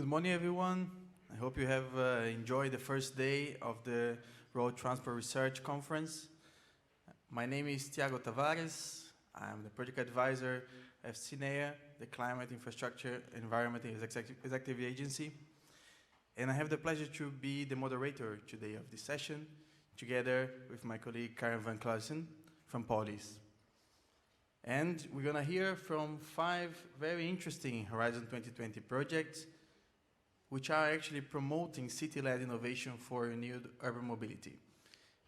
Good morning, everyone. I hope you have enjoyed the first day of the Road Transport Research Conference. My name is Thiago Tavares. I'm the project advisor of CINEA, the Climate Infrastructure Environment Executive Agency. And I have the pleasure to be the moderator today of this session, together with my colleague Karen Vancluysen from POLIS. And we're going to hear from 5 very interesting Horizon 2020 projects which are actually promoting city-led innovation for renewed urban mobility.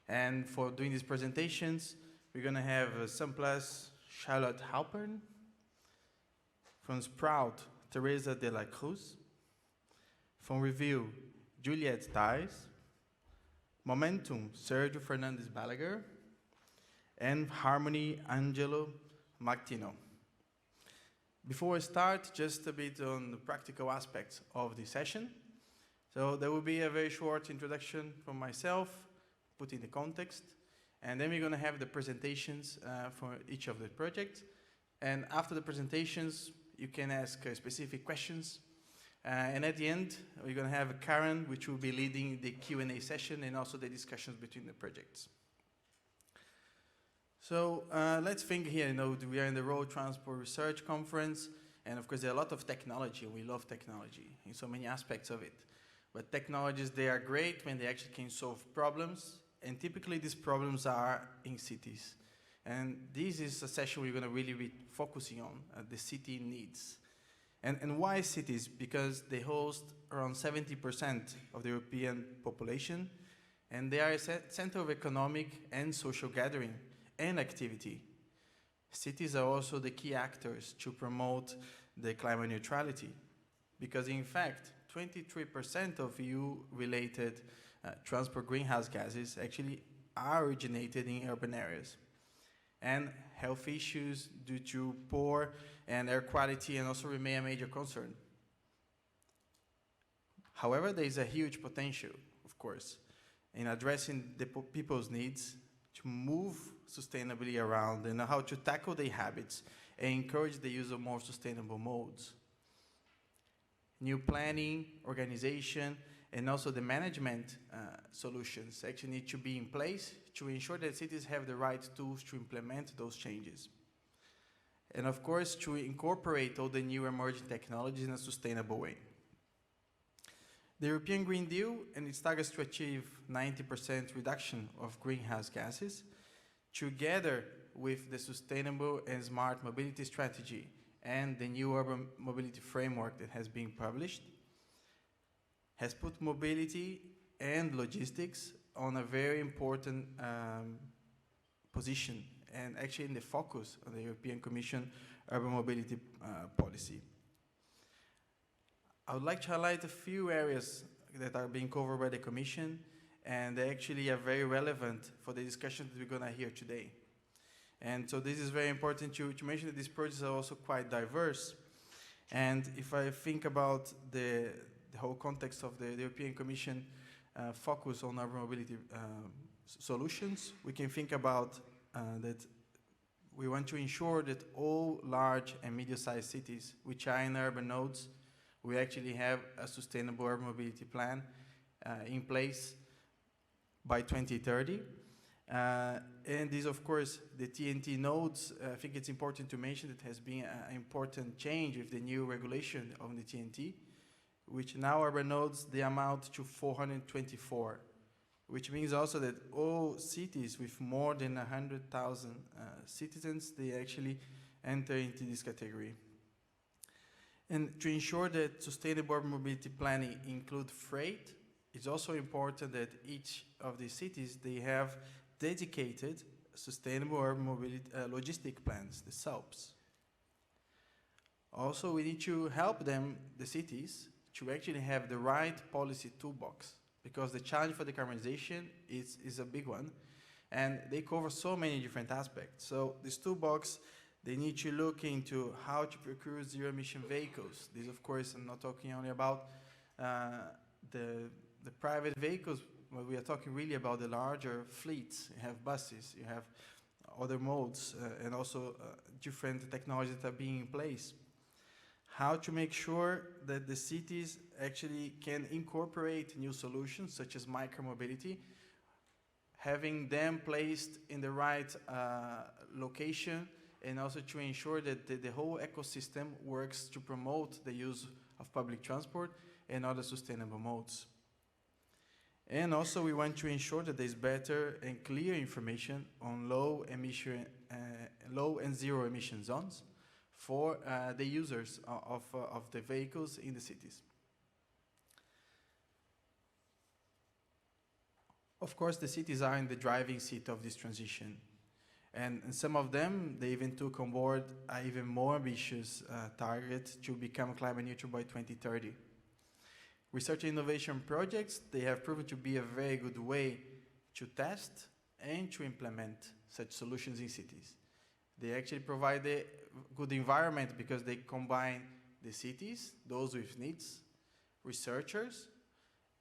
And for doing these presentations, we're going to have SUMP-PLUS, Charlotte Halpern, from Sprout, Teresa de la Cruz, from Review, Juliette Thais, Momentum, Sergio Fernandez Balaguer, and Harmony, Angelo Martino. Before I start, just a bit on the practical aspects of the session. So there will be a very short introduction from myself, putting the context, and then we're going to have the presentations for each of the projects. And after the presentations, you can ask specific questions. And at the end, we're going to have Karen, which will be leading the Q&A session and also the discussions between the projects. So let's think here, we are in the Road Transport Research Conference, and of course there are a lot of technology, and we love technology in so many aspects of it. But technologies, they are great when they actually can solve problems, and typically these problems are in cities. And this is a session we're going to really be focusing on, the city needs. And why cities? Because they host around 70% of the European population, and they are a center of economic and social gathering and activity. Cities are also the key actors to promote the climate neutrality, because in fact, 23% of EU-related transport greenhouse gases actually are originated in urban areas. And health issues due to poor and air quality and also remain a major concern. However, there is a huge potential, of course, in addressing the people's needs to move sustainably around and how to tackle their habits and encourage the use of more sustainable modes. New planning, organization, and also the management solutions actually need to be in place to ensure that cities have the right tools to implement those changes. And of course, to incorporate all the new emerging technologies in a sustainable way. The European Green Deal and its targets to achieve 90% reduction of greenhouse gases, together with the Sustainable and Smart Mobility Strategy and the new Urban Mobility Framework that has been published, has put mobility and logistics on a very important position and actually in the focus of the European Commission urban mobility policy. I would like to highlight a few areas that are being covered by the Commission, and they actually are very relevant for the discussion that we're going to hear today. And so this is very important to mention that these projects are also quite diverse. And if I think about the whole context of the European Commission focus on urban mobility solutions, we can think about that we want to ensure that all large and medium-sized cities, which are in urban nodes, we actually have a sustainable urban mobility plan in place by 2030. And this, of course, the TNT nodes, I think it's important to mention that has been an important change with the new regulation of the TNT, which now urban nodes, they amount to 424, which means also that all cities with more than 100,000 citizens, they actually enter into this category. And to ensure that sustainable urban mobility planning include freight, it's also important that each of these cities, they have dedicated sustainable urban mobility logistic plans, the SUMPs. Also, we need to help them, the cities, to actually have the right policy toolbox, because the challenge for decarbonization is a big one, and they cover so many different aspects. So this toolbox, they need to look into how to procure zero-emission vehicles. This, of course, I'm not talking only about the private vehicles, but we are talking really about the larger fleets. You have buses, you have other modes, and also different technologies that are being in place. how to make sure that the cities actually can incorporate new solutions such as micromobility, having them placed in the right location, and also to ensure that the whole ecosystem works to promote the use of public transport and other sustainable modes. And also we want to ensure that there's better and clear information on low and zero emission zones for the users of the vehicles in the cities. Of course, the cities are in the driving seat of this transition. And some of them, they even took on board an even more ambitious target to become climate neutral by 2030. Research and innovation projects, they have proven to be a very good way to test and to implement such solutions in cities. They actually provide a good environment because they combine the cities, those with needs, researchers,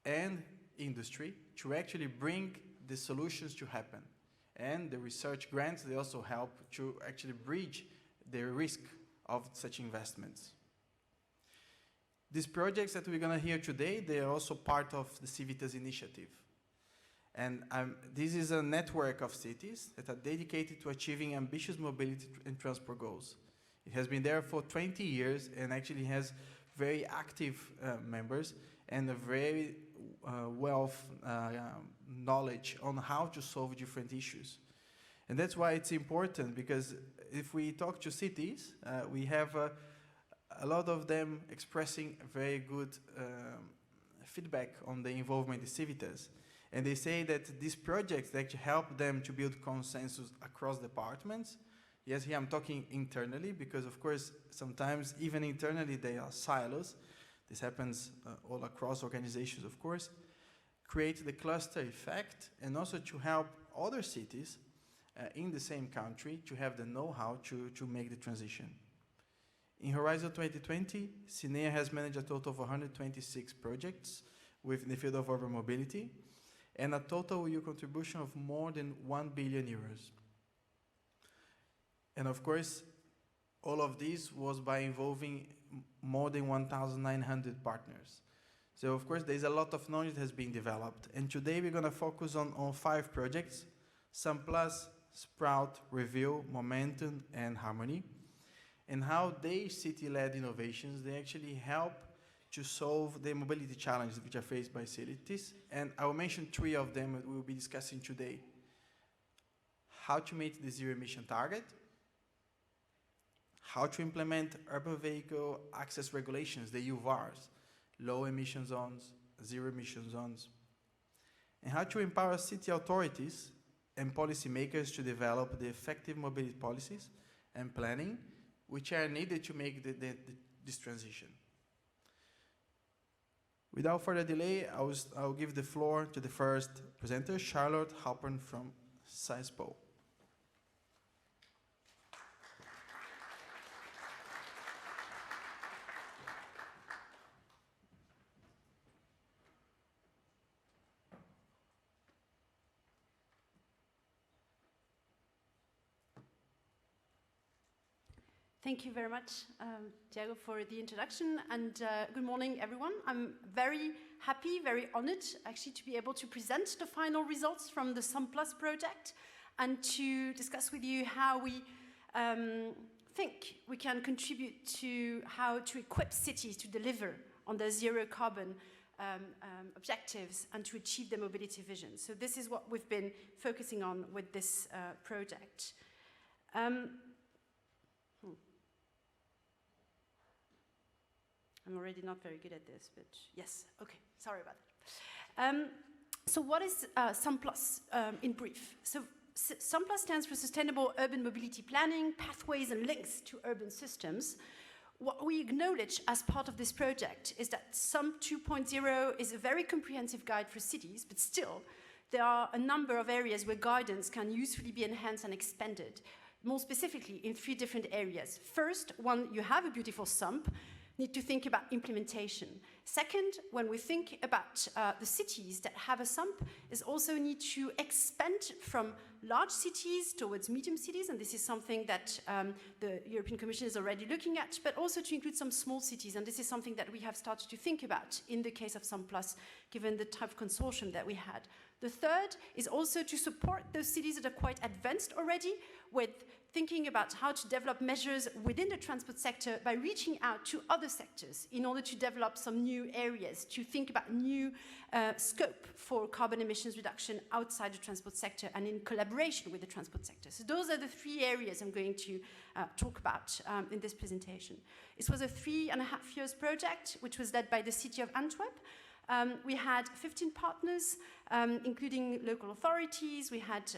and industry to actually bring the solutions to happen. And the research grants, they also help to actually bridge the risk of such investments. These projects that we're going to hear today, they are also part of the Civitas initiative. And this is a network of cities that are dedicated to achieving ambitious mobility and transport goals. It has been there for 20 years and actually has very active members and a very knowledge on how to solve different issues. And that's why it's important, because if we talk to cities, we have a lot of them expressing very good feedback on the involvement in Civitas. And they say that these projects actually help them to build consensus across departments. Yes, here I'm talking internally, because of course, sometimes even internally they are silos. This happens all across organizations, of course. Create the cluster effect, and also to help other cities in the same country to have the know-how to make the transition. In Horizon 2020, CINEA has managed a total of 126 projects within the field of urban mobility, and a total EU contribution of more than 1 billion euros. And of course, all of this was by involving more than 1,900 partners. So of course, there's a lot of knowledge that has been developed. And today we're going to focus on 5 projects: SUMP-PLUS, Sprout, Reveal, Momentum, and Harmony. And how they city-led innovations, they actually help to solve the mobility challenges which are faced by cities. And I will mention 3 of them that we will be discussing today. How to meet the zero emission target, how to implement urban vehicle access regulations, the UVARs, low emission zones, zero emission zones, and how to empower city authorities and policymakers to develop the effective mobility policies and planning which are needed to make this transition. Without further delay, I'll give the floor to the first presenter, Charlotte Halpern from CISPO. Thank you very much, Thiago, for the introduction, and good morning, everyone. I'm very happy, very honored, actually, to be able to present the final results from the SUMP-PLUS project and to discuss with you how we think we can contribute to how to equip cities to deliver on their zero carbon objectives and to achieve their mobility vision. So this is what we've been focusing on with this project. I'm already not very good at this, but yes, okay, sorry about that. So what is SUMP-PLUS in brief? So SUMP-PLUS stands for Sustainable Urban Mobility Planning, Pathways and Links to Urban Systems. What we acknowledge as part of this project is that SUMP 2.0 is a very comprehensive guide for cities, but still, there are a number of areas where guidance can usefully be enhanced and expanded, more specifically in 3 different areas. First, when you have a beautiful SUMP, need to think about implementation. Second, when we think about the cities that have a SUMP, is also need to expand from large cities towards medium cities, and this is something that the European Commission is already looking at, but also to include some small cities, and this is something that we have started to think about in the case of SUMP-PLUS, given the type of consortium that we had. The third is also to support those cities that are quite advanced already with thinking about how to develop measures within the transport sector by reaching out to other sectors in order to develop some new areas, to think about new scope for carbon emissions reduction outside the transport sector and in collaboration with the transport sector. So those are the 3 areas I'm going to talk about in this presentation. This was a 3.5 years project, which was led by the city of Antwerp. We had 15 partners, including local authorities. We had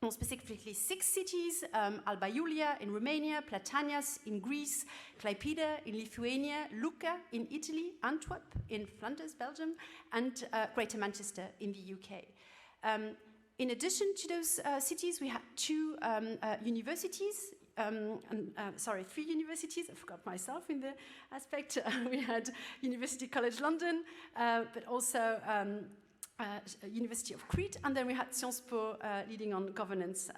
more specifically 6 cities, Alba Iulia in Romania, Platanias in Greece, Klaipėda in Lithuania, Lucca in Italy, Antwerp in Flanders, Belgium, and Greater Manchester in the UK. In addition to those cities, we had 2 universities, 3 universities, I forgot myself in the aspect. We had University College London, but also University of Crete, and then we had Sciences Po leading on governance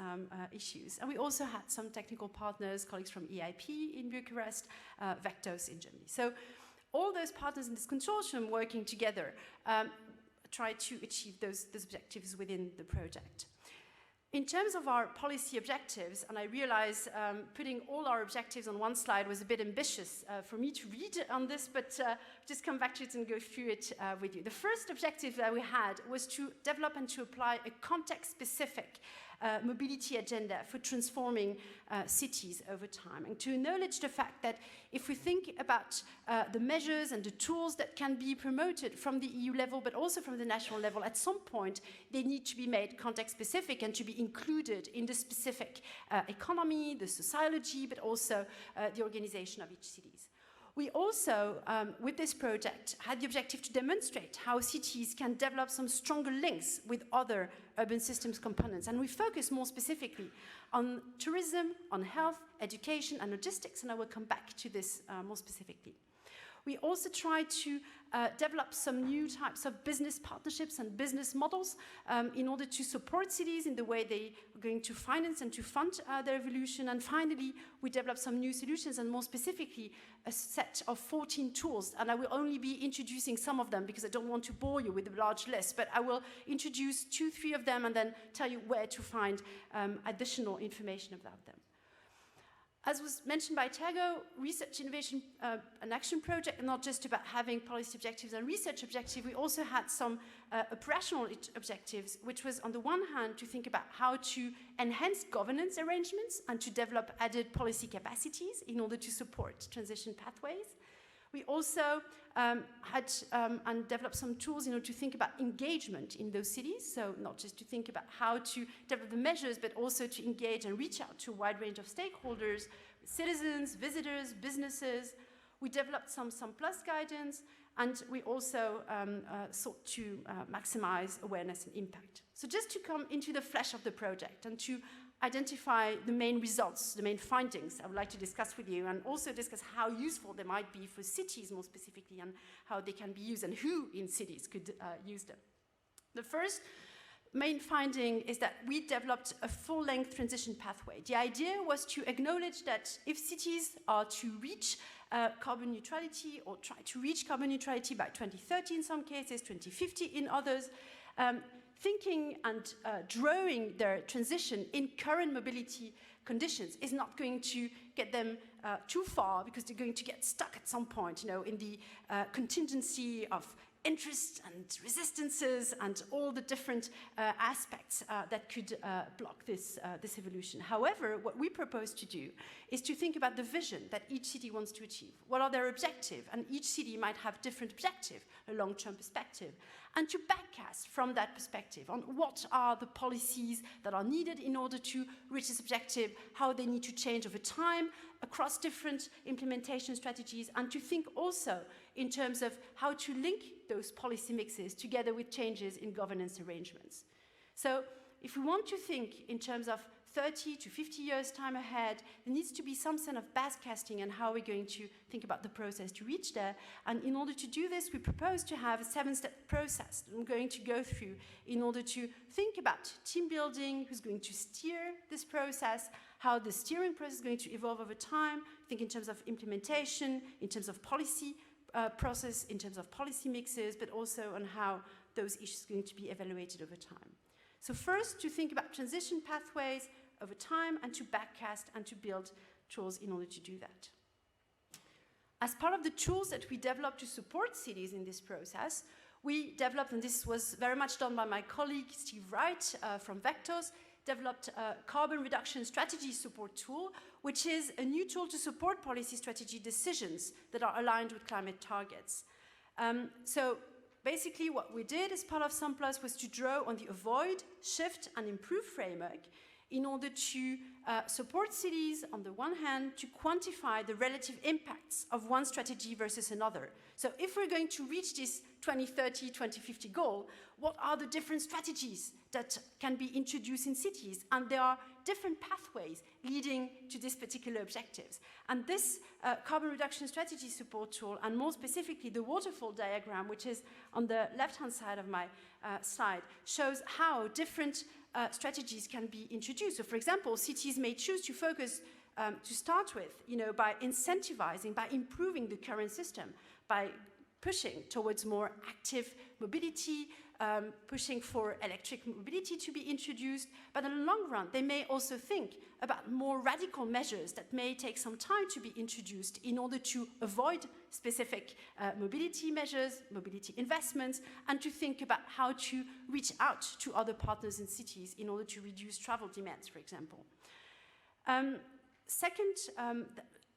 issues. And we also had some technical partners, colleagues from EIP in Bucharest, Vectos in Germany. So all those partners in this consortium working together try to achieve those objectives within the project. In terms of our policy objectives, and I realize putting all our objectives on one slide was a bit ambitious for me to read on this, but just come back to it and go through it with you. The first objective that we had was to develop and to apply a context-specific mobility agenda for transforming cities over time, and to acknowledge the fact that if we think about the measures and the tools that can be promoted from the EU level but also from the national level, at some point they need to be made context-specific and to be included in the specific economy, the sociology, but also the organization of each city. We also, with this project, had the objective to demonstrate how cities can develop some stronger links with other urban systems components. And we focus more specifically on tourism, on health, education, and logistics, and I will come back to this more specifically. We also tried to develop some new types of business partnerships and business models in order to support cities in the way they are going to finance and to fund their evolution. And finally, we developed some new solutions, and more specifically, a set of 14 tools. And I will only be introducing some of them because I don't want to bore you with a large list, but I will introduce 2, 3 of them and then tell you where to find additional information about them. As was mentioned by Thiago, research, innovation, and action project are not just about having policy objectives and research objectives. We also had some operational objectives, which was on the one hand to think about how to enhance governance arrangements and to develop added policy capacities in order to support transition pathways. We also had and developed some tools in order to think about engagement in those cities, so not just to think about how to develop the measures, but also to engage and reach out to a wide range of stakeholders, citizens, visitors, businesses. We developed some SUMP-PLUS guidance, and we also sought to maximize awareness and impact. So just to come into the flesh of the project and to identify the main results, the main findings I would like to discuss with you, and also discuss how useful they might be for cities more specifically, and how they can be used and who in cities could use them. The first main finding is that we developed a full-length transition pathway. The idea was to acknowledge that if cities are to reach carbon neutrality, or try to reach carbon neutrality by 2030 in some cases, 2050 in others, thinking and drawing their transition in current mobility conditions is not going to get them too far, because they're going to get stuck at some point, you know, in the contingency of interests and resistances and all the different aspects that could block this evolution. However, what we propose to do is to think about the vision that each city wants to achieve. What are their objectives? And each city might have different objectives, a long-term perspective, and to backcast from that perspective on what are the policies that are needed in order to reach this objective, how they need to change over time across different implementation strategies, and to think also in terms of how to link those policy mixes together with changes in governance arrangements. So if we want to think in terms of 30 to 50 years time ahead, there needs to be some sort of backcasting on how we're going to think about the process to reach there. And in order to do this, we propose to have a 7-step process that I'm going to go through in order to think about team building, who's going to steer this process, how the steering process is going to evolve over time, think in terms of implementation, in terms of policy process, in terms of policy mixes, but also on how those issues are going to be evaluated over time. So first, to think about transition pathways over time and to backcast and to build tools in order to do that. As part of the tools that we developed to support cities in this process, we developed, and this was very much done by my colleague Steve Wright from Vectors, developed a carbon reduction strategy support tool, which is a new tool to support policy strategy decisions that are aligned with climate targets. So basically what we did as part of SUMP-PLUS was to draw on the avoid, shift, and improve framework in order to support cities, on the one hand, to quantify the relative impacts of one strategy versus another. So if we're going to reach this 2030, 2050 goal, what are the different strategies that can be introduced in cities? And there are different pathways leading to these particular objectives. And this carbon reduction strategy support tool, and more specifically the waterfall diagram, which is on the left-hand side of my slide, shows how different strategies can be introduced. So for example, cities may choose to focus to start with, by incentivizing, by improving the current system, by pushing towards more active mobility, pushing for electric mobility to be introduced. But in the long run, they may also think about more radical measures that may take some time to be introduced in order to avoid specific mobility measures, mobility investments, and to think about how to reach out to other partners in cities in order to reduce travel demands, for example. Second,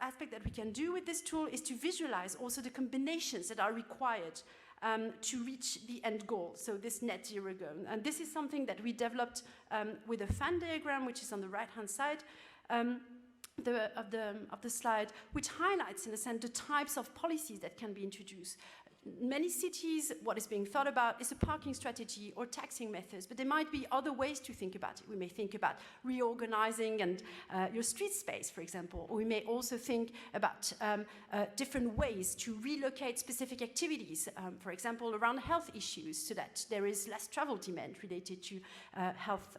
aspect that we can do with this tool is to visualize also the combinations that are required to reach the end goal, so this net zero goal. And this is something that we developed with a fan diagram, which is on the right-hand side of the slide, which highlights, in a sense, the types of policies that can be introduced. Many cities, what is being thought about is a parking strategy or taxing methods, but there might be other ways to think about it. We may think about reorganizing and your street space, for example, or we may also think about different ways to relocate specific activities, for example, around health issues, so that there is less travel demand related to health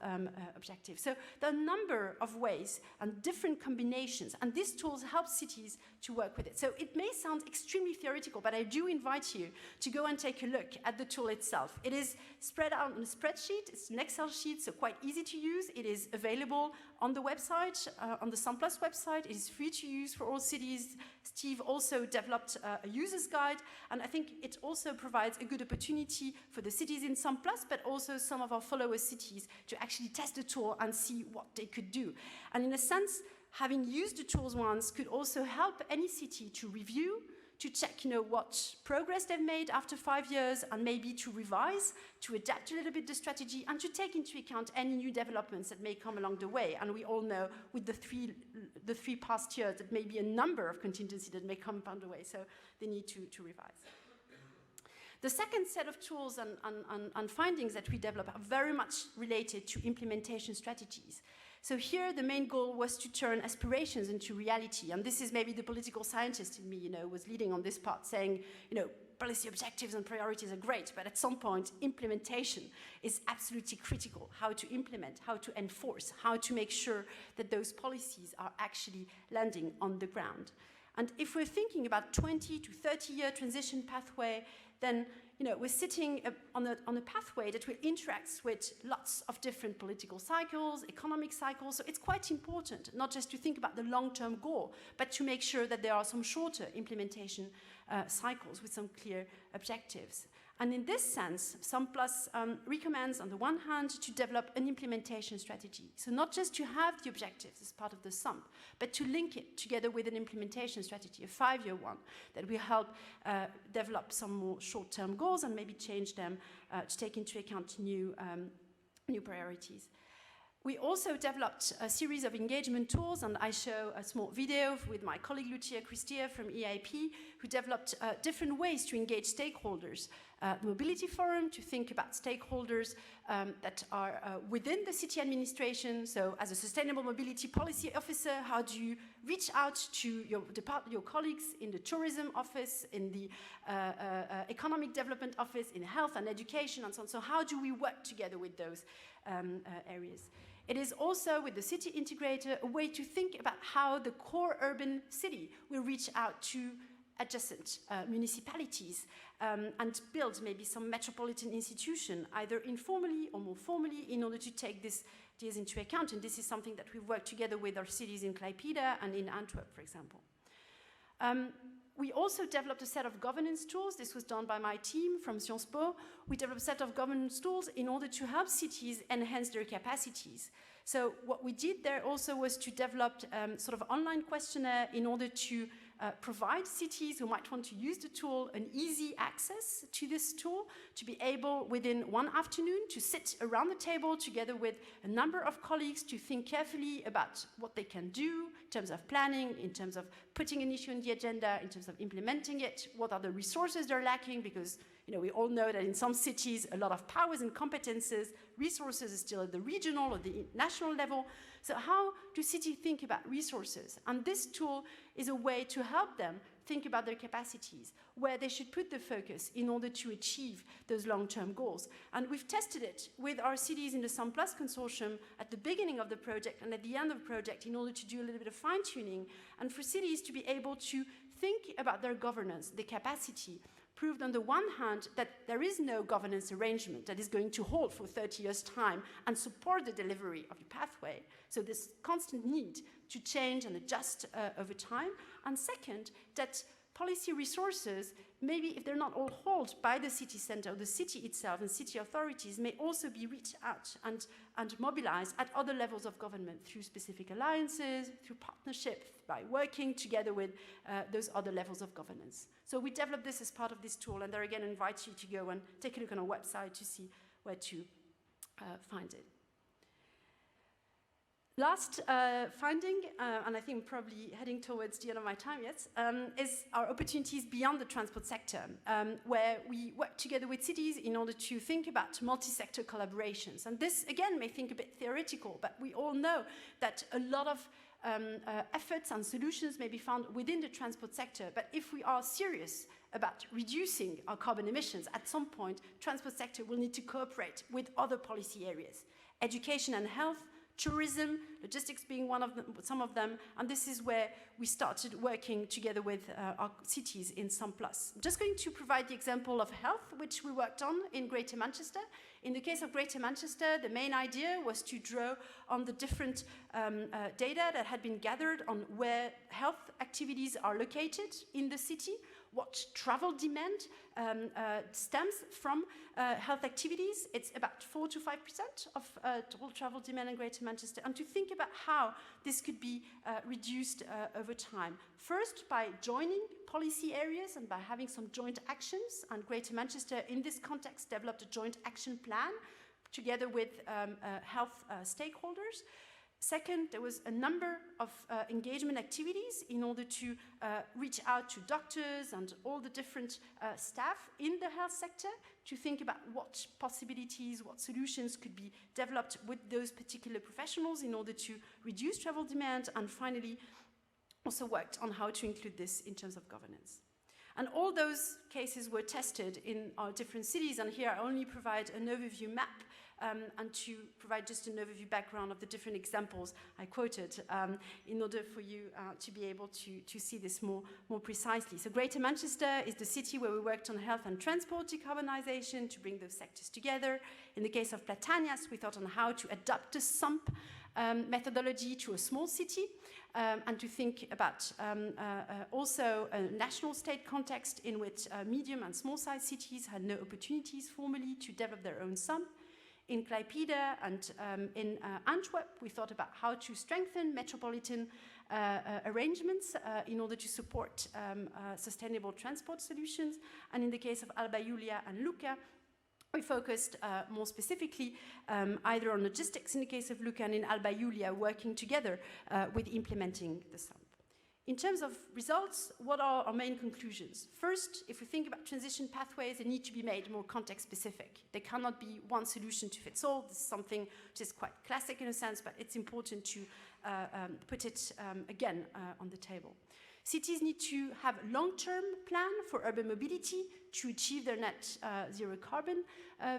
objectives. So there are a number of ways and different combinations, and these tools help cities to work with it. So it may sound extremely theoretical, but I do invite you to go and take a look at the tool itself. It is spread out on a spreadsheet. It's an Excel sheet, so quite easy to use. It is available on the website, on the SUMP-PLUS website. It is free to use for all cities. Steve also developed a user's guide, and I think it also provides a good opportunity for the cities in SUMP-PLUS, but also some of our follower cities to actually test the tool and see what they could do. And in a sense, having used the tools once could also help any city to review, to check, what progress they've made after 5 years, and maybe to revise, to adapt a little bit the strategy, and to take into account any new developments that may come along the way. And we all know with the three past years that may be a number of contingencies that may come upon the way, so they need to revise. The second set of tools and findings that we develop are very much related to implementation strategies. So here, the main goal was to turn aspirations into reality. And this is maybe the political scientist in me, was leading on this part, saying, policy objectives and priorities are great, but at some point, implementation is absolutely critical. How to implement, how to enforce, how to make sure that those policies are actually landing on the ground. And if we're thinking about 20 to 30-year transition pathway, then we're sitting on a pathway that will interact with lots of different political cycles, economic cycles. So it's quite important not just to think about the long-term goal, but to make sure that there are some shorter implementation cycles with some clear objectives. And in this sense, SUMP-PLUS recommends, on the one hand, to develop an implementation strategy. So not just to have the objectives as part of the SUMP, but to link it together with an implementation strategy, a 5-year one, that will help develop some more short-term goals and maybe change them to take into account new priorities. We also developed a series of engagement tools, and I show a small video with my colleague Lucia Cristia from EIP, who developed different ways to engage stakeholders the Mobility Forum to think about stakeholders that are within the city administration. So as a sustainable mobility policy officer, how do you reach out to your colleagues in the tourism office, in the economic development office, in health and education and so on. So how do we work together with those areas? It is also, with the city integrator, a way to think about how the core urban city will reach out to adjacent municipalities and build maybe some metropolitan institution, either informally or more formally, in order to take these into account. And this is something that we've worked together with our cities in Klaipeda and in Antwerp, for example. We also developed a set of governance tools. This was done by my team from Sciences Po. We developed a set of governance tools in order to help cities enhance their capacities. So what we did there also was to develop sort of online questionnaire in order to provide cities who might want to use the tool an easy access to this tool, to be able within one afternoon to sit around the table together with a number of colleagues to think carefully about what they can do in terms of planning, in terms of putting an issue on the agenda, in terms of implementing it, what are the resources they're lacking, because we all know that in some cities a lot of powers and competences, resources is still at the regional or the national level. So how do cities think about resources? And this tool is a way to help them think about their capacities, where they should put the focus in order to achieve those long-term goals. And we've tested it with our cities in the SUMP-PLUS consortium at the beginning of the project and at the end of the project in order to do a little bit of fine-tuning and for cities to be able to think about their governance, the capacity, proved on the one hand that there is no governance arrangement that is going to hold for 30 years' time and support the delivery of the pathway. So this constant need to change and adjust over time. And second, that policy resources, maybe if they're not all held by the city center or the city itself and city authorities, may also be reached out and mobilized at other levels of government through specific alliances, through partnerships, by working together with those other levels of governance. So we developed this as part of this tool, and there again I invite you to go and take a look on our website to see where to find it. Last finding, and I think I'm probably heading towards the end of my time yet, is our opportunities beyond the transport sector, where we work together with cities in order to think about multi-sector collaborations. And this, again, may think a bit theoretical, but we all know that a lot of efforts and solutions may be found within the transport sector. But if we are serious about reducing our carbon emissions, at some point, transport sector will need to cooperate with other policy areas. Education and health, tourism, logistics being some of them, and this is where we started working together with our cities in SUMP-PLUS. I'm just going to provide the example of health, which we worked on in Greater Manchester. In the case of Greater Manchester, the main idea was to draw on the different data that had been gathered on where health activities are located in the city, what travel demand stems from health activities. It's about 4 to 5% of total travel demand in Greater Manchester, and to think about how this could be reduced over time. First, by joining policy areas and by having some joint actions, and Greater Manchester in this context developed a joint action plan together with health stakeholders. Second, there was a number of engagement activities in order to reach out to doctors and all the different staff in the health sector to think about what possibilities, what solutions could be developed with those particular professionals in order to reduce travel demand, and finally also worked on how to include this in terms of governance. And all those cases were tested in our different cities, and here I only provide an overview map and to provide just an overview background of the different examples I quoted in order for you to be able to see this more precisely. So Greater Manchester is the city where we worked on health and transport decarbonisation to bring those sectors together. In the case of Platanias, we thought on how to adapt the SUMP methodology to a small city and to think about also a national state context in which medium and small-sized cities had no opportunities formally to develop their own SUMP. In Klaipeda and in Antwerp, we thought about how to strengthen metropolitan arrangements in order to support sustainable transport solutions. And in the case of Alba Iulia and Lucca, we focused more specifically either on logistics in the case of Lucca and in Alba Iulia, working together with implementing the SUMP. In terms of results, what are our main conclusions? First, if we think about transition pathways, they need to be made more context-specific. There cannot be one solution to fit all. This is something which is quite classic in a sense, but it's important to put it again on the table. Cities need to have a long-term plan for urban mobility to achieve their net zero carbon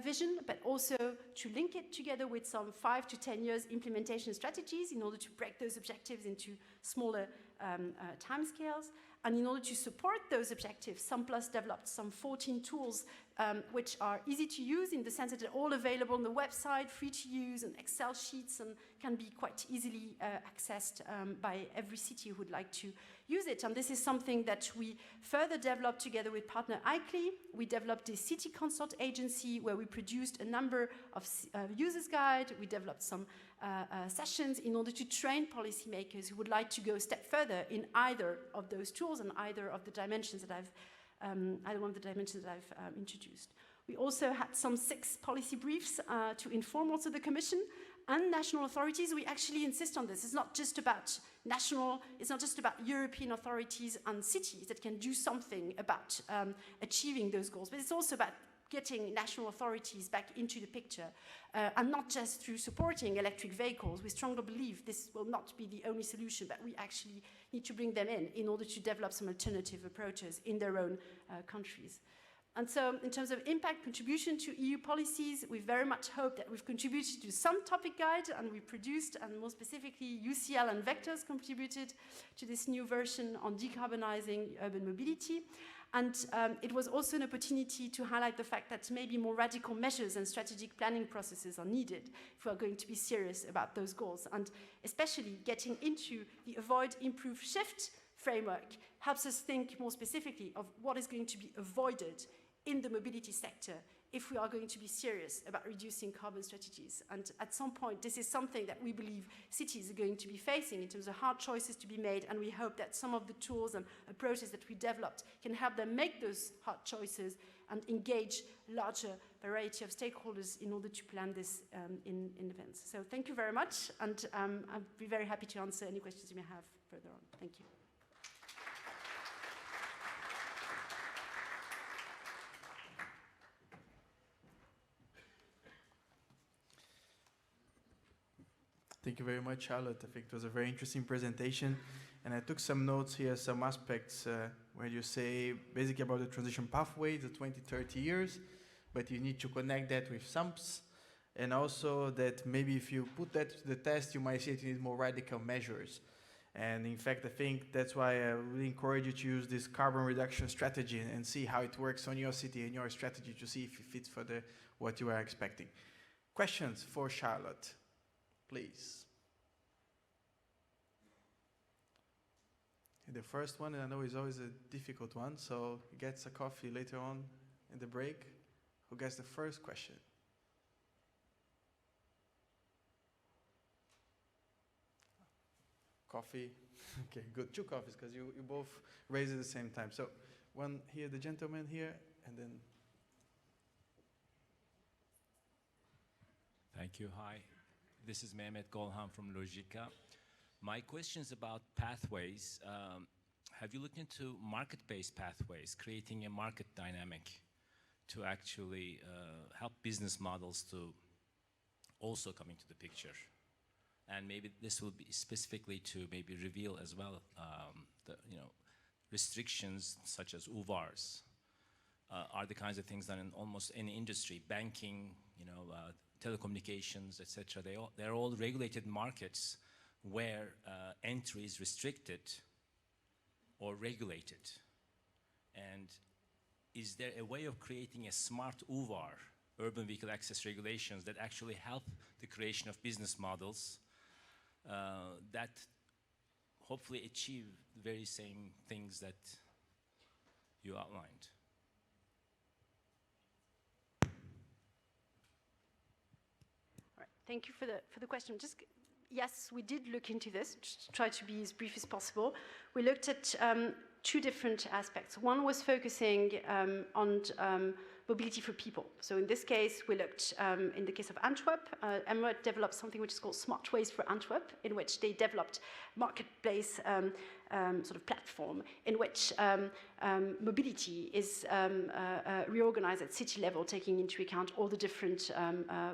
vision, but also to link it together with some 5 to 10 years implementation strategies in order to break those objectives into smaller timescales. And in order to support those objectives, SUMP-PLUS developed some 14 tools which are easy to use in the sense that they're all available on the website, free to use, and Excel sheets, and can be quite easily accessed by every city who would like to use it. And this is something that we further developed together with partner ity-led. We developed a city consult agency where we produced a number of users guide. We developed some sessions in order to train policymakers who would like to go a step further in either of those tools and either of the dimensions that I've introduced. We also had some 6 policy briefs to inform also the Commission and national authorities. We actually insist on this. It's not just about national, it's not just about European authorities and cities that can do something about achieving those goals, but it's also about getting national authorities back into the picture, and not just through supporting electric vehicles. We strongly believe this will not be the only solution, but we actually need to bring them in order to develop some alternative approaches in their own countries. And so in terms of impact contribution to EU policies, we very much hope that we've contributed to some topic guide, and we produced, and more specifically, UCL and Vectors contributed to this new version on decarbonizing urban mobility. And it was also an opportunity to highlight the fact that maybe more radical measures and strategic planning processes are needed if we are going to be serious about those goals. And especially getting into the avoid, improve, shift framework helps us think more specifically of what is going to be avoided in the mobility sector if we are going to be serious about reducing carbon strategies. And at some point, this is something that we believe cities are going to be facing in terms of hard choices to be made, and we hope that some of the tools and approaches that we developed can help them make those hard choices and engage larger variety of stakeholders in order to plan this in advance. So thank you very much, and I'll be very happy to answer any questions you may have further on. Thank you. Thank you very much, Charlotte. I think it was a very interesting presentation. And I took some notes here, some aspects where you say basically about the transition pathway, the 20, 30 years, but you need to connect that with SUMPs. And also that maybe if you put that to the test, you might see that you need more radical measures. And in fact, I think that's why I really encourage you to use this carbon reduction strategy and see how it works on your city and your strategy to see if it fits for what you are expecting. Questions for Charlotte? Please. And the first one, and I know is always a difficult one, so he gets a coffee later on in the break. Who gets the first question? Coffee. Okay, good. 2 coffees, because you both raise at the same time. So one here, the gentleman here, and then. Thank you. Hi. This is Mehmet Golhan from Logica. My question is about pathways. Have you looked into market-based pathways, creating a market dynamic to actually help business models to also come into the picture? And maybe this will be specifically to maybe reveal as well the restrictions such as UVARs are the kinds of things that in almost any industry, banking, telecommunications, etc. They're all regulated markets where entry is restricted or regulated. And is there a way of creating a smart UVAR, urban vehicle access regulations, that actually help the creation of business models that hopefully achieve the very same things that you outlined? Thank you for the question. Yes, we did look into this, just try to be as brief as possible. We looked at 2 different aspects. One was focusing on mobility for people. So in this case, we looked, in the case of Antwerp, Emirates developed something which is called Smart Ways for Antwerp, in which they developed marketplace sort of platform in which mobility is reorganized at city level, taking into account all the different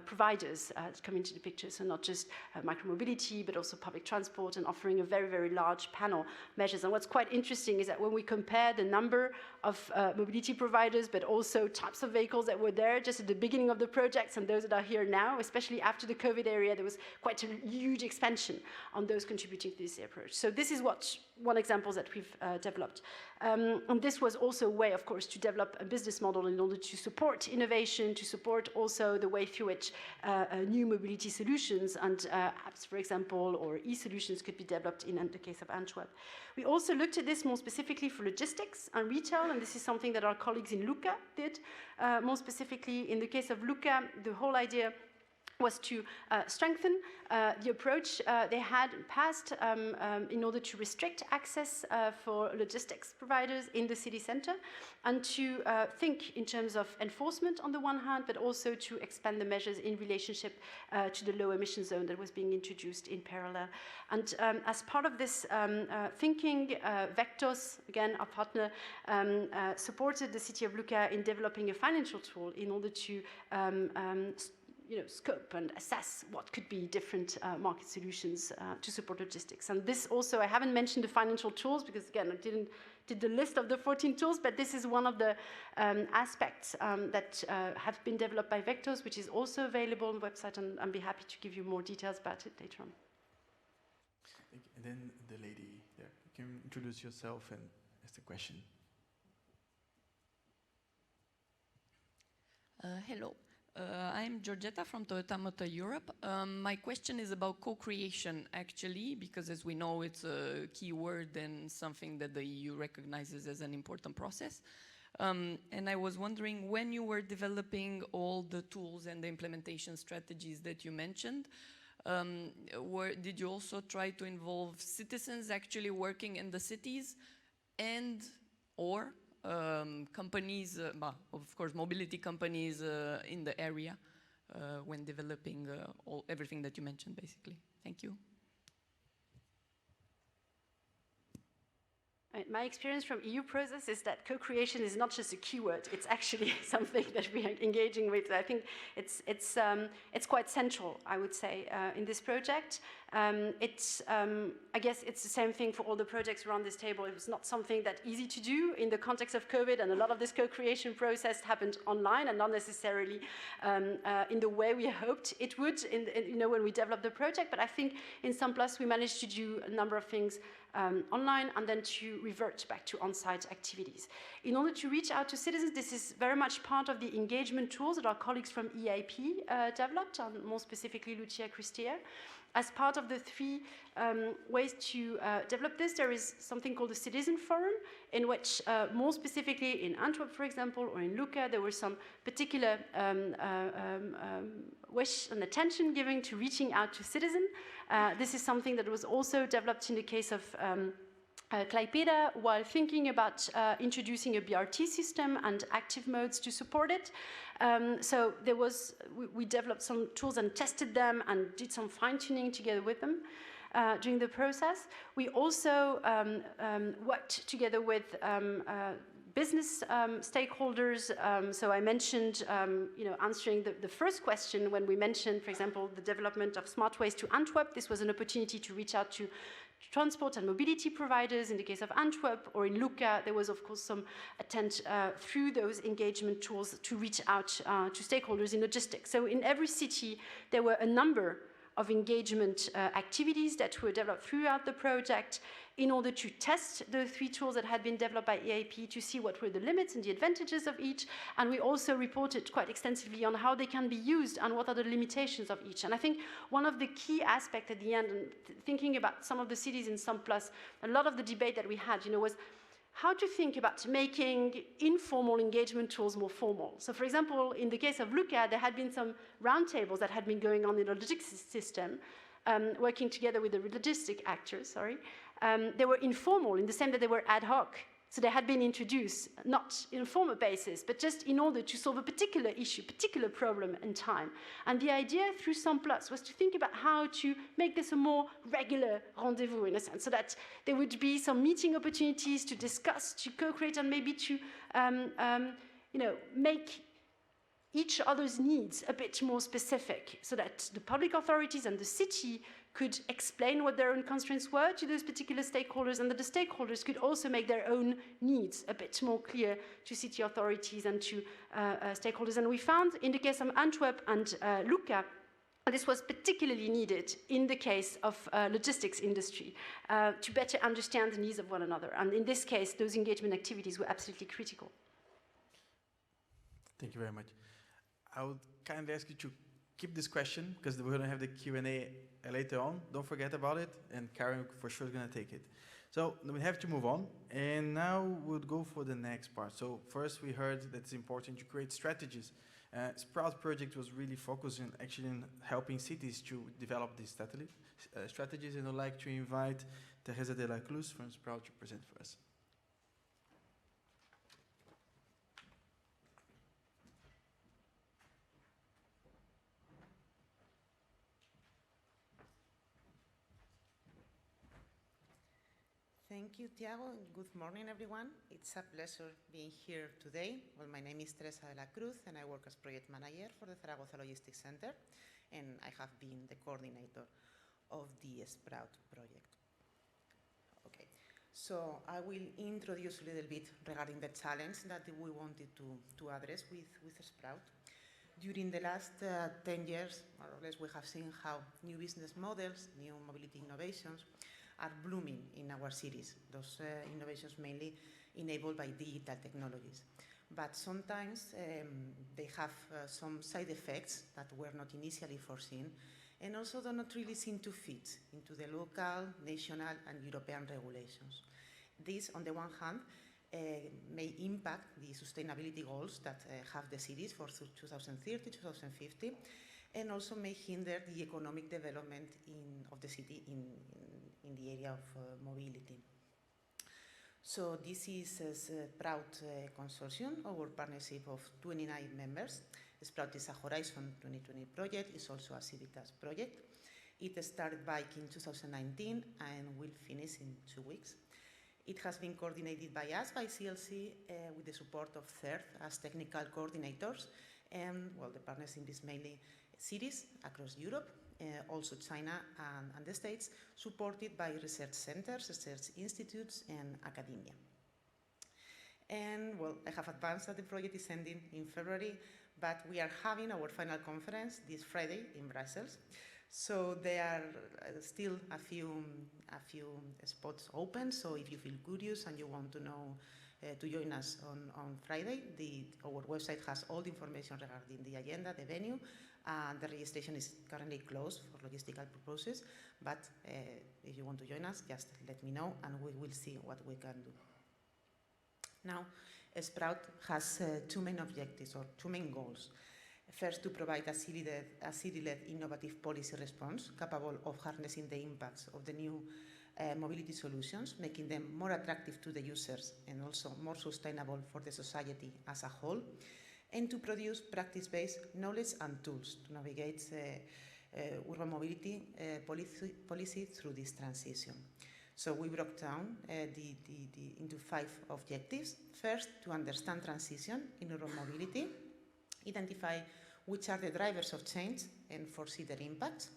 providers that come into the picture. So not just micromobility, but also public transport, and offering a very, very large panel of measures. And what's quite interesting is that when we compare the number of mobility providers, but also types of vehicles that were there just at the beginning of the projects and those that are here now, especially after the COVID area, there was quite a huge expansion on those contributing to this approach. So this is one example that we've developed. And this was also a way, of course, to develop a business model in order to support innovation, to support also the way through which new mobility solutions and apps, for example, or e-solutions could be developed in the case of Antwerp. We also looked at this more specifically for logistics and retail, and this is something that our colleagues in Lucca did. More specifically, in the case of Lucca, the whole idea was to strengthen the approach they had passed in order to restrict access for logistics providers in the city center, and to think in terms of enforcement on the one hand, but also to expand the measures in relationship to the low emission zone that was being introduced in parallel. And as part of this thinking, Vectos, again, our partner, supported the city of Lucca in developing a financial tool in order to scope and assess what could be different market solutions to support logistics. And this also, I haven't mentioned the financial tools because, again, I didn't did the list of the 14 tools, but this is one of the aspects that have been developed by Vectos, which is also available on the website, and I'll be happy to give you more details about it later on. And then the lady there, you can introduce yourself and ask the question. Hello. I'm Giorgetta from Toyota Motor Europe. My question is about co-creation, actually, because as we know, it's a key word and something that the EU recognizes as an important process. And I was wondering, when you were developing all the tools and the implementation strategies that you mentioned, did you also try to involve citizens actually working in the cities and or companies, of course, mobility companies in the area when developing everything that you mentioned, basically? Thank you. My experience from EU process is that co-creation is not just a keyword, it's actually something that we are engaging with. I think it's quite central, I would say, in this project. I guess it's the same thing for all the projects around this table. It was not something that's easy to do in the context of COVID, and a lot of this co-creation process happened online and not necessarily in the way we hoped it would when we developed the project. But I think in SUMP-PLUS we managed to do a number of things online and then to revert back to on-site activities. In order to reach out to citizens, this is very much part of the engagement tools that our colleagues from EIP developed, and more specifically Lucia Christier. As part of the three ways to develop this, there is something called the Citizen Forum, in which, more specifically in Antwerp, for example, or in Lucca, there was some particular wish and attention given to reaching out to citizens. This is something that was also developed in the case of Klaipeda, while thinking about introducing a BRT system and active modes to support it. So we developed some tools and tested them and did some fine-tuning together with them during the process. We also worked together with business stakeholders. So I mentioned, answering the first question when we mentioned, for example, the development of smartways to Antwerp. This was an opportunity to reach out to transport and mobility providers in the case of Antwerp, or in Lucca, there was of course some attempt through those engagement tools to reach out to stakeholders in logistics. So in every city, there were a number of engagement activities that were developed throughout the project in order to test the three tools that had been developed by EIP to see what were the limits and the advantages of each. And we also reported quite extensively on how they can be used and what are the limitations of each. And I think one of the key aspects at the end, and thinking about some of the cities in SUMP-PLUS, a lot of the debate that we had, was how to think about making informal engagement tools more formal. So for example, in the case of Lucca, there had been some roundtables that had been going on in the logistics system, working together with the logistic actors, They were informal in the sense that they were ad hoc. So they had been introduced, not in a formal basis, but just in order to solve a particular issue, particular problem in time. And the idea through SUMP-PLUS was to think about how to make this a more regular rendezvous, in a sense, so that there would be some meeting opportunities to discuss, to co-create, and maybe to make each other's needs a bit more specific, so that the public authorities and the city could explain what their own constraints were to those particular stakeholders, and that the stakeholders could also make their own needs a bit more clear to city authorities and to stakeholders. And we found in the case of Antwerp and Lucca, this was particularly needed in the case of logistics industry to better understand the needs of one another. And in this case, those engagement activities were absolutely critical. Thank you very much. I would kindly ask you to keep this question, because we're going to have the Q&A later on. Don't forget about it, and Karen for sure is going to take it. So we have to move on, and now we'll go for the next part. So first we heard that it's important to create strategies. Sprout project was really focused on actually helping cities to develop these strategies, and I'd like to invite Teresa de la Cruz from Sprout to present for us. Thank you, Thiago, and good morning, everyone. It's a pleasure being here today. Well, my name is Teresa de la Cruz, and I work as project manager for the Zaragoza Logistics Center, and I have been the coordinator of the Sprout project. Okay, so I will introduce a little bit regarding the challenge that we wanted to address with Sprout. During the last 10 years, more or less, we have seen how new business models, new mobility innovations, are blooming in our cities. Those innovations mainly enabled by digital technologies. But sometimes they have some side effects that were not initially foreseen, and also do not really seem to fit into the local, national, and European regulations. This, on the one hand, may impact the sustainability goals that have the cities for 2030, 2050, and also may hinder the economic development of the city in the area of mobility. So this is a Sprout consortium, our partnership of 29 members. Sprout is a Horizon 2020 project. It's also a Civitas project. It started back in 2019 and will finish in 2 weeks. It has been coordinated by us, by CLC, with the support of CERT as technical coordinators. And, well, the partnership is mainly cities across Europe, also China and the States, supported by research centers, research institutes, and academia. And, well, I have advanced that the project is ending in February, but we are having our final conference this Friday in Brussels. So there are still a few spots open, so if you feel curious and you want to know to join us on Friday, our website has all the information regarding the agenda, the venue. The registration is currently closed for logistical purposes, but if you want to join us, just let me know and we will see what we can do. Now, Sprout has 2 main objectives or 2 main goals. First, to provide a city-led innovative policy response capable of harnessing the impacts of the new mobility solutions, making them more attractive to the users and also more sustainable for the society as a whole, and to produce practice-based knowledge and tools to navigate urban mobility policy through this transition. So we broke down into 5 objectives. First, to understand transition in urban mobility, identify which are the drivers of change and foresee their impacts,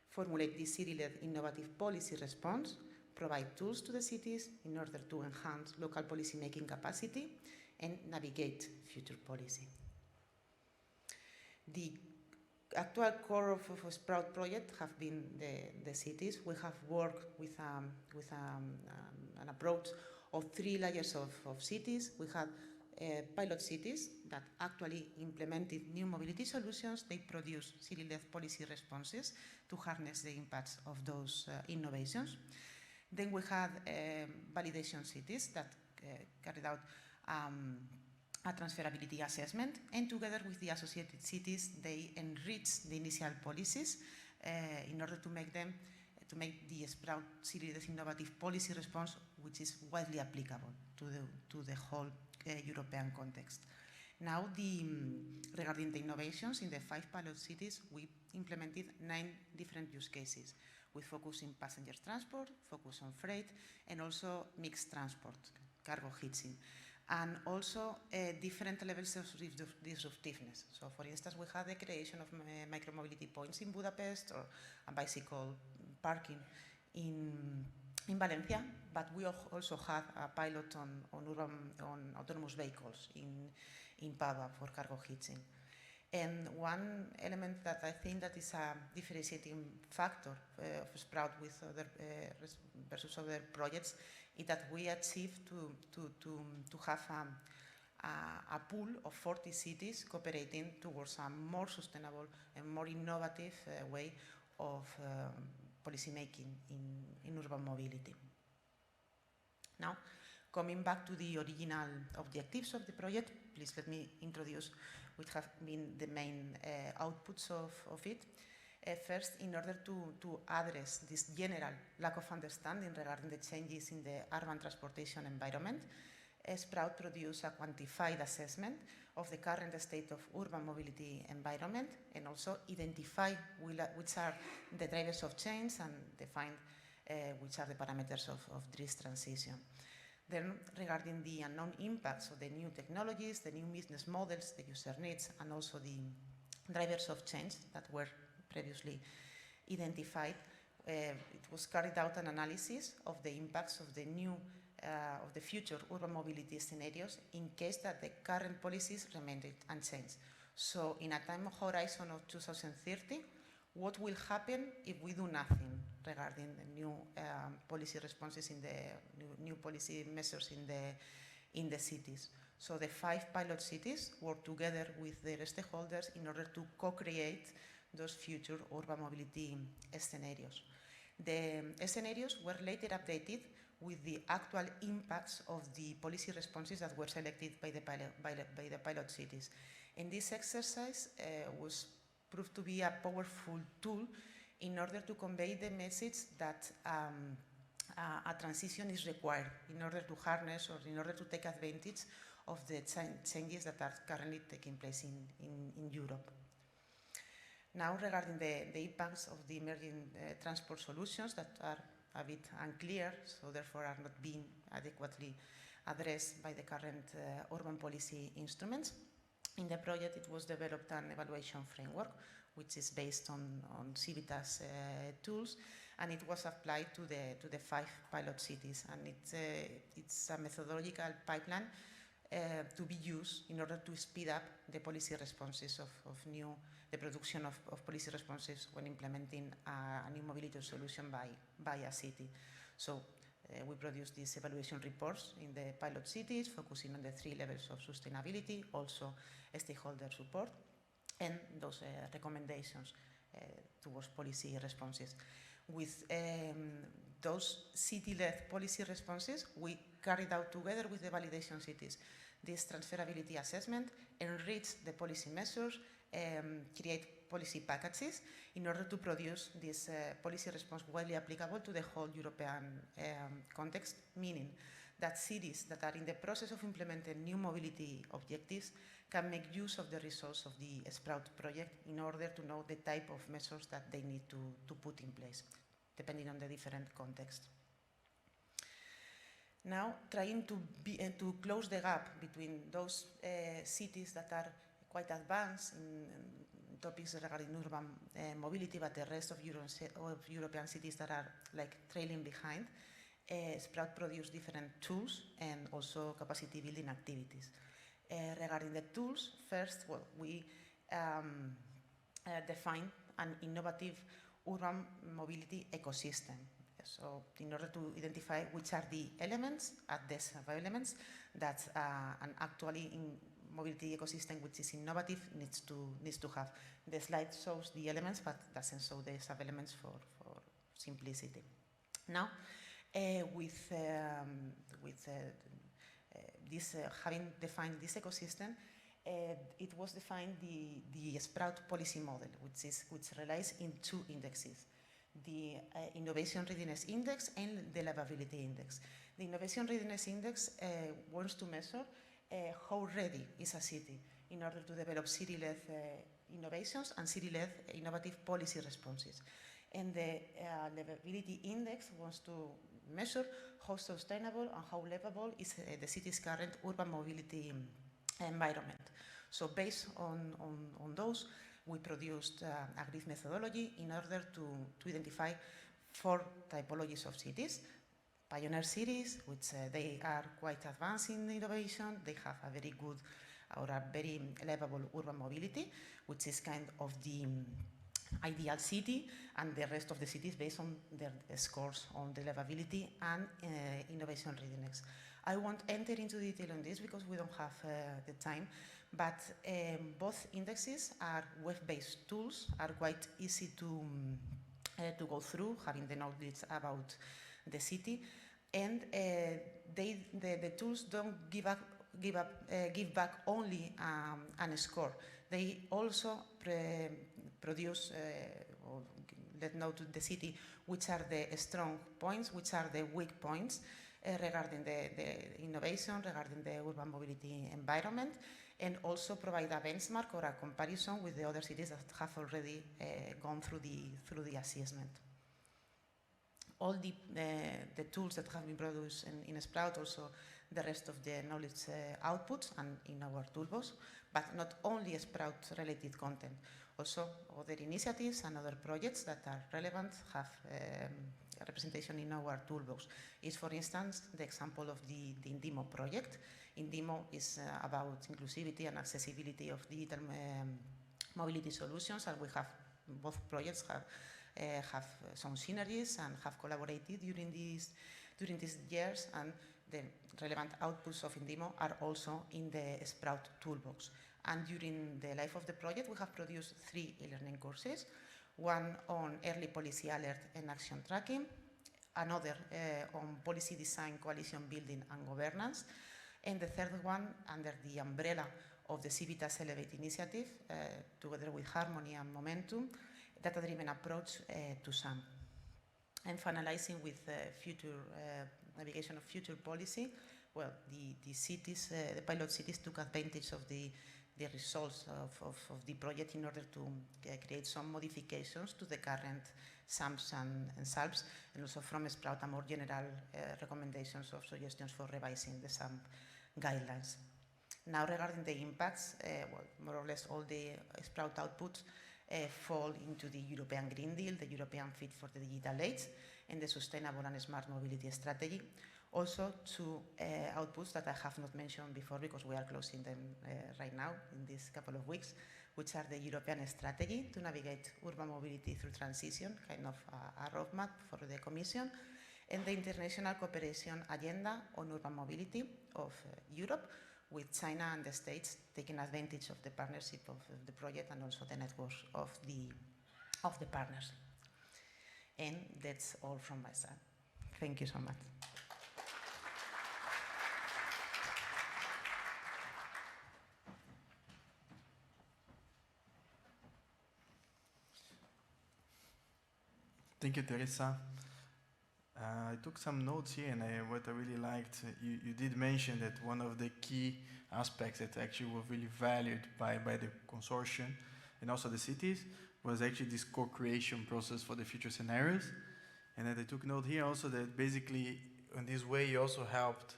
formulate the city-led innovative policy response, provide tools to the cities in order to enhance local policy-making capacity, and navigate future policy. The actual core of a Sprout project have been the cities. We have worked with an approach of 3 layers of cities. We had pilot cities that actually implemented new mobility solutions. They produced city-led policy responses to harness the impacts of those innovations. Then we had validation cities that carried out a transferability assessment, and together with the associated cities, they enriched the initial policies in order to make the Sprout city-led innovative policy response which is widely applicable to the whole European context. Now, regarding the innovations in the 5 pilot cities, we implemented 9 different use cases with focus in passenger transport, focus on freight, and also mixed transport, cargo hitching, and also different levels of disruptiveness. So, for instance, we had the creation of micromobility points in Budapest, or a bicycle parking in Valencia, but we also had a pilot on autonomous vehicles in Padua for cargo hitching. And one element that I think that is a differentiating factor of Sprout with other versus other projects is that we achieved to have a pool of 40 cities cooperating towards a more sustainable and more innovative way of policy making in urban mobility. Now, coming back to the original objectives of the project, please let me introduce which have been the main outputs of it. First, in order to address this general lack of understanding regarding the changes in the urban transportation environment, Sprout produced a quantified assessment of the current state of urban mobility environment and also identify which are the drivers of change and define which are the parameters of this transition. Then, regarding the unknown impacts of the new technologies, the new business models, the user needs, and also the drivers of change that were previously identified, it was carried out an analysis of the impacts of the future urban mobility scenarios in case that the current policies remained unchanged. So, in a time horizon of 2030, what will happen if we do nothing regarding the new policy responses in the new policy measures in the cities? So the 5 pilot cities work together with their stakeholders in order to co-create those future urban mobility scenarios. The scenarios were later updated with the actual impacts of the policy responses that were selected by the pilot cities. And this exercise was proved to be a powerful tool in order to convey the message that a transition is required in order to harness or in order to take advantage of the changes that are currently taking place in Europe. Now, regarding the impacts of the emerging transport solutions that are a bit unclear, so therefore are not being adequately addressed by the current urban policy instruments. In the project, it was developed an evaluation framework, which is based on Civita's tools, and it was applied to the 5 pilot cities. And it's a methodological pipeline to be used in order to speed up the policy responses the production of policy responses when implementing a new mobility solution by a city. So we produced these evaluation reports in the pilot cities, focusing on the 3 levels of sustainability, also stakeholder support, and those recommendations towards policy responses. With those city-led policy responses, we carried out together with the validation cities this transferability assessment, enrich the policy measures, create policy packages in order to produce this policy response widely applicable to the whole European context, meaning that cities that are in the process of implementing new mobility objectives can make use of the results of the Sprout project in order to know the type of measures that they need to put in place, depending on the different context. Now, trying to close the gap between those cities that are quite advanced in topics regarding urban mobility, but the rest of European cities that are like trailing behind, Sprout produced different tools and also capacity building activities. Regarding the tools, first, well, we define an innovative urban mobility ecosystem. So, in order to identify which are the elements, adhesive elements, that an actually in mobility ecosystem which is innovative needs to have. The slide shows the elements, but doesn't show the sub-elements for simplicity. Now, with having defined this ecosystem, it was defined the Sprout policy model, which relies in 2 indexes: the Innovation Readiness Index and the Livability Index. The Innovation Readiness Index wants to measure how ready is a city in order to develop city-led innovations and city-led innovative policy responses. And the Livability Index wants to measure how sustainable and how livable is the city's current urban mobility environment. So based on those, we produced a grid methodology in order to identify 4 typologies of cities. Pioneer cities, which they are quite advanced in innovation, they have a very good or a very livable urban mobility, which is kind of the ideal city, and the rest of the cities based on their scores on the livability and innovation readiness. I won't enter into detail on this because we don't have the time, but both indexes are web-based tools, are quite easy to go through, having the knowledge about the city, and the tools don't give back only a score. They also produce or let know to the city which are the strong points, which are the weak points regarding the innovation, regarding the urban mobility environment, and also provide a benchmark or a comparison with the other cities that have already gone through the assessment. All the tools that have been produced in Sprout, also the rest of the knowledge outputs and in our toolbox, but not only Sprout-related content. Also, other initiatives and other projects that are relevant have representation in our toolbox. Is, for instance, the example of the Indimo project. Indimo is about inclusivity and accessibility of digital mobility solutions, and we have both projects have some synergies and have collaborated during these years, and the relevant outputs of Indimo are also in the Sprout toolbox. And during the life of the project, we have produced 3 e-learning courses, one on early policy alert and action tracking, another on policy design, coalition building and governance, and the third one under the umbrella of the Civitas Elevate initiative, together with Harmony and Momentum, data-driven approach to SUMP. And finalizing with future navigation of future policy. Well, the cities, the pilot cities took advantage of the results of the project in order to create some modifications to the current SUMPs and SALPs, and also from Sprout a more general recommendations of suggestions for revising the SUMP guidelines. Now, regarding the impacts, well, more or less all the Sprout outputs fall into the European Green Deal, the European Fit for the Digital Age, and the Sustainable and Smart Mobility Strategy. Also, 2 outputs that I have not mentioned before because we are closing them right now in this couple of weeks, which are the European Strategy to navigate urban mobility through transition, kind of a roadmap for the Commission, and the International Cooperation Agenda on Urban Mobility of Europe, with China and the States taking advantage of the partnership of the project and also the networks of the partners. And that's all from my side. Thank you so much. Thank you, Teresa. I took some notes here, and what I really liked, you did mention that one of the key aspects that actually were really valued by the consortium and also the cities was actually this co-creation process for the future scenarios. And then I took note here also that basically in this way you also helped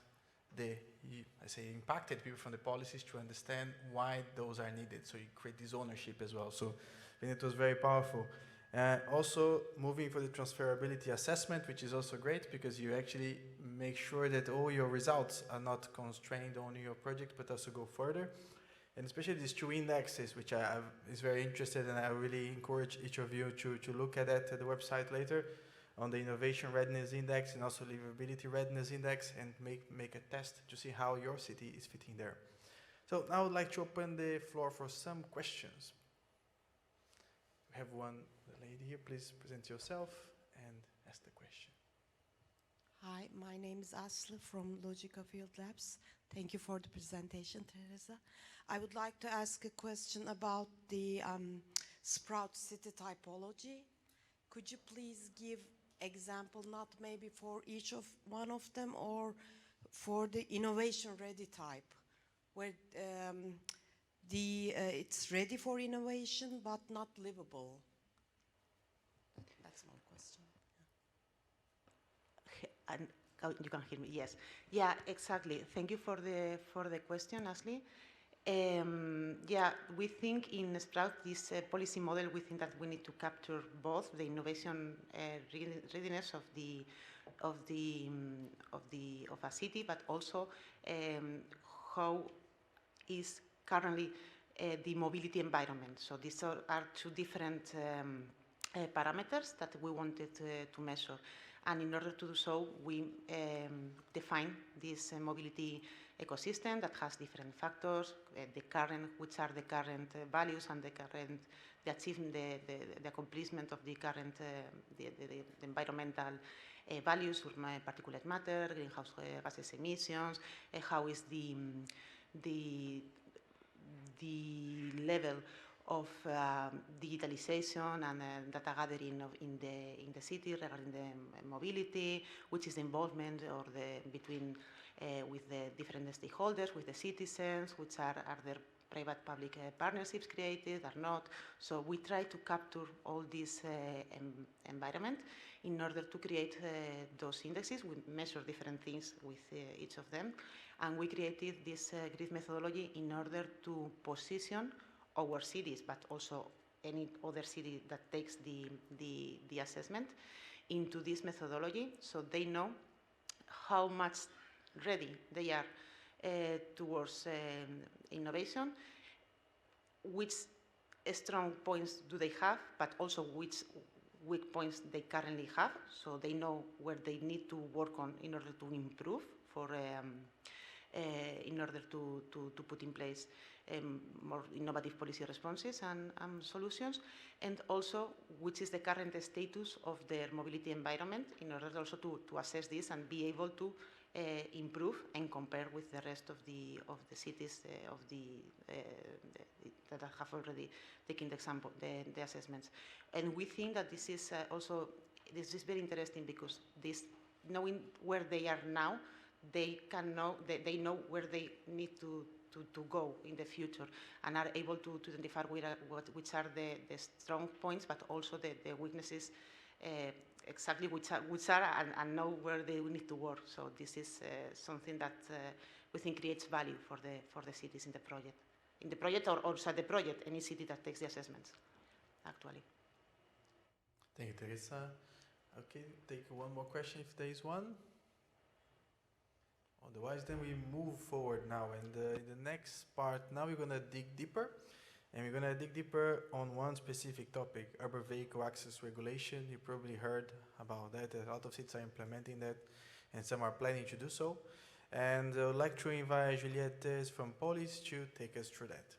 impacted people from the policies to understand why those are needed. So you create this ownership as well. So I think it was very powerful. Also moving for the transferability assessment, which is also great because you actually make sure that all your results are not constrained on your project, but also go further. And especially these 2 indexes, which I is very interested, and I really encourage each of you to look at that at the website later, on the Innovation Readiness Index and also Livability Readiness Index, and make a test to see how your city is fitting there. So now I would like to open the floor for some questions. We have one lady here. Please present yourself and ask the question. Hi, my name is Aslı from Logica Field Labs. Thank you for the presentation, Teresa. I would like to ask a question about the Sprout city typology. Could you please give example, not maybe for each of one of them, or for the innovation-ready type, where it's ready for innovation but not livable? That's my question. And you can hear me, yes. Yeah, exactly. Thank you for the question, Ashley. Yeah, we think in Sprout, this policy model, we think that we need to capture both the innovation readiness of a city, but also how is currently the mobility environment. So these are two different parameters that we wanted to measure. And in order to do so, we define this mobility ecosystem that has different factors, which are the current values and the achievement, the accomplishment of the current the environmental values, particulate matter, greenhouse gases emissions, how is the level of digitalization and data gathering in the city regarding the mobility, which is the involvement or between with the different stakeholders, with the citizens, which are there private-public partnerships created or not. So we try to capture all this environment in order to create those indexes. We measure different things with each of them, and we created this grid methodology in order to position our cities, but also any other city that takes the assessment into this methodology, so they know how much ready they are towards innovation, which strong points do they have, but also which weak points they currently have, so they know where they need to work on in order to improve in order to put in place more innovative policy responses and solutions, and also which is the current status of their mobility environment in order also to assess this and be able to improve and compare with the rest of the cities that have already taken the assessments. And we think that this is very interesting because knowing where they are now, they know where they need to go in the future, and are able to identify which are the strong points, but also the weaknesses, exactly which are and know where they need to work. So this is something that we think creates value for the cities in the project, or outside the project, any city that takes the assessments, actually. Thank you, Teresa. Okay, take one more question if there is one. Otherwise, then we move forward now. And in the next part, now we're going to dig deeper. And we're going to dig deeper on one specific topic, urban vehicle access regulation. You probably heard about that. A lot of cities are implementing that, and some are planning to do so. And I would like to invite Juliette from POLIS to take us through that.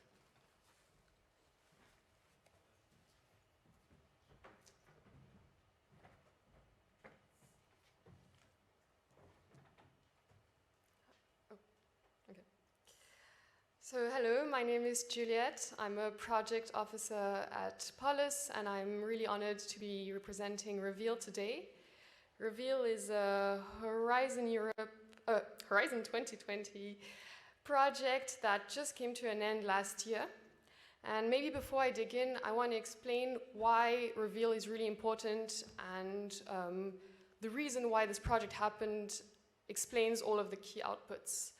So hello, my name is Juliette. I'm a project officer at POLIS, and I'm really honored to be representing Reveal today. Reveal is a Horizon 2020 project that just came to an end last year. And maybe before I dig in, I want to explain why Reveal is really important, and the reason why this project happened explains all of the key outputs.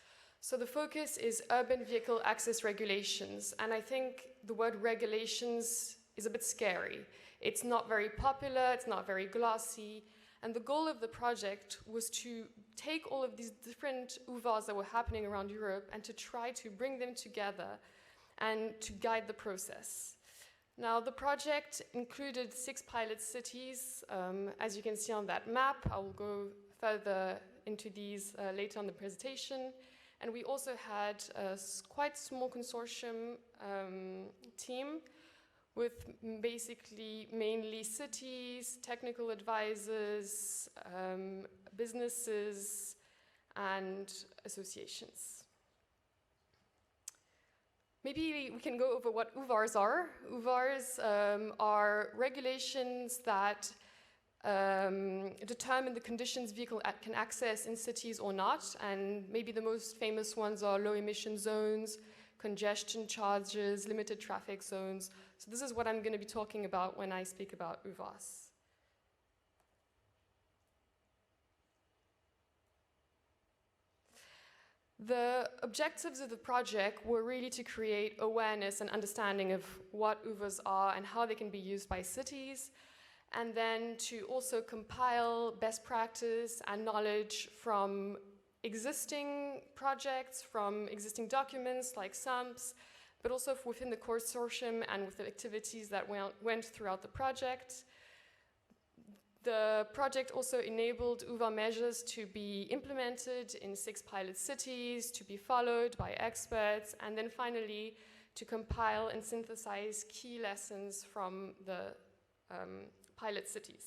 So the focus is urban vehicle access regulations, and I think the word regulations is a bit scary. It's not very popular, it's not very glossy, and the goal of the project was to take all of these different UVAs that were happening around Europe and to try to bring them together and to guide the process. Now, the project included 6 pilot cities, as you can see on that map. I will go further into these later on the presentation. And we also had a quite small consortium team with basically mainly cities, technical advisors, businesses, and associations. Maybe we can go over what UVARs are. UVARs are regulations that determine the conditions vehicle can access in cities or not, and maybe the most famous ones are low emission zones, congestion charges, limited traffic zones. So this is what I'm going to be talking about when I speak about UVAS. The objectives of the project were really to create awareness and understanding of what UVAs are and how they can be used by cities, and then to also compile best practice and knowledge from existing projects, from existing documents like SUMPs, but also within the consortium and with the activities that went throughout the project. The project also enabled UVA measures to be implemented in 6 pilot cities, to be followed by experts, and then finally to compile and synthesize key lessons from the pilot cities.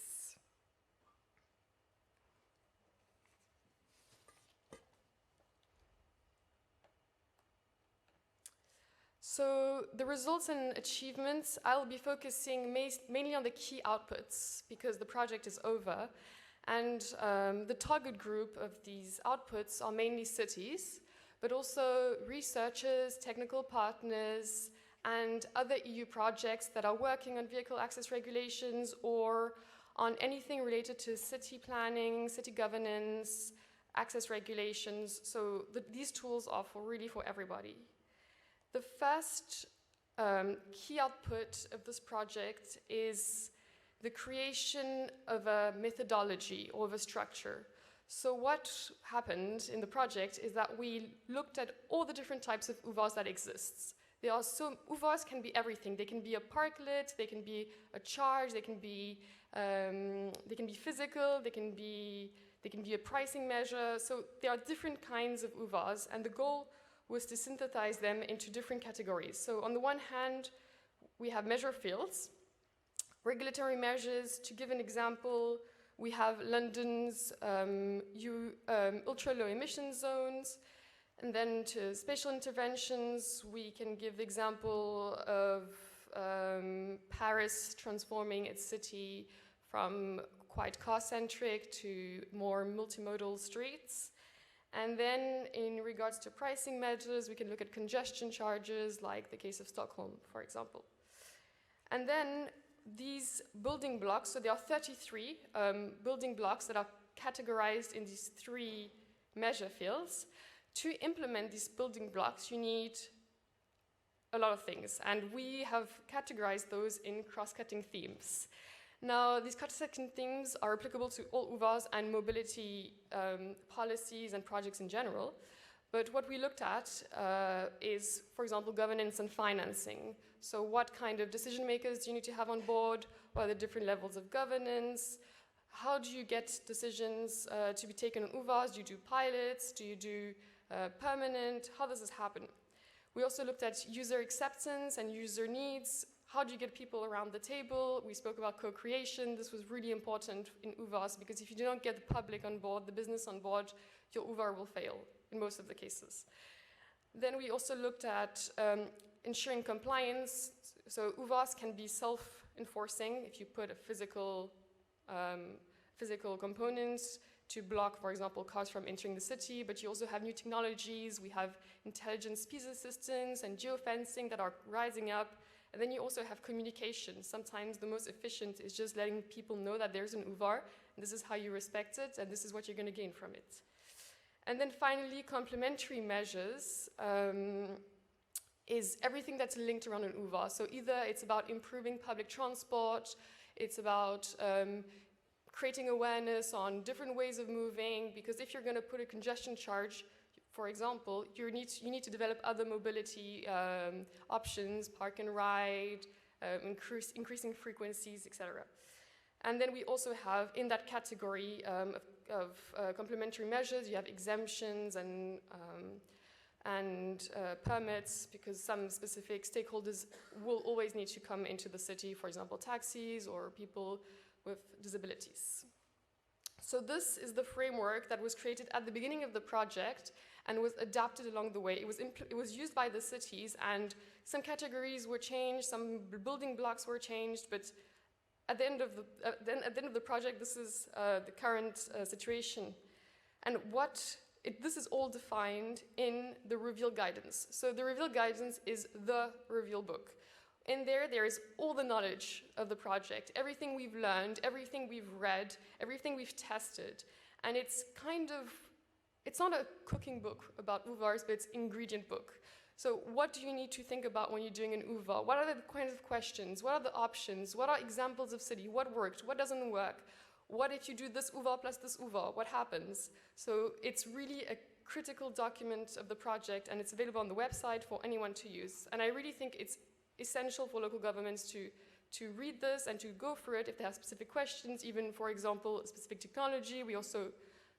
So the results and achievements, I'll be focusing mainly on the key outputs because the project is over. And the target group of these outputs are mainly cities, but also researchers, technical partners, and other EU projects that are working on vehicle access regulations or on anything related to city planning, city governance, access regulations. So these tools are really for everybody. The first key output of this project is the creation of a methodology or of a structure. So what happened in the project is that we looked at all the different types of UVAs that exist. UVAs can be everything. They can be a parklet, they can be a charge, they can be physical, they can be a pricing measure. So there are different kinds of UVAs, and the goal was to synthesize them into different categories. So on the one hand, we have measure fields, regulatory measures. To give an example, we have London's ultra low emission zones, and then to spatial interventions, we can give the example of Paris transforming its city from quite car-centric to more multimodal streets. And then in regards to pricing measures, we can look at congestion charges, like the case of Stockholm, for example. And then these building blocks, so there are 33 building blocks that are categorized in these 3 measure fields. To implement these building blocks, you need a lot of things, and we have categorized those in cross-cutting themes. Now, these cross-cutting themes are applicable to all UVAs and mobility policies and projects in general. But what we looked at is, for example, governance and financing. So what kind of decision makers do you need to have on board? What are the different levels of governance? How do you get decisions to be taken on UVAs? Do you do pilots? Do you do permanent? How does this happen? We also looked at user acceptance and user needs. How do you get people around the table? We spoke about co-creation. This was really important in UVAs because if you do not get the public on board, the business on board, your UVA will fail in most of the cases. Then we also looked at ensuring compliance. So UVAs can be self-enforcing if you put a physical components to block, for example, cars from entering the city, but you also have new technologies. We have intelligent speed assistance and geofencing that are rising up. And then you also have communication. Sometimes the most efficient is just letting people know that there's an UVAR, and this is how you respect it, and this is what you're going to gain from it. And then finally, complementary measures is everything that's linked around an UVAR. So either it's about improving public transport, it's about creating awareness on different ways of moving, because if you're going to put a congestion charge, for example, you need to develop other mobility options, park and ride, increasing frequencies, etc. And then we also have, in that category of complementary measures, you have exemptions and permits, because some specific stakeholders will always need to come into the city, for example, taxis or people with disabilities. So this is the framework that was created at the beginning of the project and was adapted along the way. It was used by the cities, and some categories were changed, some building blocks were changed, but at the end of the project, this is the current situation. And this is all defined in the Reveal guidance. So the Reveal guidance is the Reveal book. In there is all the knowledge of the project, everything we've learned, everything we've read, everything we've tested. And it's not a cooking book about UVARs, but it's ingredient book. So what do you need to think about when you're doing an UVAR? What are the kinds of questions? What are the options? What are examples of city? What worked? What doesn't work? What if you do this UVAR plus this UVAR? What happens? So it's really a critical document of the project, and it's available on the website for anyone to use. And I really think it's essential for local governments to read this and to go through it if they have specific questions, even, for example, specific technology. We also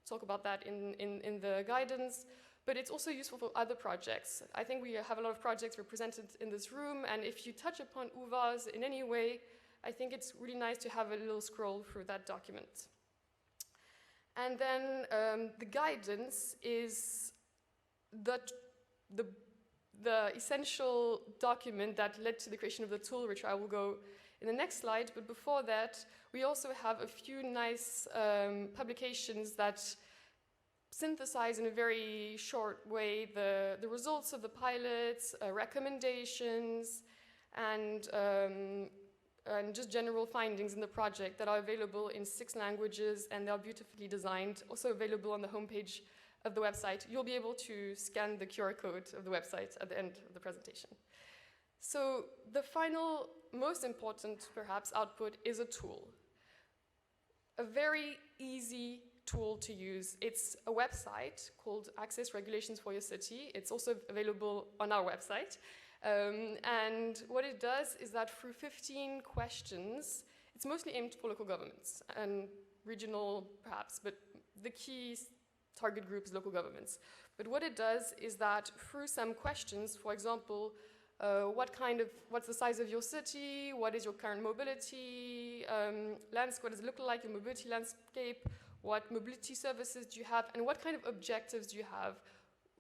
talk about that in the guidance. But it's also useful for other projects. I think we have a lot of projects represented in this room, and if you touch upon UVARs in any way, I think it's really nice to have a little scroll through that document. And then the guidance is the essential document that led to the creation of the tool, which I will go in the next slide. But before that, we also have a few nice publications that synthesize in a very short way the results of the pilots, recommendations, and just general findings in the project that are available in 6 languages, and they are beautifully designed, also available on the homepage of the website. You'll be able to scan the QR code of the website at the end of the presentation. So the final, most important, perhaps, output is a tool. A very easy tool to use. It's a website called Access Regulations for Your City. It's also available on our website. And what it does is that through 15 questions, it's mostly aimed for local governments and regional, perhaps, but the key target group is local governments. But what it does is that through some questions, for example, what's the size of your city? What is your current mobility landscape? What does it look like, your mobility landscape? What mobility services do you have? And what kind of objectives do you have?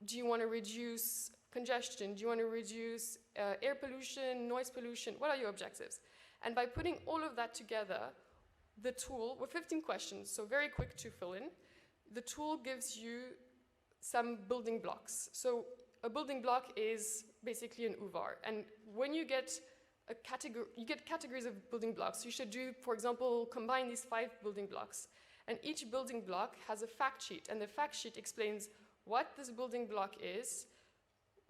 Do you want to reduce congestion? Do you want to reduce air pollution, noise pollution? What are your objectives? And by putting all of that together, the tool, with 15 questions, so very quick to fill in, the tool gives you some building blocks. So a building block is basically an UVAR. And when you get a category, you get categories of building blocks. You should do, for example, combine these 5 building blocks. And each building block has a fact sheet. And the fact sheet explains what this building block is,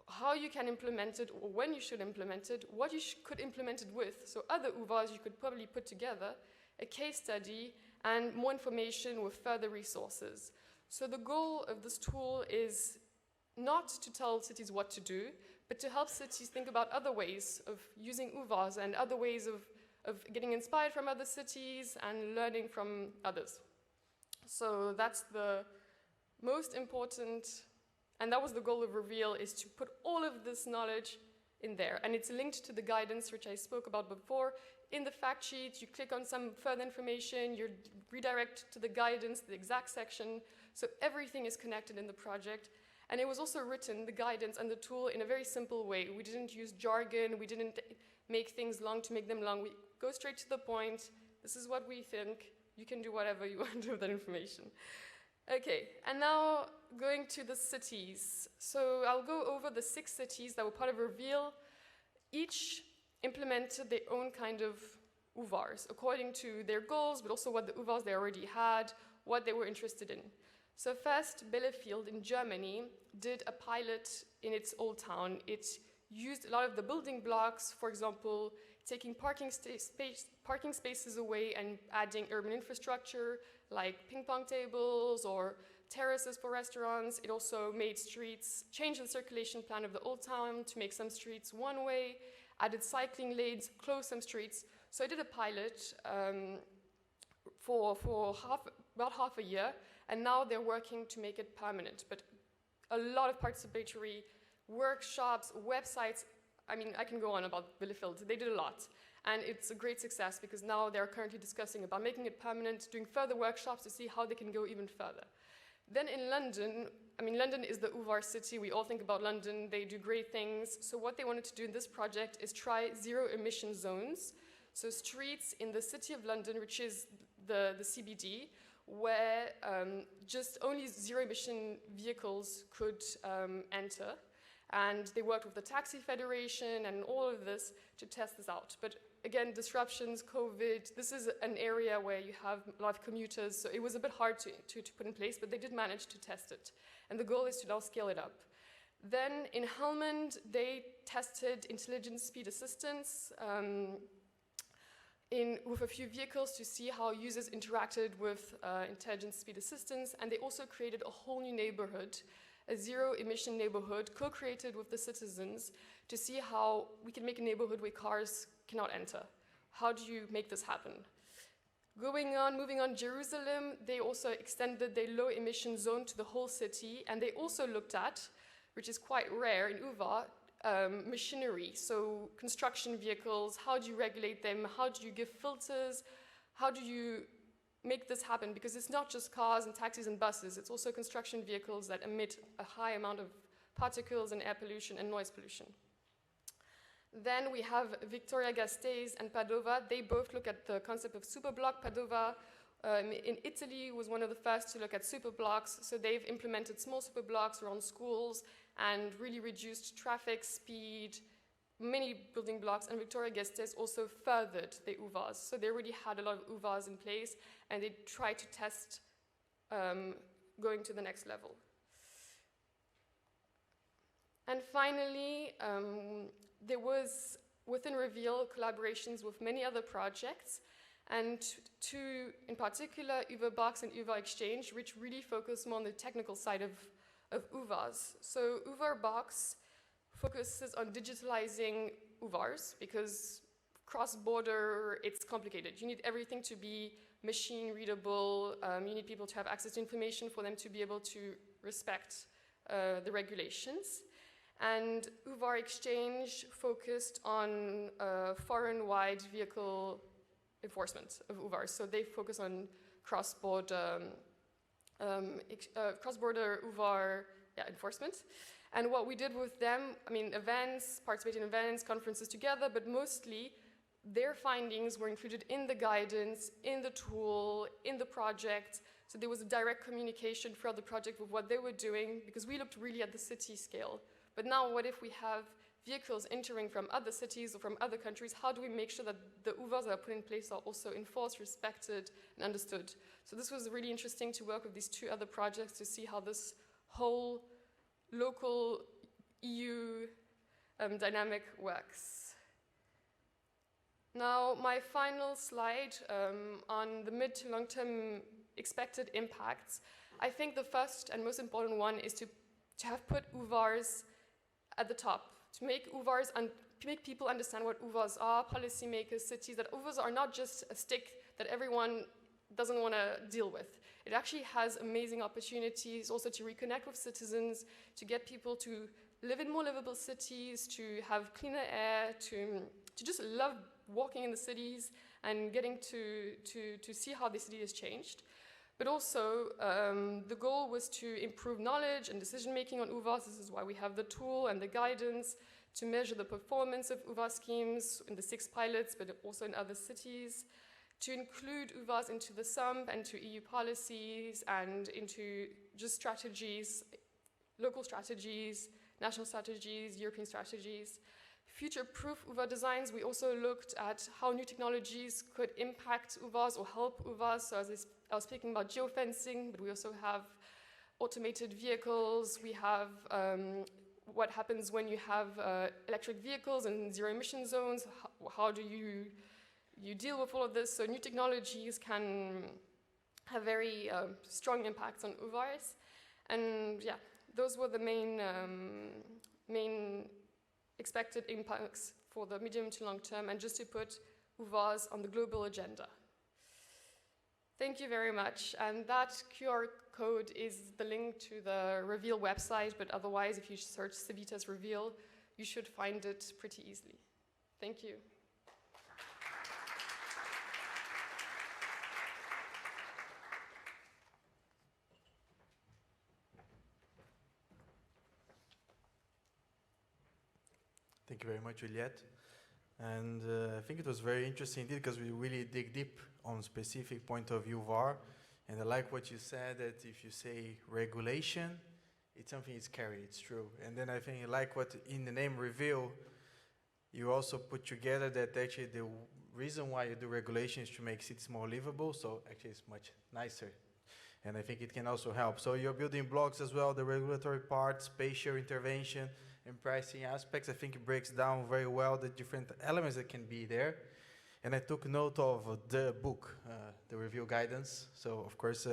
how you can implement it, or when you should implement it, what you could implement it with. So other UVARs you could probably put together, a case study, and more information with further resources. So the goal of this tool is not to tell cities what to do, but to help cities think about other ways of using UVARs and other ways of getting inspired from other cities and learning from others. So that's the most important, and that was the goal of Reveal, is to put all of this knowledge in there. And it's linked to the guidance, which I spoke about before. In the fact sheet, you click on some further information, you redirect to the guidance, the exact section. So everything is connected in the project. And it was also written, the guidance and the tool, in a very simple way. We didn't use jargon, we didn't make things long to make them long. We go straight to the point. This is what we think. You can do whatever you want with that information. Okay, and now going to the cities. So I'll go over the 6 cities that were part of Reveal. Each implemented their own kind of UVARs according to their goals, but also what the UVARs they already had, what they were interested in. So first, Bielefeld in Germany did a pilot in its old town. It used a lot of the building blocks, for example, taking parking spaces away and adding urban infrastructure like ping pong tables or terraces for restaurants. It also made streets, changed the circulation plan of the old town to make some streets one way, added cycling lanes, closed some streets. So I did a pilot for about half a year, and now they're working to make it permanent. But a lot of participatory workshops, websites. I mean, I can go on about Bielefeld. They did a lot. And it's a great success because now they're currently discussing about making it permanent, doing further workshops to see how they can go even further. Then in London, I mean, London is the UVAR city. We all think about London. They do great things. So what they wanted to do in this project is try zero emission zones. So streets in the City of London, which is the CBD, where just only zero-emission vehicles could enter. And they worked with the Taxi Federation and all of this to test this out. But again, disruptions, COVID, this is an area where you have a lot of commuters, so it was a bit hard to put in place, but they did manage to test it. And the goal is to now scale it up. Then in Helmond, they tested intelligent speed assistance with a few vehicles to see how users interacted with intelligent speed assistance, and they also created a whole new neighborhood, a zero-emission neighborhood co-created with the citizens to see how we can make a neighborhood where cars cannot enter. How do you make this happen? Moving on, Jerusalem, they also extended their low-emission zone to the whole city, and they also looked at, which is quite rare in UVA, machinery, so construction vehicles, how do you regulate them, how do you give filters, how do you make this happen, because it's not just cars and taxis and buses, it's also construction vehicles that emit a high amount of particles and air pollution and noise pollution. Then we have Victoria Gasteiz and Padova. They both look at the concept of superblock. Padova in Italy was one of the first to look at superblocks, so they've implemented small superblocks around schools and really reduced traffic speed, many building blocks, and Victoria Gasteiz also furthered the UVAs. So they already had a lot of UVAs in place, and they tried to test going to the next level. And finally, there was, within Reveal, collaborations with many other projects, and two in particular, UVA-Box and UVA-Exchange, which really focus more on the technical side of UVAs. So UVA-Box focuses on digitalizing UVAs because cross-border, it's complicated. You need everything to be machine readable. You need people to have access to information for them to be able to respect the regulations. And UVA-Exchange focused on foreign-wide vehicle enforcement of UVAs. So they focus on cross-border UVA enforcement. And what we did with them, I mean, events, participating in events, conferences together, but mostly their findings were included in the guidance, in the tool, in the project. So there was a direct communication throughout the project with what they were doing, because we looked really at the city scale. But now what if we have vehicles entering from other cities or from other countries? How do we make sure that the UVAs that are put in place are also enforced, respected, and understood? So this was really interesting to work with these two other projects to see how this whole local EU dynamic works. Now, my final slide on the mid to long-term expected impacts. I think the first and most important one is to have put UVAs at the top, to make UVAs and make people understand what UVAs are, policymakers, cities, that UVAs are not just a stick that everyone doesn't want to deal with. It actually has amazing opportunities also to reconnect with citizens, to get people to live in more livable cities, to have cleaner air, to just love walking in the cities and getting to see how the city has changed. But also, the goal was to improve knowledge and decision-making on UVAs. This is why we have the tool and the guidance to measure the performance of UVA schemes in the 6 pilots, but also in other cities, to include UVAs into the SUMP and to EU policies and into just strategies, local strategies, national strategies, European strategies. Future-proof UVA designs, we also looked at how new technologies could impact UVAs or help UVAs. So as I was speaking about geofencing, but we also have automated vehicles. We have what happens when you have electric vehicles and zero-emission zones. How do you deal with all of this? So new technologies can have very strong impacts on UVAs. And yeah, those were the main expected impacts for the medium to long term, and just to put UVAs on the global agenda. Thank you very much. And that QR code is the link to the Reveal website, but otherwise, if you search Civitas Reveal, you should find it pretty easily. Thank you. Thank you very much, Juliette. And I think it was very interesting indeed because we really dig deep on specific point of view VAR. And I like what you said, that if you say regulation, it's something is scary, it's true. And then I think I like what in the name reveal, you also put together that actually the reason why you do regulation is to make cities more livable, so actually it's much nicer. And I think it can also help. So you're building blocks as well, the regulatory part, spatial intervention, and pricing aspects. I think it breaks down very well the different elements that can be there. And I took note of the book, the review guidance. So of course,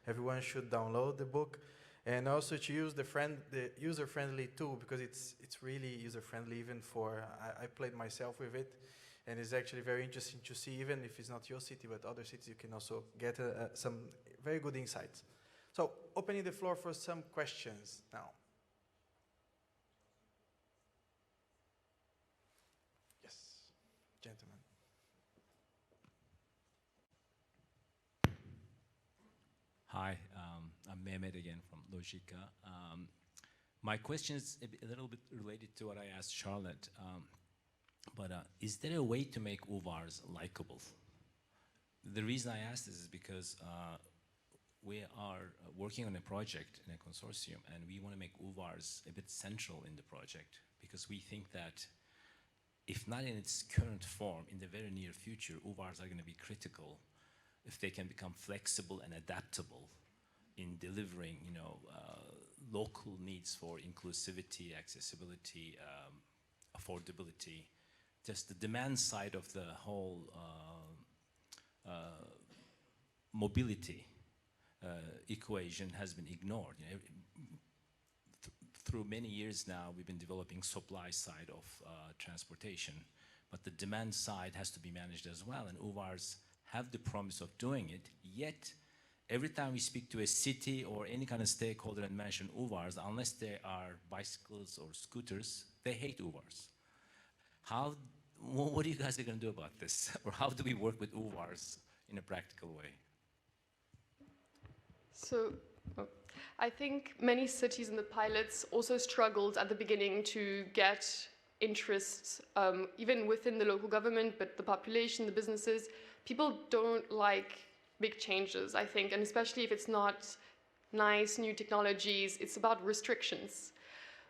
everyone should download the book. And also to use the user-friendly tool, because it's really user-friendly even for, I played myself with it. And it's actually very interesting to see, even if it's not your city, but other cities, you can also get some very good insights. So opening the floor for some questions now. Yes, gentlemen. Hi, I'm Mehmet again from Logica. My question is a little bit related to what I asked Charlotte. But is there a way to make UVARs likable? The reason I ask this is because we are working on a project in a consortium, and we want to make UVARs a bit central in the project, because we think that if not in its current form, in the very near future, UVARs are going to be critical if they can become flexible and adaptable in delivering, local needs for inclusivity, accessibility, affordability. Just the demand side of the whole mobility equation has been ignored. Through many years now, we've been developing supply side of transportation, but the demand side has to be managed as well, and UVARs have the promise of doing it, yet every time we speak to a city or any kind of stakeholder and mention UVARs, unless they are bicycles or scooters, they hate UVARs. What are you guys going to do about this? Or how do we work with UVARs in a practical way? So, I think many cities and the pilots also struggled at the beginning to get interest, even within the local government, but the population, the businesses. People don't like big changes, I think, and especially if it's not nice, new technologies, it's about restrictions.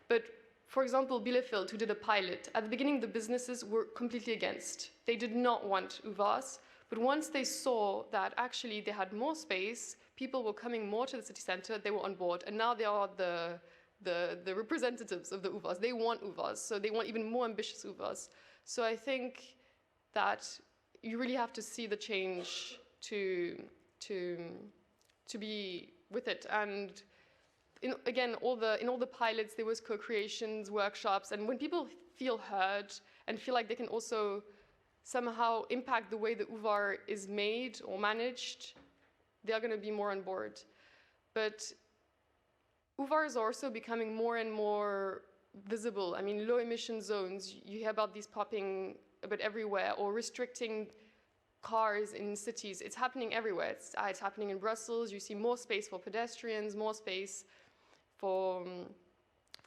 But for example, Bielefeld, who did a pilot, at the beginning the businesses were completely against. They did not want UVAs, but once they saw that actually they had more space, people were coming more to the city center, they were on board, and now they are the representatives of the UVAs. They want UVAs, so they want even more ambitious UVAs. So I think that you really have to see the change to be with it. And in all the pilots, there was co-creations, workshops, and when people feel heard and feel like they can also somehow impact the way the UVAR is made or managed, they are going to be more on board. But UVARs are also becoming more and more visible. I mean, low emission zones, you hear about these popping a bit everywhere, or restricting cars in cities. It's happening everywhere. It's happening in Brussels. You see more space for pedestrians, more space for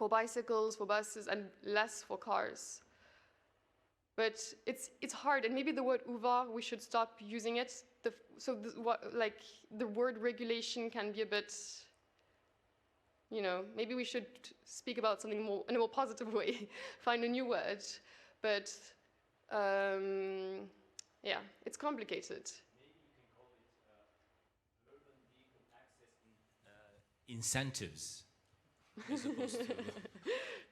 bicycles, for buses, and less for cars. But it's hard, and maybe the word UVA, we should stop using it. The word regulation can be a bit, maybe we should speak about something more in a more positive way, find a new word. But yeah, it's complicated. Maybe you can call it urban vehicle access incentives, as opposed to,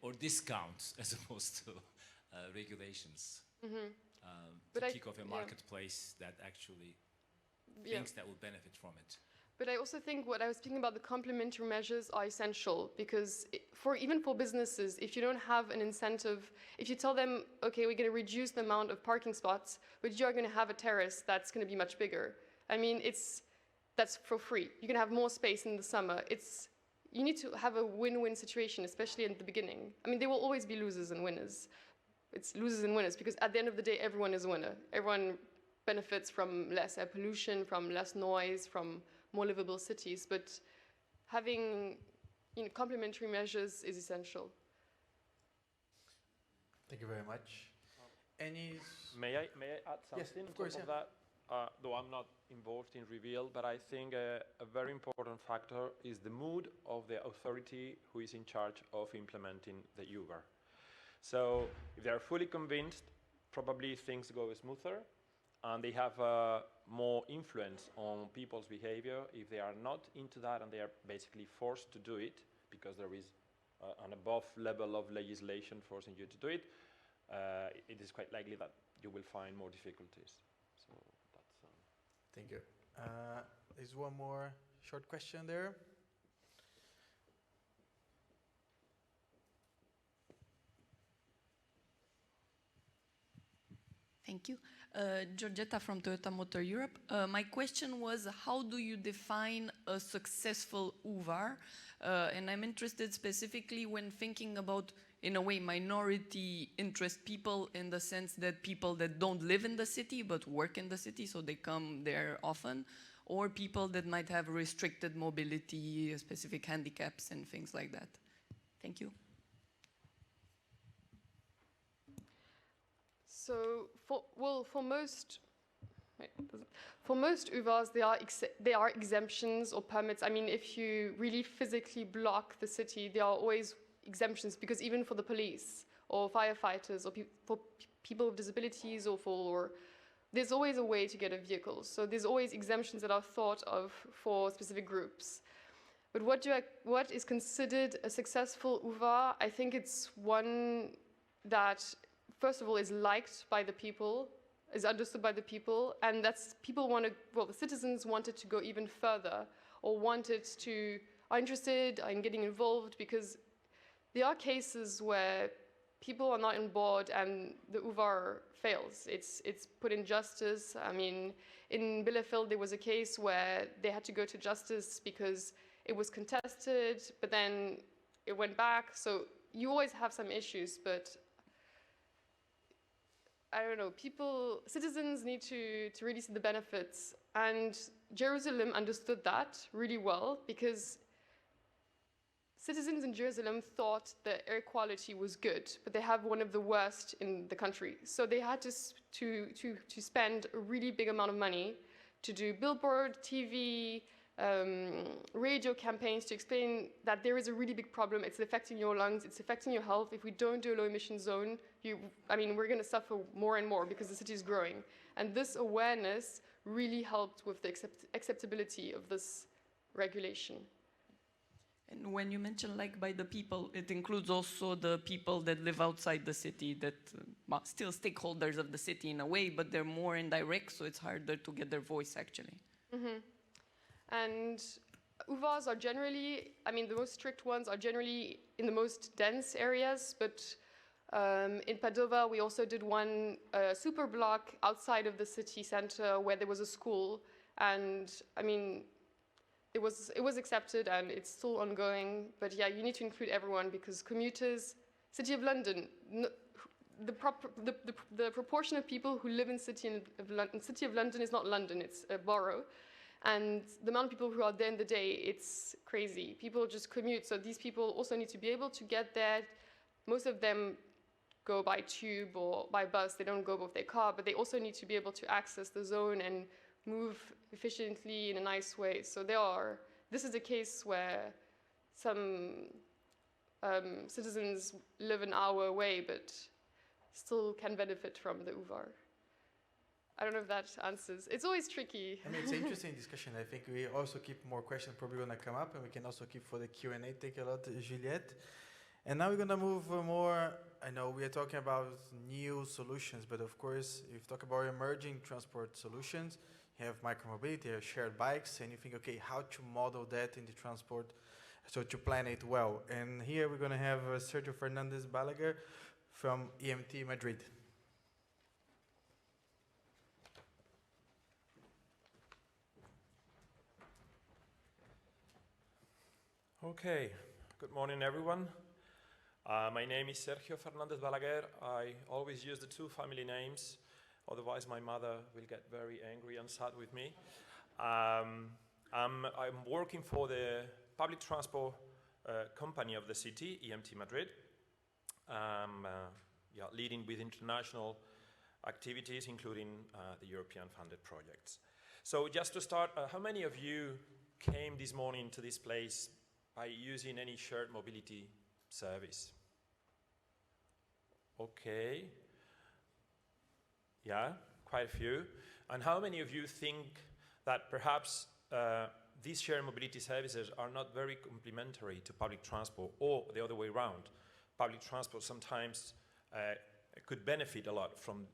or discounts, as opposed to regulations. Mm-hmm. To kick off a marketplace that actually thinks that will benefit from it. But I also think what I was speaking about, the complementary measures are essential, because even for businesses, if you don't have an incentive, if you tell them, okay, we're going to reduce the amount of parking spots, but you're going to have a terrace that's going to be much bigger. I mean, that's for free. You can have more space in the summer. You need to have a win-win situation, especially in the beginning. I mean, there will always be losers and winners. It's losers and winners, because at the end of the day, everyone is a winner. Everyone benefits from less air pollution, from less noise, from more livable cities, but having complementary measures is essential. Thank you very much. Any? May I add something Yes, of on course, top of yeah. that? Though I'm not involved in Reveal, but I think a very important factor is the mood of the authority who is in charge of implementing the UVAR. So if they are fully convinced, probably things go smoother, and they have more influence on people's behavior. If they are not into that and they are basically forced to do it because there is an above level of legislation forcing you to do it, it is quite likely that you will find more difficulties. So that's. Thank you. There's one more short question there. Thank you. Giorgetta from Toyota Motor Europe. My question was, how do you define a successful UVAR? And I'm interested specifically when thinking about, in a way, minority interest people, in the sense that people that don't live in the city but work in the city, so they come there often, or people that might have restricted mobility, specific handicaps and things like that. Thank you. So for most UVARs, there are exemptions or permits. I mean, if you really physically block the city, there are always exemptions, because even for the police or firefighters or for people with disabilities there's always a way to get a vehicle. So there's always exemptions that are thought of for specific groups. But what is considered a successful UVAR? I think it's one that, first of all, is liked by the people, is understood by the people, and that's the citizens wanted to go even further, or are interested in getting involved, because there are cases where people are not on board and the UVAR fails. It's put in justice. I mean, in Bielefeld, there was a case where they had to go to justice because it was contested, but then it went back. So you always have some issues, but I don't know, citizens need to really see the benefits. And Jerusalem understood that really well, because citizens in Jerusalem thought the air quality was good, but they have one of the worst in the country. So they had to spend a really big amount of money to do billboard, TV, radio campaigns to explain that there is a really big problem. It's affecting your lungs, it's affecting your health. If we don't do a low emission zone, we're going to suffer more and more because the city is growing. And this awareness really helped with the acceptability of this regulation. And when you mention like by the people, it includes also the people that live outside the city that still stakeholders of the city in a way, but they're more indirect, so it's harder to get their voice actually. Mm-hmm. And UVARs are generally, the most strict ones are generally in the most dense areas, but in Padova we also did one super block outside of the city center where there was a school, and it was accepted and it's still ongoing, but yeah, you need to include everyone, because commuters, City of London, the proportion of people who live in City of London is not London, it's a borough, and the amount of people who are there in the day, it's crazy. People just commute, so these people also need to be able to get there. Most of them go by tube or by bus, they don't go with their car, but they also need to be able to access the zone and move efficiently in a nice way. So this is a case where some citizens live an hour away, but still can benefit from the UVAR. I don't know if that answers. It's always tricky. It's an interesting discussion. I think we also keep more questions probably going to come up, and we can also keep for the Q&A. Thank you a lot, Juliette. And now we're going to move more. I know we are talking about new solutions, but of course, if you talk about emerging transport solutions, you have micromobility, you have shared bikes, and you think, okay, how to model that in the transport, so to plan it well. And here we're going to have Sergio Fernandez Balaguer from EMT Madrid. Okay, good morning everyone. My name is Sergio Fernandez Balaguer. I always use the two family names, otherwise my mother will get very angry and sad with me. I'm working for the public transport company of the city, EMT Madrid. Leading with international activities, including the European funded projects. So just to start, how many of you came this morning to this place by using any shared mobility service? Okay. Yeah, quite a few. And how many of you think that perhaps these shared mobility services are not very complementary to public transport, or the other way around? Public transport sometimes could benefit a lot from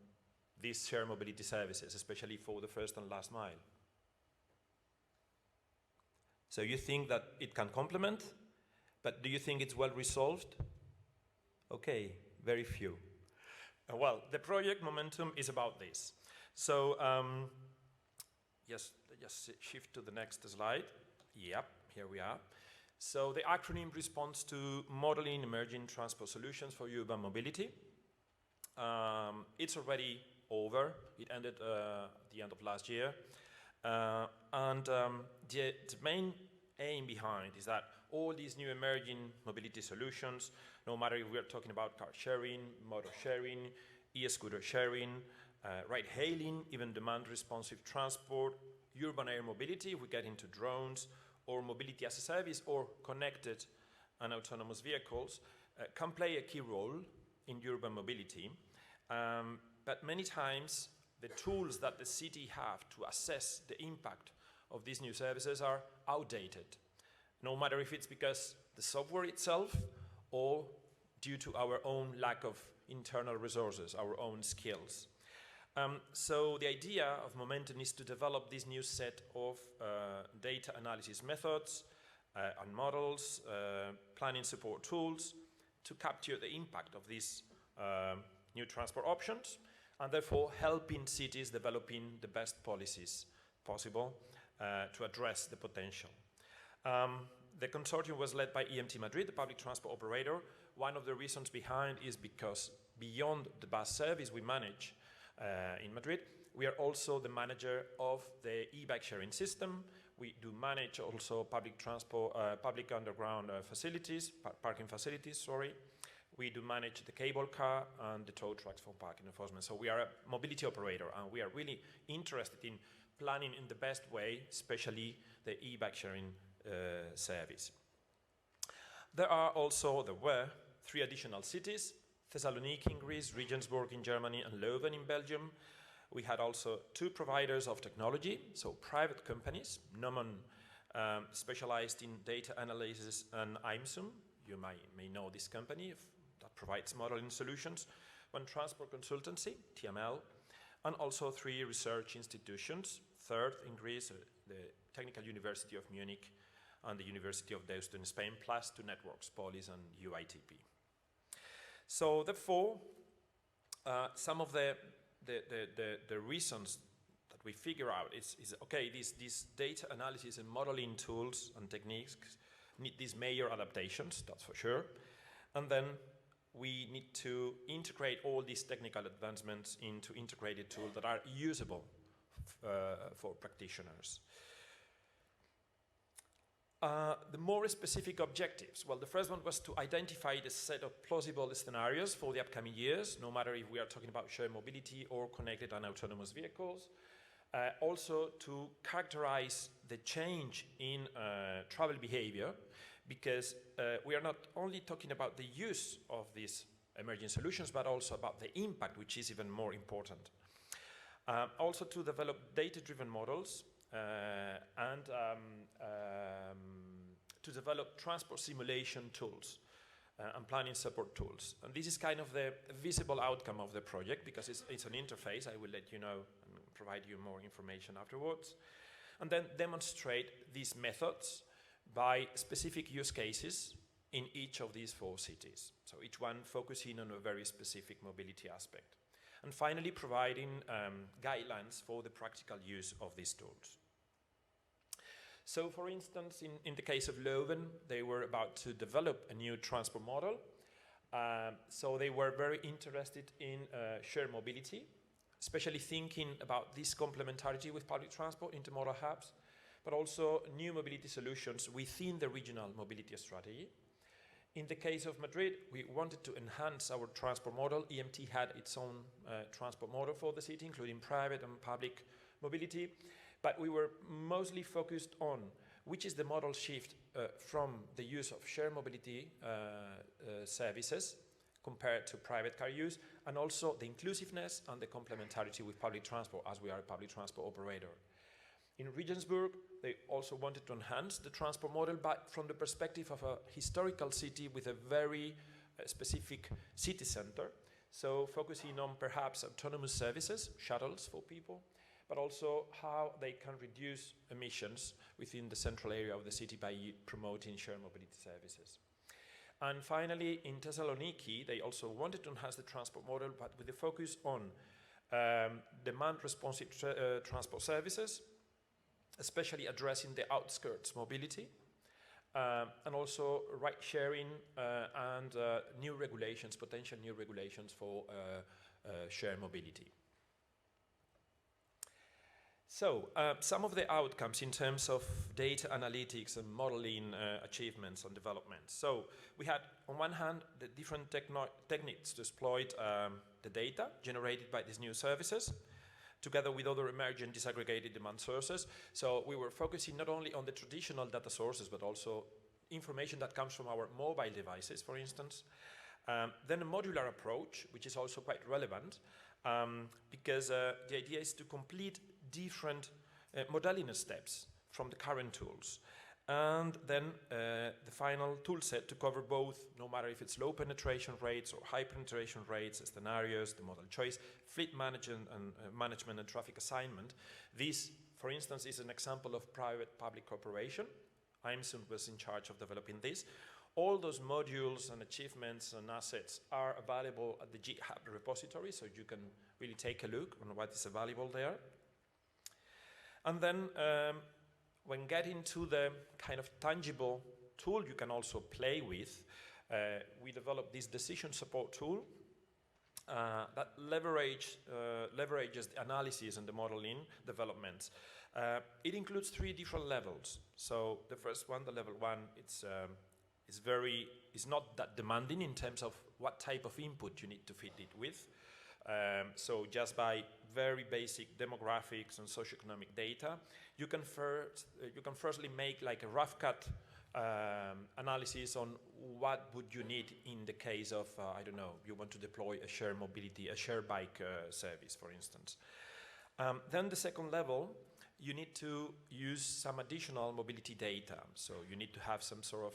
these shared mobility services, especially for the first and last mile. So you think that it can complement, but do you think it's well resolved? Okay, very few. Well, the project Momentum is about this. So, yes, just shift to the next slide. Yep, here we are. So the acronym responds to Modeling Emerging Transport Solutions for Urban Mobility. It's already over. It ended at the end of last year. The main aim behind is that all these new emerging mobility solutions, no matter if we're talking about car sharing, motor sharing, e-scooter sharing, ride-hailing, even demand-responsive transport, urban air mobility, we get into drones, or mobility as a service, or connected and autonomous vehicles, can play a key role in urban mobility. But many times, the tools that the city have to assess the impact of these new services are outdated, no matter if it's because the software itself or due to our own lack of internal resources, our own skills. So the idea of Momentum is to develop this new set of data analysis methods and models, planning support tools to capture the impact of these new transport options, and therefore helping cities developing the best policies possible to address the potential. The consortium was led by EMT Madrid, the public transport operator. One of the reasons behind is because beyond the bus service we manage in Madrid, we are also the manager of the e-bike sharing system. We do manage also public transport, public underground facilities, parking facilities, sorry. We do manage the cable car and the tow trucks for parking enforcement. So we are a mobility operator, and we are really interested in planning in the best way, especially the e-bike sharing service. There were 3 additional cities: Thessaloniki in Greece, Regensburg in Germany, and Leuven in Belgium. We had also 2 providers of technology, so private companies, Nomon, specialized in data analysis, and IMSUM. You may know this company that provides modeling solutions. One transport consultancy, TML, and also 3 research institutions. Third in Greece, the Technical University of Munich and the University of Deusto in Spain, plus 2 networks, POLIS and UITP. So therefore, some of the reasons that we figure out is okay, these data analysis and modeling tools and techniques need these major adaptations, that's for sure. And then we need to integrate all these technical advancements into integrated tools that are usable for practitioners. The more specific objectives. Well, the first one was to identify the set of plausible scenarios for the upcoming years, no matter if we are talking about shared mobility or connected and autonomous vehicles. Also to characterize the change in travel behavior, because we are not only talking about the use of these emerging solutions, but also about the impact, which is even more important. Also to develop data-driven models and to develop transport simulation tools and planning support tools. And this is kind of the visible outcome of the project, because it's an interface. I will let you know and provide you more information afterwards. And then demonstrate these methods by specific use cases in each of these 4 cities. So each one focusing on a very specific mobility aspect. And finally, providing guidelines for the practical use of these tools. So, for instance, in the case of Leuven, they were about to develop a new transport model. So they were very interested in shared mobility, especially thinking about this complementarity with public transport, intermodal hubs, but also new mobility solutions within the regional mobility strategy. In the case of Madrid, we wanted to enhance our transport model. EMT had its own transport model for the city, including private and public mobility, but we were mostly focused on which is the model shift from the use of shared mobility services compared to private car use, and also the inclusiveness and the complementarity with public transport, as we are a public transport operator. In Regensburg, they also wanted to enhance the transport model, but from the perspective of a historical city with a very specific city center. So focusing on perhaps autonomous services, shuttles for people, but also how they can reduce emissions within the central area of the city by promoting shared mobility services. And finally, in Thessaloniki, they also wanted to enhance the transport model, but with a focus on demand-responsive transport services, especially addressing the outskirts mobility, and also ride-sharing and new regulations, potential new regulations for shared mobility. So, some of the outcomes in terms of data analytics and modeling achievements and developments. So, we had, on one hand, the different techniques to exploit the data generated by these new services, together with other emergent disaggregated demand sources. So, we were focusing not only on the traditional data sources, but also information that comes from our mobile devices, for instance. Then a modular approach, which is also quite relevant, because the idea is to complete different modeling steps from the current tools. And then the final tool set to cover both, no matter if it's low penetration rates or high penetration rates, scenarios, the model choice, fleet management and traffic assignment. This, for instance, is an example of private-public cooperation. IMSUMP was in charge of developing this. All those modules and achievements and assets are available at the GitHub repository, so you can really take a look on what is available there. And then when getting to the kind of tangible tool you can also play with, we developed this decision support tool that leverages the analysis and the modeling developments. It includes 3 different levels. So the first one, the level 1, it's not that demanding in terms of what type of input you need to feed it with. So just by very basic demographics and socioeconomic data, you can firstly make like a rough cut analysis on what would you need in the case of, I don't know, you want to deploy a shared mobility, a shared bike service, for instance. Then the second level, you need to use some additional mobility data. So you need to have some sort of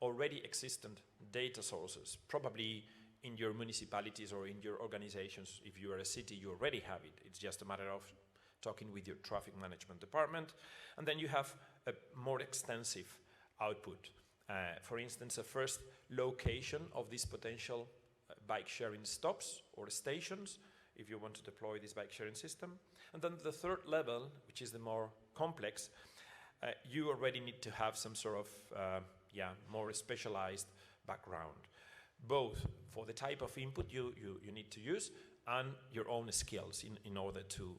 already existent data sources, probably in your municipalities or in your organizations. If you are a city, you already have it. It's just a matter of talking with your traffic management department. And then you have a more extensive output. For instance, a first location of these potential bike sharing stops or stations, if you want to deploy this bike sharing system. And then the third level, which is the more complex, you already need to have some sort of more specialized background, both for the type of input you need to use and your own skills in order to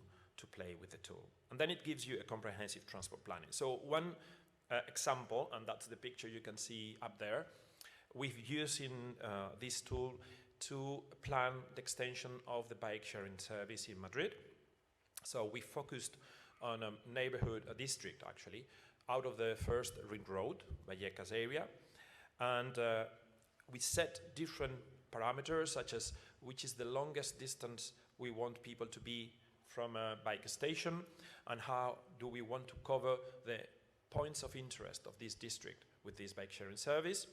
play with the tool. And then it gives you a comprehensive transport planning. So one example, and that's the picture you can see up there, we've used in this tool to plan the extension of the bike sharing service in Madrid. So we focused on a neighborhood, a district actually, out of the first ring road, Vallecas area, and we set different parameters, such as which is the longest distance we want people to be from a bike station, and how do we want to cover the points of interest of this district with this bike sharing service.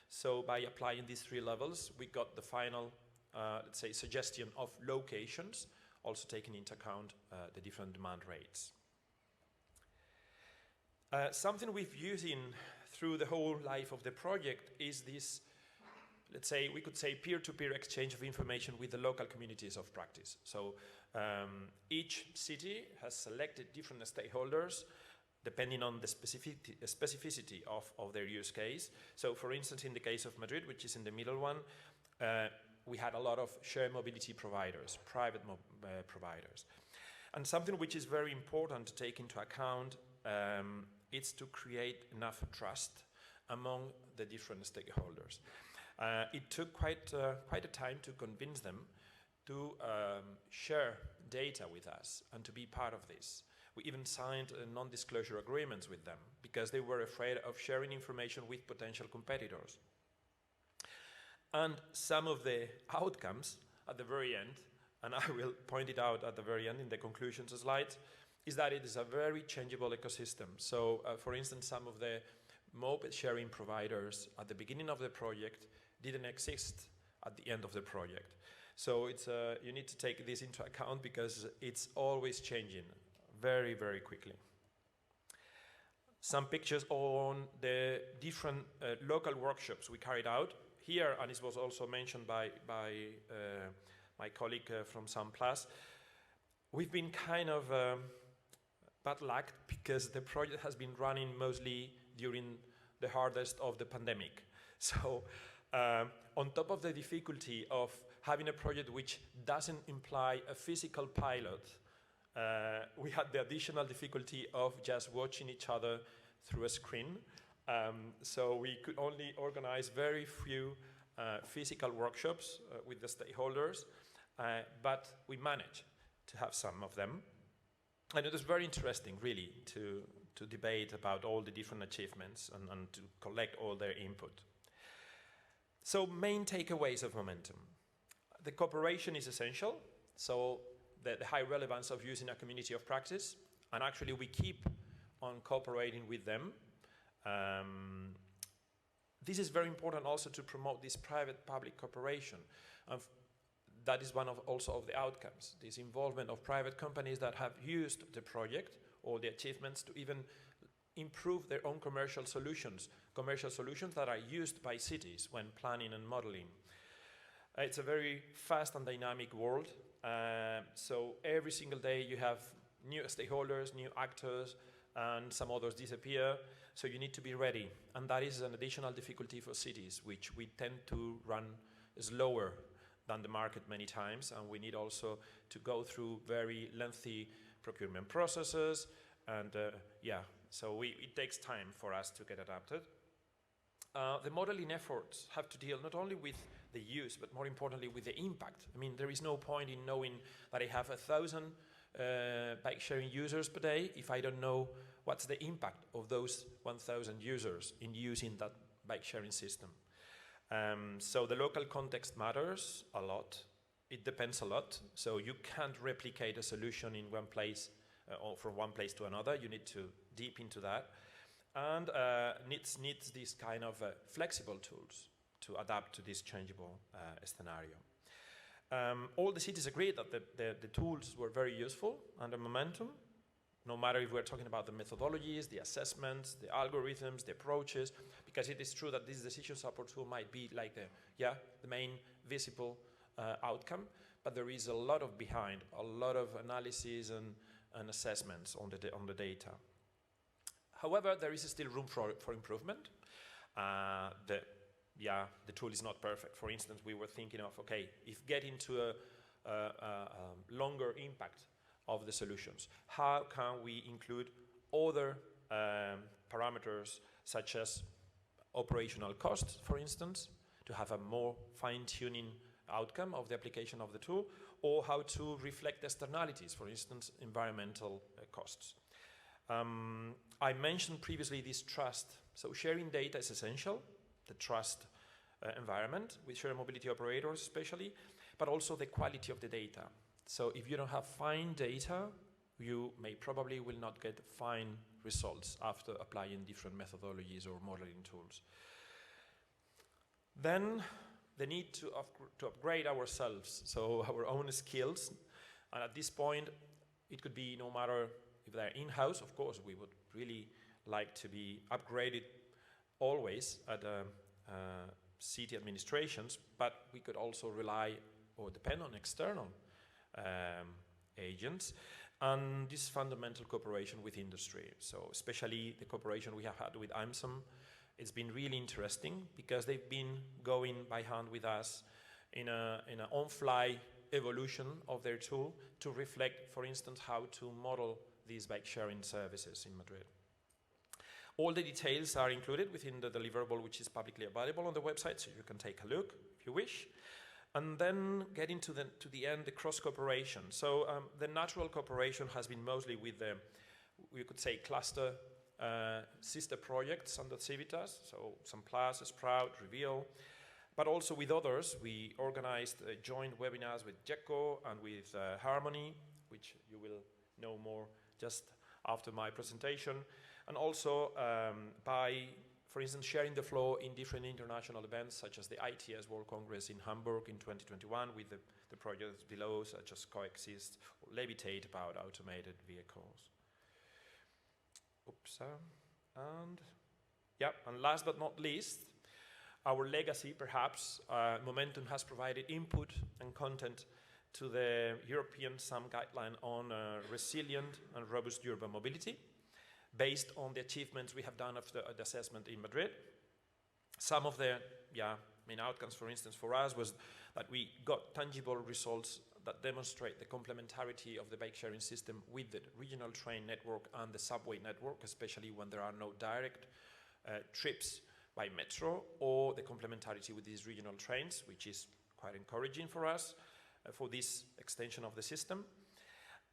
So by applying these 3 levels, we got the final, let's say, suggestion of locations, also taking into account the different demand rates. Something we've used through the whole life of the project is this, let's say, we could say peer-to-peer exchange of information with the local communities of practice. So each city has selected different stakeholders depending on the specificity of their use case. So for instance, in the case of Madrid, which is in the middle one, we had a lot of shared mobility providers, private providers. And something which is very important to take into account is to create enough trust among the different stakeholders. It took quite a time to convince them to share data with us and to be part of this. We even signed non-disclosure agreements with them because they were afraid of sharing information with potential competitors. And some of the outcomes at the very end, and I will point it out at the very end in the conclusions slides, is that it is a very changeable ecosystem. So, for instance, some of the moped sharing providers at the beginning of the project didn't exist at the end of the project. So it's, you need to take this into account because it's always changing very, very quickly. Some pictures on the different local workshops we carried out here, and this was also mentioned by my colleague from SUMP-PLUS. We've been kind of bad luck because the project has been running mostly during the hardest of the pandemic. So on top of the difficulty of having a project which doesn't imply a physical pilot, we had the additional difficulty of just watching each other through a screen. So we could only organize very few physical workshops with the stakeholders, but we managed to have some of them. And it was very interesting, really, to debate about all the different achievements and to collect all their input. So main takeaways of Momentum. The cooperation is essential, so the high relevance of using a community of practice, and actually we keep on cooperating with them. This is very important also to promote this private-public cooperation. That is one of also of the outcomes, this involvement of private companies that have used the project or the achievements to even improve their own commercial solutions that are used by cities when planning and modeling. It's a very fast and dynamic world, so every single day you have new stakeholders, new actors, and some others disappear, so you need to be ready. And that is an additional difficulty for cities, which we tend to run slower than the market many times, and we need also to go through very lengthy procurement processes, and yeah, so it takes time for us to get adapted. The modeling efforts have to deal not only with the use, but more importantly with the impact. I mean, there is no point in knowing that I have 1,000 bike-sharing users per day if I don't know what's the impact of those 1,000 users in using that bike-sharing system. So the local context matters a lot. It depends a lot. So you can't replicate a solution in one place or from one place to another. You need to deep into that. And needs this kind of flexible tools to adapt to this changeable scenario. All the cities agreed that the tools were very useful under Momentum, no matter if we're talking about the methodologies, the assessments, the algorithms, the approaches, because it is true that this decision support tool might be like the main visible outcome, but there is a lot of behind, a lot of analysis and assessments on the data. However, there is still room for improvement. The tool is not perfect. For instance, we were thinking of, okay, if getting to a longer impact of the solutions, how can we include other parameters such as operational costs, for instance, to have a more fine-tuning outcome of the application of the tool, or how to reflect externalities, for instance, environmental costs. I mentioned previously this trust. So sharing data is essential, the trust environment with shared mobility operators especially, but also the quality of the data. So if you don't have fine data, you probably will not get fine results after applying different methodologies or modeling tools. Then the need to upgrade ourselves, so our own skills. And at this point, it could be no matter if they're in-house, of course, we would really like to be upgraded always at city administrations, but we could also rely or depend on external agents, and this fundamental cooperation with industry. So especially the cooperation we have had with AMSUM, it's been really interesting because they've been going by hand with us in an on-fly evolution of their tool to reflect, for instance, how to model these bike-sharing services in Madrid. All the details are included within the deliverable, which is publicly available on the website, so you can take a look if you wish. And then getting to the end, the cross-cooperation. So the natural cooperation has been mostly with the, we could say, cluster sister projects under Civitas, so SUMP-PLUS, Sprout, Reveal, but also with others. We organized joint webinars with GECO and with Harmony, which you will know more just after my presentation, and also by, for instance, sharing the flow in different international events, such as the ITS World Congress in Hamburg in 2021, with the projects below, such as Coexist or Levitate, about automated vehicles. Oops, and last but not least, our legacy, perhaps. Momentum has provided input and content to the European SUMP guideline on resilient and robust urban mobility, based on the achievements we have done after the assessment in Madrid. Some of the main outcomes, for instance, for us was that we got tangible results that demonstrate the complementarity of the bike sharing system with the regional train network and the subway network, especially when there are no direct trips by metro, or the complementarity with these regional trains, which is quite encouraging for us for this extension of the system.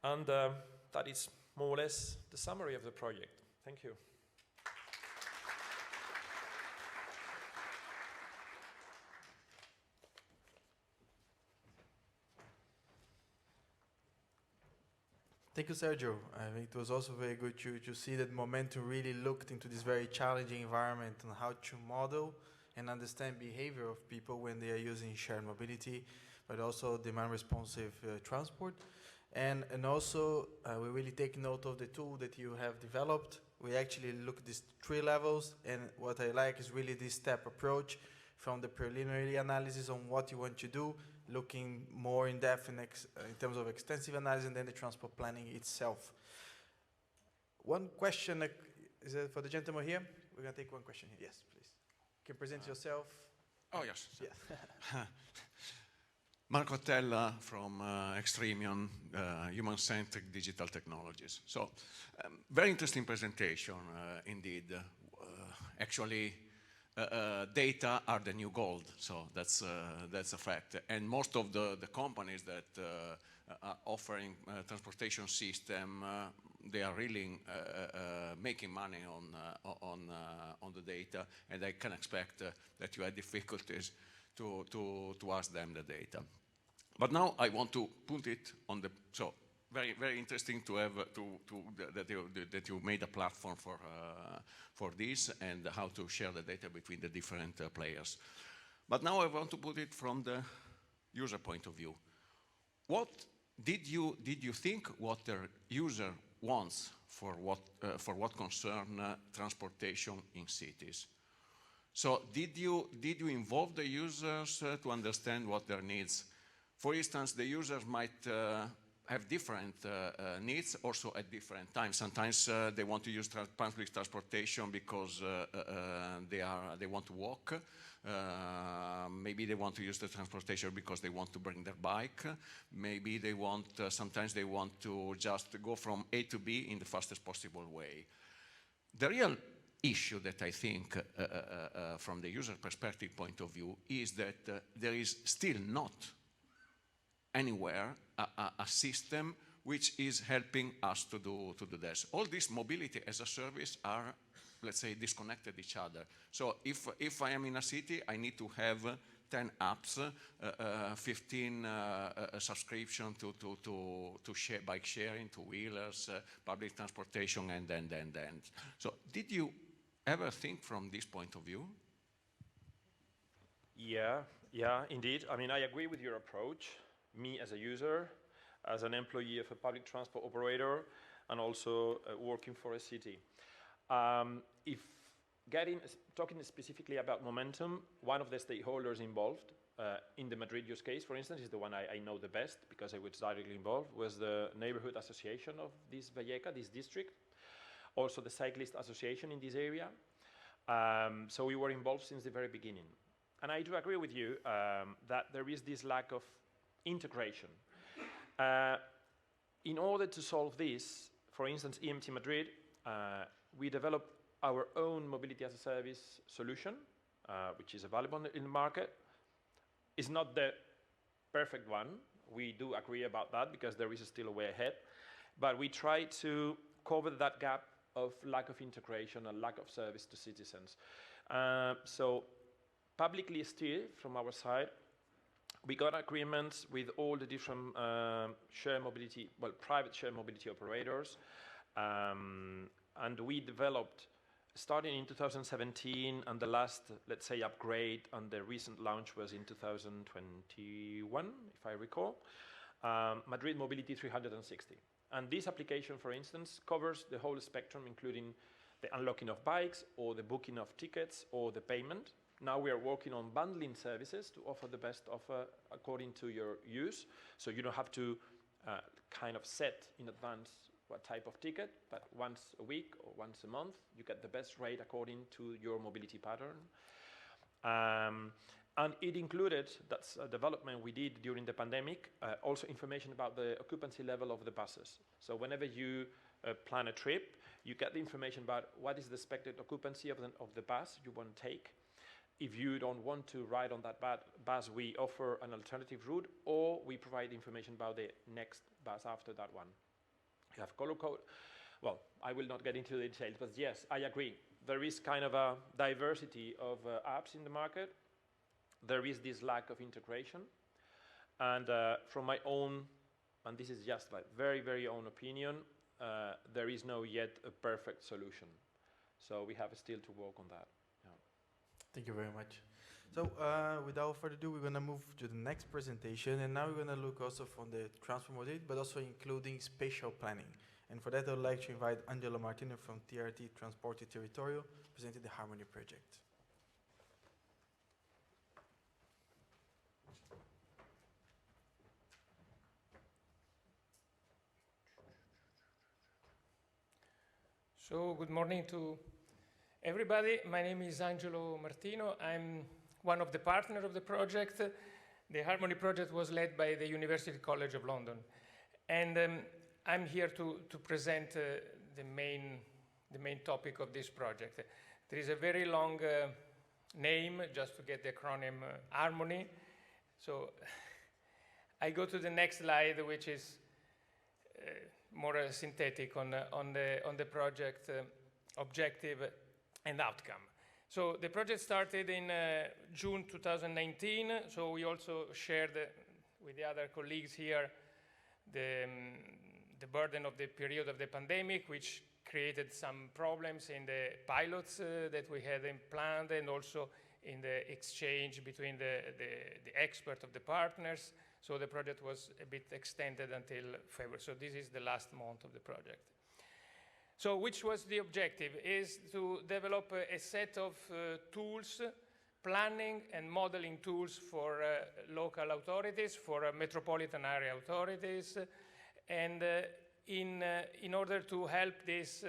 And that is more or less the summary of the project. Thank you. Thank you, Sergio. I think it was also very good to see that Momentum really looked into this very challenging environment and how to model and understand behavior of people when they are using shared mobility, but also demand responsive transport. And also, we really take note of the tool that you have developed. We actually look at these 3 levels, and what I like is really this step approach from the preliminary analysis on what you want to do, looking more in depth in terms of extensive analysis, and then the transport planning itself. One question, is it for the gentleman here? We're going to take one question here. Yes, please. You can present yourself. Oh, yes. Yeah. Marco Tella from Extremion, Human-Centric Digital Technologies. So, very interesting presentation indeed. Actually, data are the new gold, so that's a fact. And most of the companies that are offering transportation system, they are really making money on the data, and I can expect that you have difficulties to ask them the data. But now I want to put it on the, so very, very interesting to have that you made a platform for this and how to share the data between the different players. But now I want to put it from the user point of view. What did you think what the user wants for what concern transportation in cities? So did you involve the users to understand what their needs? For instance, the users might have different needs also at different times. Sometimes they want to use public transportation because they want to walk. Maybe they want to use the transportation because they want to bring their bike. Maybe they want, sometimes they want to just go from A to B in the fastest possible way. The real issue that I think from the user perspective point of view is that there is still not anywhere a system which is helping us to do this. All this mobility as a service are, let's say, disconnected each other. So if I am in a city, I need to have 10 apps, 15 subscription to share bike sharing, two-wheelers, public transportation, and then. So did you ever think from this point of view? Yeah, indeed. I mean, I agree with your approach. Me as a user, as an employee of a public transport operator, and also working for a city. Talking specifically about Momentum, one of the stakeholders involved in the Madrid use case, for instance, is the one I know the best because I was directly involved, was the neighborhood association of this Valleca, this district, also the cyclist association in this area. So we were involved since the very beginning. And I do agree with you that there is this lack of integration. In order to solve this, for instance, EMT Madrid, we developed our own mobility as a service solution, which is available in the market. It's not the perfect one. We do agree about that because there is still a way ahead. But we try to cover that gap of lack of integration and lack of service to citizens. So publicly still, from our side, we got agreements with all the different private shared mobility operators. And we developed, starting in 2017, and the last, let's say, upgrade and the recent launch was in 2021, if I recall, Madrid Mobility 360. And this application, for instance, covers the whole spectrum, including the unlocking of bikes, or the booking of tickets, or the payment. Now we are working on bundling services to offer the best offer according to your use. So you don't have to kind of set in advance what type of ticket, but once a week or once a month, you get the best rate according to your mobility pattern. And it included, that's a development we did during the pandemic, also information about the occupancy level of the buses. So whenever you plan a trip, you get the information about what is the expected occupancy of the bus you want to take. If you don't want to ride on that bus, we offer an alternative route, or we provide information about the next bus after that one. You have color code. Well, I will not get into the details, but yes, I agree. There is kind of a diversity of apps in the market. There is this lack of integration. And from my own, and this is just my very, very own opinion, there is no yet a perfect solution. So we have still to work on that. Yeah. Thank you very much. So without further ado, we're going to move to the next presentation. And now we're going to look also from the transport modality, but also including spatial planning. And for that, I'd like to invite Angelo Martino from TRT Transporte Territorial, presenting the Harmony project. So good morning to everybody. My name is Angelo Martino. I'm one of the partners of the project. The Harmony project was led by the University College of London. And I'm here to present the main topic of this project. There is a very long name just to get the acronym Harmony. So I go to the next slide, which is more synthetic on the project objective and outcome. So the project started in June 2019. So we also shared with the other colleagues here the burden of the period of the pandemic, which created some problems in the pilots that we had planned, and also in the exchange between the expert of the partners. So the project was a bit extended until February. So this is the last month of the project. So which was the objective? Is to develop a set of tools, planning and modeling tools for local authorities, for metropolitan area authorities, and in order to help these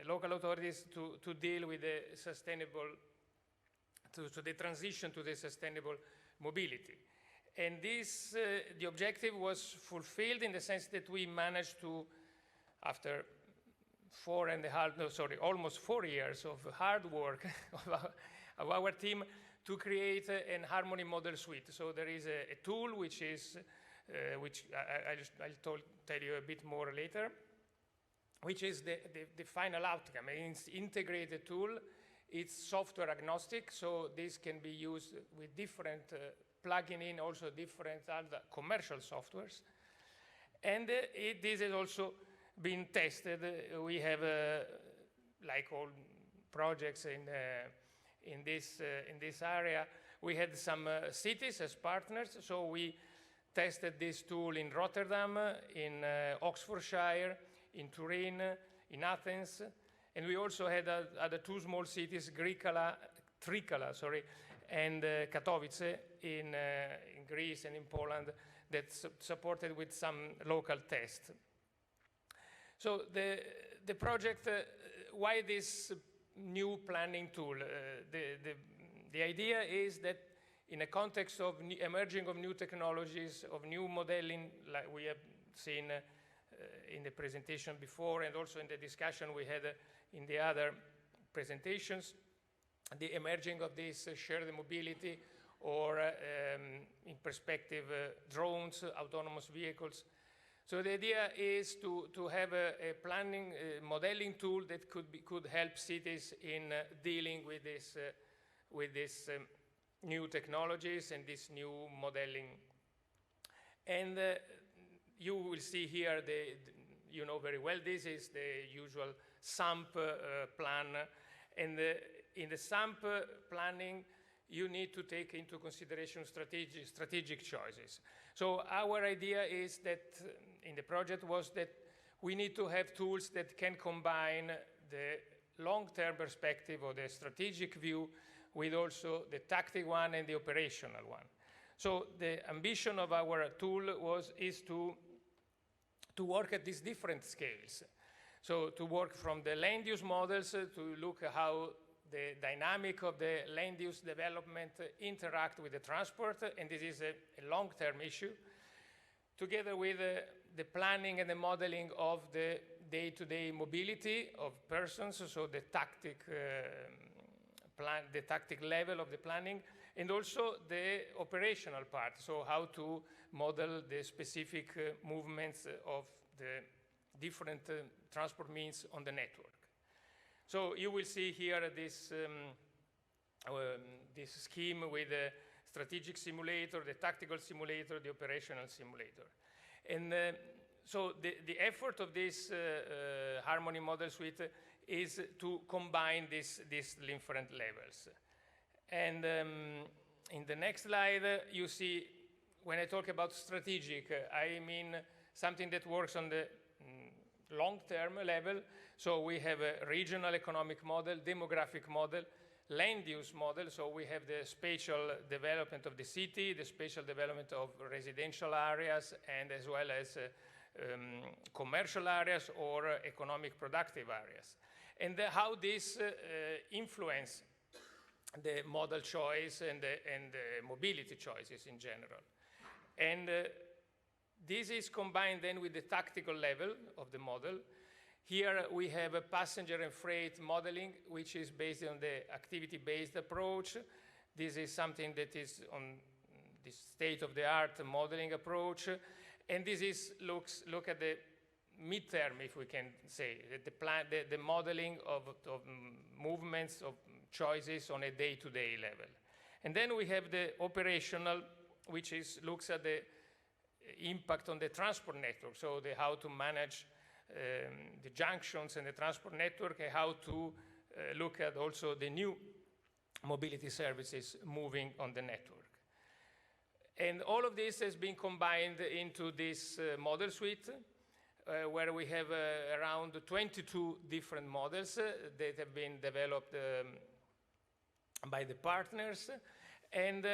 local authorities to deal with the sustainable, to the transition to the sustainable mobility. And this, the objective was fulfilled in the sense that we managed to, after almost 4 years of hard work of our team, to create a Harmony model suite. So there is a tool which is, which I'll tell you a bit more later, which is the final outcome. It's integrated tool. It's software agnostic, so this can be used with different plugging in also different other commercial softwares. And this has also been tested. We have, like all projects in this area, we had some cities as partners. So we tested this tool in Rotterdam, in Oxfordshire, in Turin, in Athens, and we also had other two small cities, Trikala, and Katowice in Greece and in Poland, that supported with some local tests. So the project, why this new planning tool? The idea is that in a context of emerging of new technologies, of new modeling, like we have seen in the presentation before, and also in the discussion we had in the other presentations, the emerging of this shared mobility, or in perspective, drones, autonomous vehicles. So the idea is to have a planning, modeling tool that could help cities in dealing with this new technologies and this new modeling. And you will see here, you know very well, this is the usual SUMP plan. And in the SUMP planning, you need to take into consideration strategic choices. So our idea is that in the project was that we need to have tools that can combine the long-term perspective or the strategic view with also the tactic one and the operational one. So the ambition of our tool is to work at these different scales. So to work from the land use models to look at how the dynamic of the land use development interact with the transport, and this is a long-term issue, together with the planning and the modeling of the day-to-day mobility of persons, so the tactic level of the planning, and also the operational part, so how to model the specific movements of the different transport means on the network. So you will see here this scheme with the strategic simulator, the tactical simulator, the operational simulator. And so the effort of this Harmony model suite is to combine these different levels. And in the next slide, you see, when I talk about strategic, I mean something that works on the long-term level. So we have a regional economic model, demographic model, land use model. So we have the spatial development of the city, the spatial development of residential areas, and as well as commercial areas or economic productive areas. And how this influence the model choice and the mobility choices in general. And this is combined then with the tactical level of the model. Here we have a passenger and freight modeling, which is based on the activity-based approach. This is something that is on the state-of-the-art modeling approach. And this is look at the midterm, if we can say, the modeling of movements, of choices on a day-to-day level. And then we have the operational, which looks at the impact on the transport network, so how to manage the junctions and the transport network, and how to look at also the new mobility services moving on the network. And all of this has been combined into this model suite, where we have around 22 different models that have been developed by the partners. And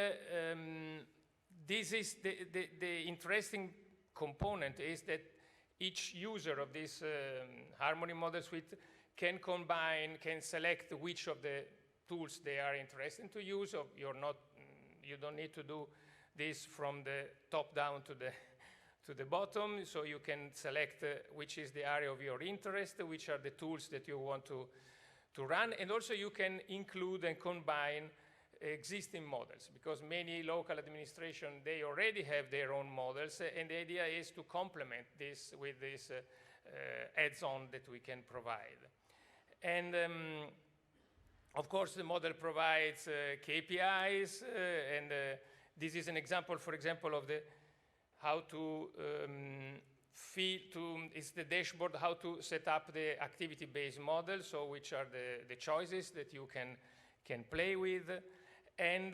this is the interesting component is that each user of this Harmony model suite can select which of the tools they are interested to use. Or you don't need to do this from the top down to the bottom. So you can select which is the area of your interest, which are the tools that you want to run, and also you can include and combine existing models, because many local administration, they already have their own models, and the idea is to complement this with this adds-on that we can provide. And of course, the model provides KPIs, and this is an example, for example, of how to it's the dashboard, how to set up the activity-based model, so which are the choices that you can play with. And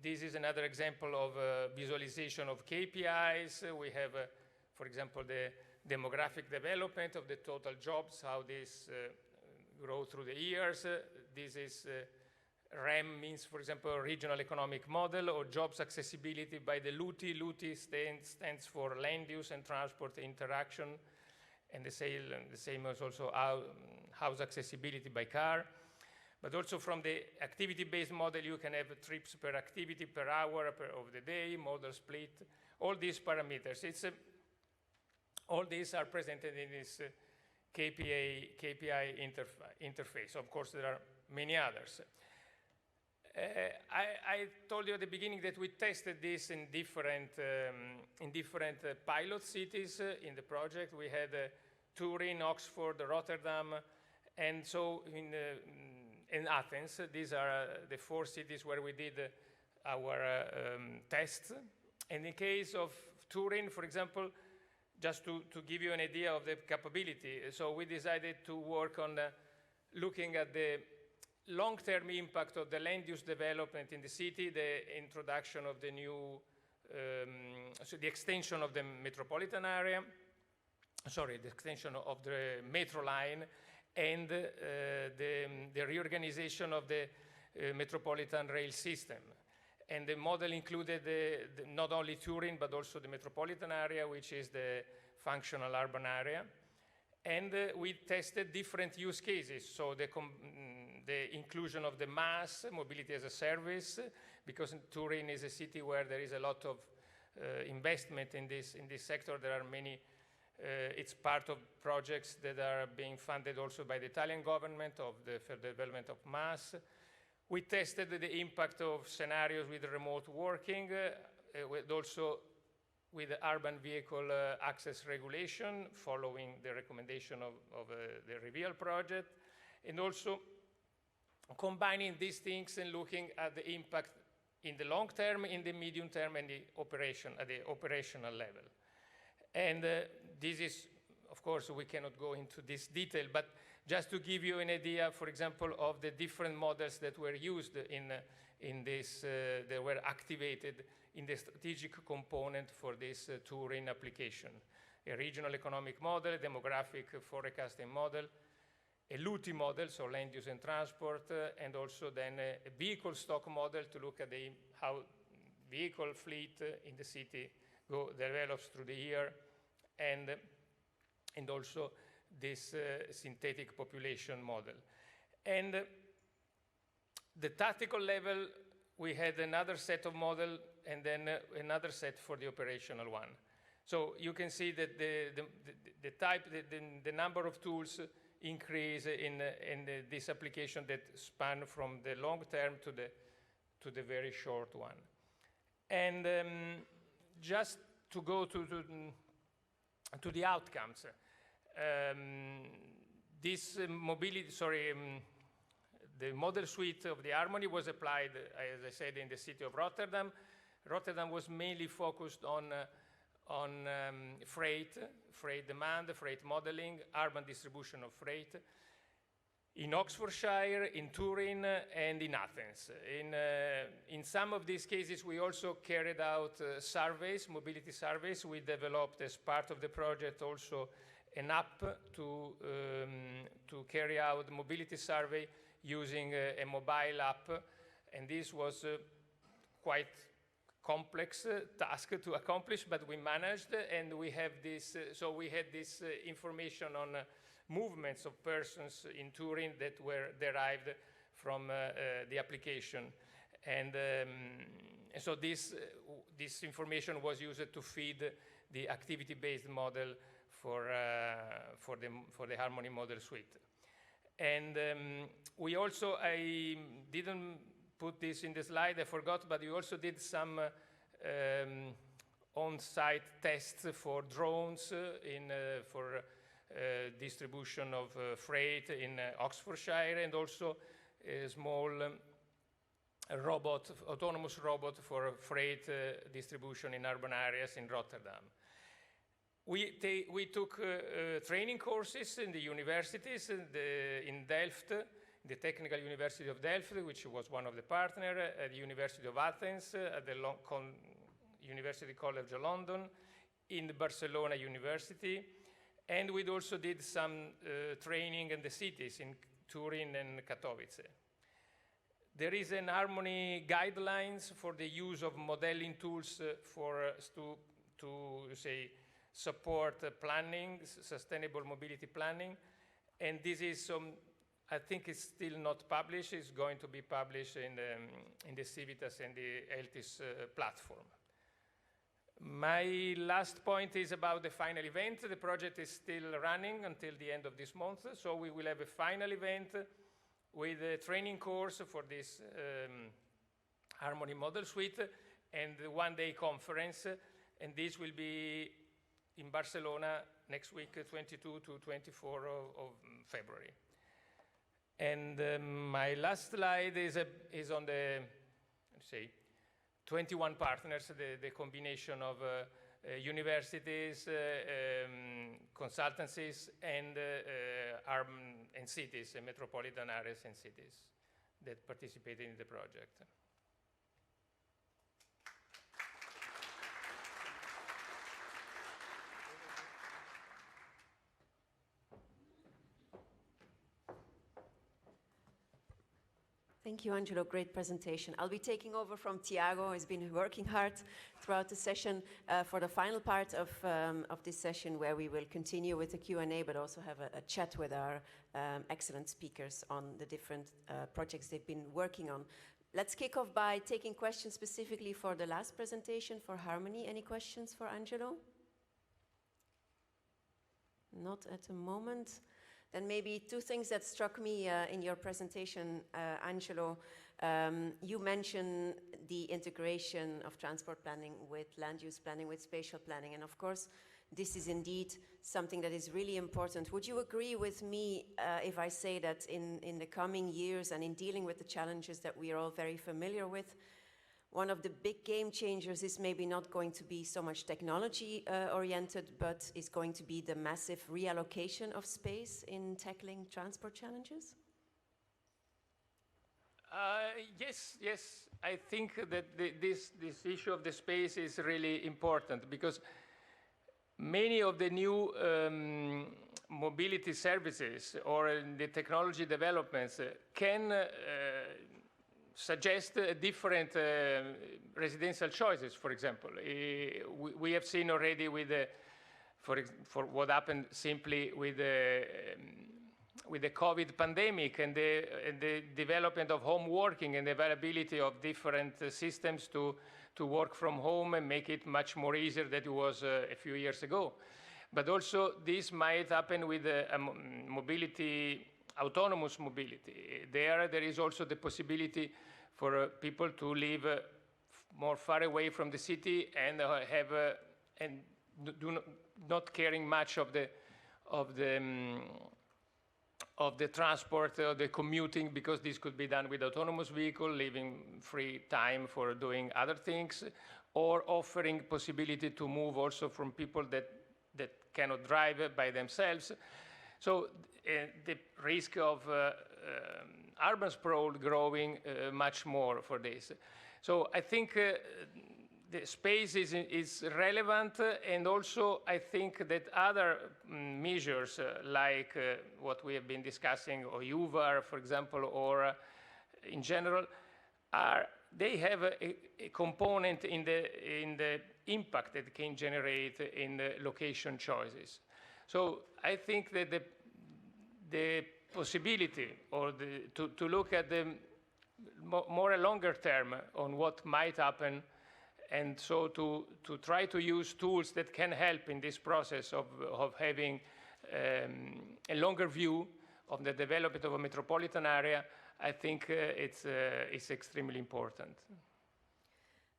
this is another example of visualization of KPIs. We have, for example, the demographic development of the total jobs, how this grow through the years. This is REM means, for example, Regional Economic Model, or Jobs Accessibility by the LUTI. LUTI stands for Land Use and Transport Interaction, and the same is also House Accessibility by Car. But also from the activity-based model, you can have trips per activity, per hour of the day, model split, all these parameters. All these are presented KPI interface. Of course, there are many others. I told you at the beginning that we tested this in different pilot cities in the project. We had Turin, Oxford, Rotterdam, and so in Athens. These are the 4 cities where we did our tests. And in case of Turin, for example, just to give you an idea of the capability, so we decided to work on looking at the long-term impact of the land use development in the city, the introduction of the new, so the extension of the metropolitan area, sorry, the extension of the metro line, and the reorganization of the metropolitan rail system. And the model included not only Turin, but also the metropolitan area, which is the functional urban area. And we tested different use cases, so the inclusion of the MaaS, mobility as a service, because Turin is a city where there is a lot of investment in this sector. There are many, it's part of projects that are being funded also by the Italian government for the development of MaaS. We tested the impact of scenarios with remote working, also with the urban vehicle access regulation, following the recommendation of the REVEAL project, and also combining these things and looking at the impact in the long term, in the medium term, and at the operational level. And this is, of course, we cannot go into this detail, but just to give you an idea, for example, of the different models that were used in this, that were activated in the strategic component for this Turin application. A regional economic model, a demographic forecasting model, a LUTI model, so land use and transport, and also then a vehicle stock model to look at how vehicle fleet in the city develops through the year, and also this synthetic population model. And the tactical level, we had another set of model and then another set for the operational one. So you can see that the number of tools increase in this application that span from the long term to the very short one. And just to go to the outcomes, this mobility, the model suite of the Harmony was applied, as I said, in the city of Rotterdam. Rotterdam was mainly focused on freight demand, freight modeling, urban distribution of freight. In Oxfordshire, in Turin, and in Athens. In some of these cases, we also carried out surveys, mobility surveys. We developed, as part of the project, also an app to carry out the mobility survey using a mobile app, and this was quite complex task to accomplish, but we managed, and we have this. So we had this information on movements of persons in Turin that were derived from the application, and so this information was used to feed the activity-based model for the Harmony model suite. And we also, I didn't put this in the slide, I forgot, but we also did some on-site tests for drones for distribution of freight in Oxfordshire, and also a small autonomous robot for freight distribution in urban areas in Rotterdam. We took training courses in the universities, in Delft, the Technical University of Delft, which was one of the partners, at the University of Athens, at the University College of London, in the Barcelona University, and we also did some training in the cities, in Turin and Katowice. There is an Harmony guidelines for the use of modeling tools to support planning, sustainable mobility planning, and this is I think it's still not published. It's going to be published in the Civitas and the ELTIS platform. My last point is about the final event. The project is still running until the end of this month, so we will have a final event with a training course for this Harmony Model Suite and a one-day conference, and this will be in Barcelona next week, 22 to 24 of February. And my last slide is on the, let's say, 21 partners, the combination of universities, consultancies, and cities, metropolitan areas and cities that participated in the project. Thank you, Angelo. Great presentation. I'll be taking over from Thiago. He's been working hard throughout the session for the final part of this session, where we will continue with the Q&A, but also have a chat with our excellent speakers on the different projects they've been working on. Let's kick off by taking questions specifically for the last presentation for Harmony. Any questions for Angelo? Not at the moment. Then maybe two things that struck me in your presentation, Angelo. You mentioned the integration of transport planning with land use planning, with spatial planning, and of course, this is indeed something that is really important. Would you agree with me if I say that in the coming years and in dealing with the challenges that we are all very familiar with, one of the big game changers is maybe not going to be so much technology oriented, but is going to be the massive reallocation of space in tackling transport challenges? Yes. I think that this issue of the space is really important, because many of the new mobility services or the technology developments can suggest different residential choices, for example. We have seen already with for what happened simply with the COVID pandemic and the development of home working and the availability of different systems to work from home and make it much more easier than it was a few years ago. But also this might happen with mobility, autonomous mobility. There is also the possibility for people to live more far away from the city and not caring much of the transport or the commuting, because this could be done with autonomous vehicle, leaving free time for doing other things, or offering possibility to move also from people that cannot drive by themselves. So the risk of urban sprawl growing much more for this. So I think the space is relevant, and also I think that other measures like what we have been discussing, or UVAR, for example, or in general, they have a component in the impact that can generate in the location choices. So I think that the possibility or to look at the more a longer term on what might happen, and so to try to use tools that can help in this process of having a longer view of the development of a metropolitan area, I think it's extremely important.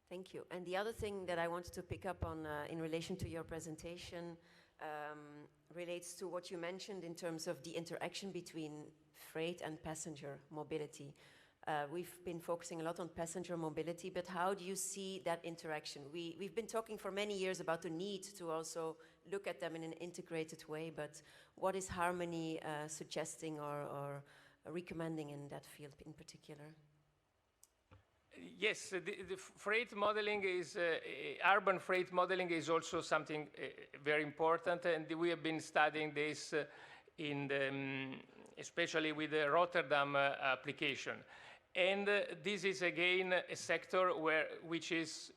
Thank you. And the other thing that I wanted to pick up on in relation to your presentation relates to what you mentioned in terms of the interaction between freight and passenger mobility. We've been focusing a lot on passenger mobility, but how do you see that interaction? We've been talking for many years about the need to also look at them in an integrated way, but what is Harmony suggesting or recommending in that field in particular? Yes, the freight modeling is, urban freight modeling is also something very important, and we have been studying this especially with the Rotterdam application. And this is again a sector which is,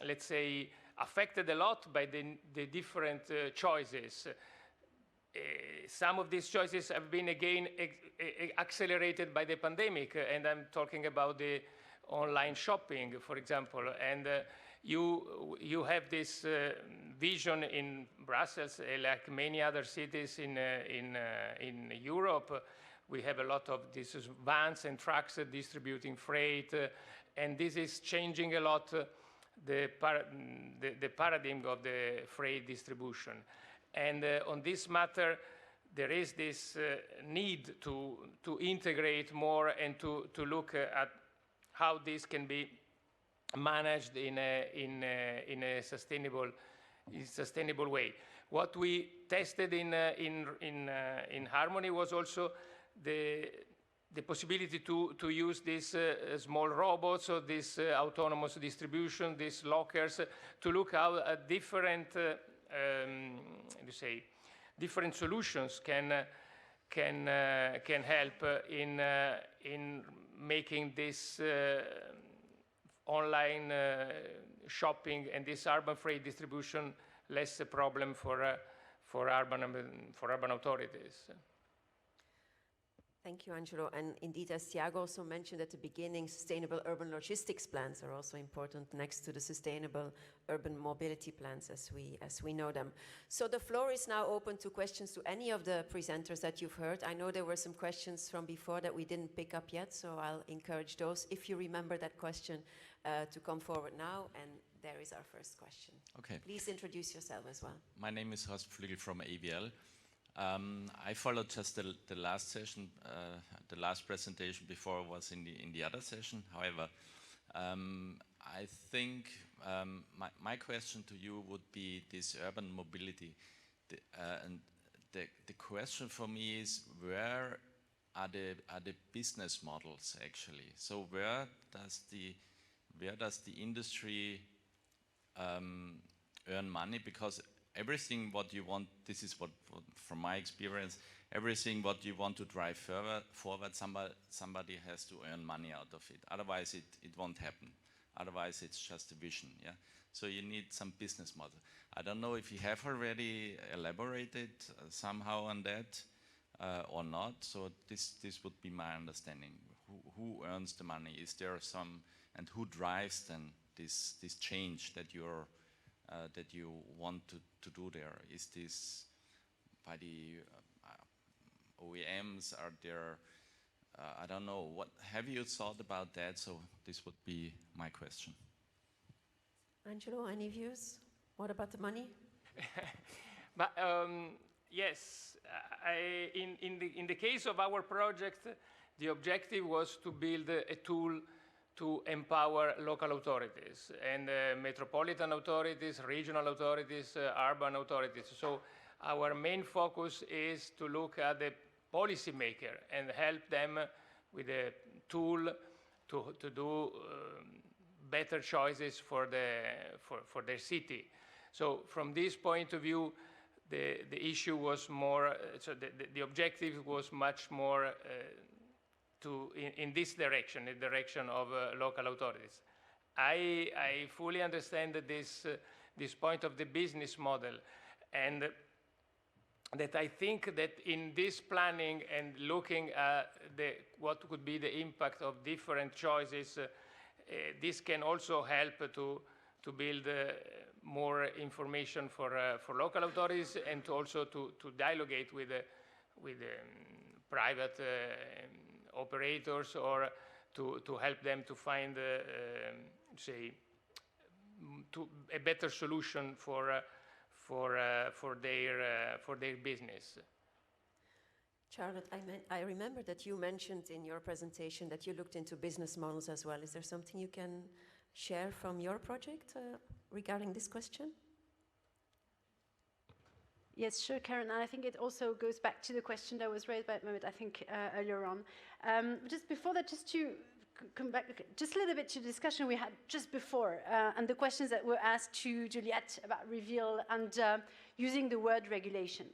let's say, affected a lot by the different choices. Some of these choices have been again accelerated by the pandemic, and I'm talking about the online shopping, for example, and you have this vision in Brussels, like many other cities in Europe. We have a lot of these vans and trucks distributing freight, and this is changing a lot the paradigm of the freight distribution. And on this matter, there is this need to integrate more and to look at how this can be managed in a sustainable way. What we tested in Harmony was also the possibility to use these small robots or this autonomous distribution, these lockers, to look at different, different solutions can help in making this online shopping and this urban freight distribution less a problem for urban authorities. Thank you, Angelo. And indeed, as Thiago also mentioned at the beginning, sustainable urban logistics plans are also important next to the sustainable urban mobility plans as we know them. So the floor is now open to questions to any of the presenters that you've heard. I know there were some questions from before that we didn't pick up yet, so I'll encourage those, if you remember that question, to come forward now. And there is our first question. Okay. Please introduce yourself as well. My name is Horst Flügel from AVL. I followed just the last session. The last presentation before was in the other session. However, I think my question to you would be this urban mobility. And the question for me is, where are the business models actually? So where does the industry earn money? Because everything what you want, this is what from my experience, everything what you want to drive forward, somebody has to earn money out of it. Otherwise it won't happen. Otherwise it's just a vision, yeah? So you need some business model. I don't know if you have already elaborated somehow on that or not. So this would be my understanding. Who earns the money? Is there some, and who drives then this change that you're that you want to do there? Is this by the OEMs? Are there, I don't know, what have you thought about that? So this would be my question. Angelo, any views? What about the money? But yes, in the case of our project, the objective was to build a tool to empower local authorities and metropolitan authorities, regional authorities, urban authorities. So our main focus is to look at the policymaker and help them with a tool to do better choices for their city. So from this point of view, the issue was more, so the objective was much more in this direction, in the direction of local authorities. I fully understand that this point of the business model, and that I think that in this planning and looking at what could be the impact of different choices, this can also help to build more information for local authorities, and also to dialogate with private operators, or to help them to find, a better solution for their business. Charlotte, I remember that you mentioned in your presentation that you looked into business models as well. Is there something you can share from your project regarding this question? Yes, sure, Karen. And I think it also goes back to the question that was raised by Mehmet, I think, earlier on. Just before that, just to come back just a little bit to the discussion we had just before, and the questions that were asked to Juliette about reveal and using the word regulation.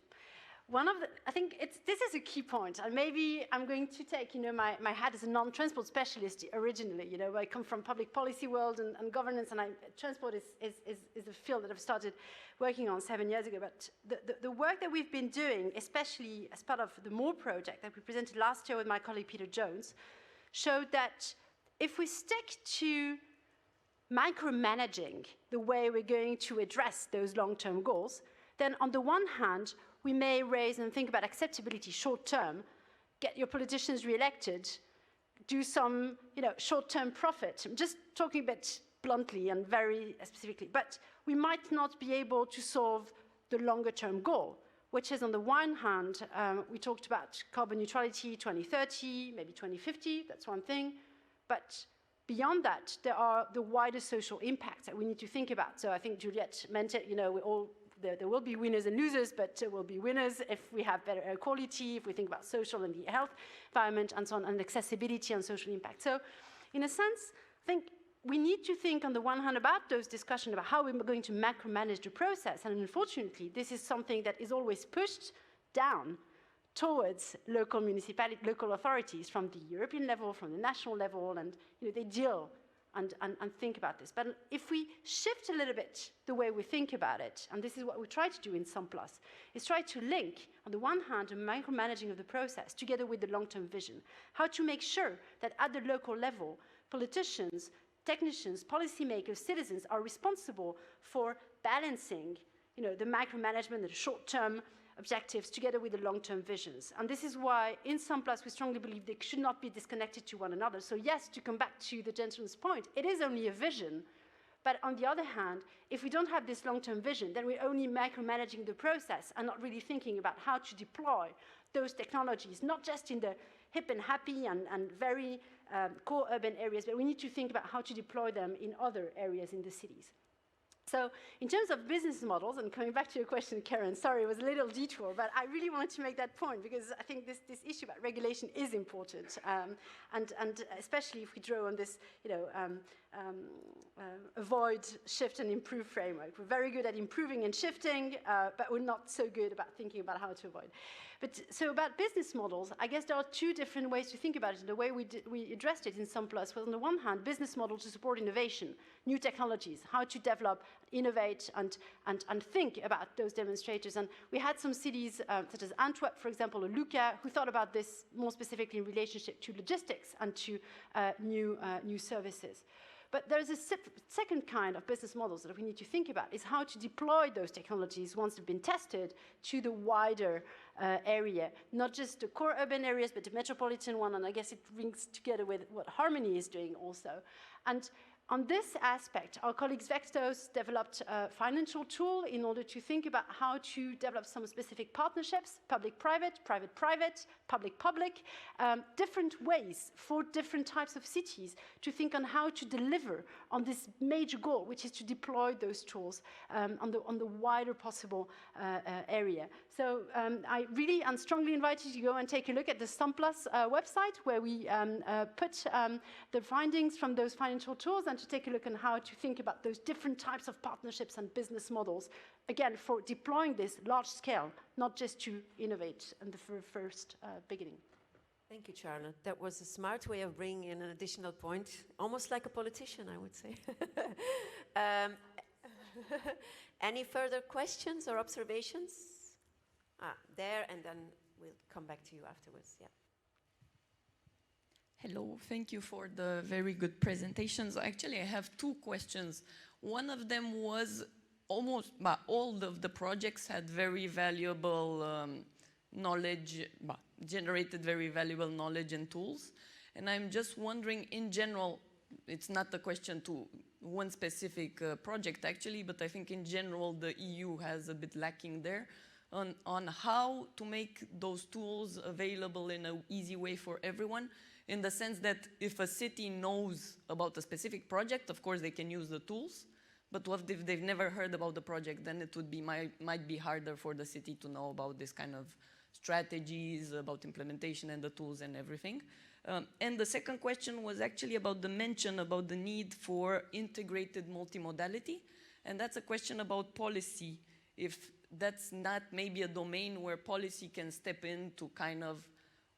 I think this is a key point, and maybe I'm going to take, my hat as a non-transport specialist originally. I come from public policy world and governance, and transport is a field that I've started working on 7 years ago. But the work that we've been doing, especially as part of the MORE project that we presented last year with my colleague Peter Jones, showed that if we stick to micromanaging the way we're going to address those long-term goals, then on the one hand, we may raise and think about acceptability short-term, get your politicians re-elected, do some short-term profit. I'm just talking a bit bluntly and very specifically, but we might not be able to solve the longer-term goal, which is on the one hand, we talked about carbon neutrality 2030, maybe 2050, that's one thing, but beyond that, there are the wider social impacts that we need to think about. So I think Juliette mentioned, there will be winners and losers, but there will be winners if we have better air quality, if we think about social and the health, environment, and so on, and accessibility and social impact. So in a sense, I think we need to think on the one hand about those discussions about how we're going to macromanage the process. And unfortunately, this is something that is always pushed down towards local municipalities, local authorities from the European level, from the national level, and they deal and think about this. But if we shift a little bit the way we think about it, and this is what we try to do in SUMP-PLUS, is try to link, on the one hand, the micromanaging of the process together with the long-term vision. How to make sure that at the local level, politicians, technicians, policymakers, citizens are responsible for balancing the micromanagement and the short-term objectives together with the long-term visions. And this is why in SUMP-PLUS we strongly believe they should not be disconnected to one another. So yes, to come back to the gentleman's point, it is only a vision. But on the other hand, if we don't have this long-term vision, then we're only micromanaging the process and not really thinking about how to deploy those technologies, not just in the hip and happy and very core urban areas, but we need to think about how to deploy them in other areas in the cities. So in terms of business models, and coming back to your question, Karen, sorry, it was a little detour, but I really wanted to make that point because I think this issue about regulation is important, and especially if we draw on this, avoid, shift, and improve framework. We're very good at improving and shifting, but we're not so good about thinking about how to avoid. But so about business models, I guess there are two different ways to think about it. The way we addressed it in SUMP-PLUS was, on the one hand, business model to support innovation, new technologies, how to develop, innovate, and think about those demonstrators. And we had some cities, such as Antwerp, for example, or Lucca, who thought about this more specifically in relationship to logistics and to new services. But there's a second kind of business models that we need to think about, is how to deploy those technologies once they've been tested to the wider area, not just the core urban areas, but the metropolitan one, and I guess it rings together with what Harmony is doing also. And on this aspect, our colleagues Vextos developed a financial tool in order to think about how to develop some specific partnerships, public-private, private-private, public-public, different ways for different types of cities to think on how to deliver on this major goal, which is to deploy those tools on the wider possible area. So I really and strongly invite you to go and take a look at the SUMP-PLUS website, where we put the findings from those financial tools, and to take a look on how to think about those different types of partnerships and business models, again, for deploying this large scale, not just to innovate in the first beginning. Thank you, Charlotte. That was a smart way of bringing in an additional point, almost like a politician, I would say. Any further questions or observations? There, and then we'll come back to you afterwards. Yeah. Hello, thank you for the very good presentations. Actually, I have two questions. One of them was almost all of the projects had very valuable knowledge, generated very valuable knowledge and tools. And I'm just wondering, in general, it's not a question to one specific project actually, but I think in general the EU has a bit lacking there on how to make those tools available in an easy way for everyone, in the sense that if a city knows about a specific project, of course they can use the tools, but what if they've never heard about the project, then it would be might be harder for the city to know about this kind of strategies, about implementation and the tools and everything. And the second question was actually about the mention about the need for integrated multimodality, and that's a question about policy. If that's not maybe a domain where policy can step in to kind of,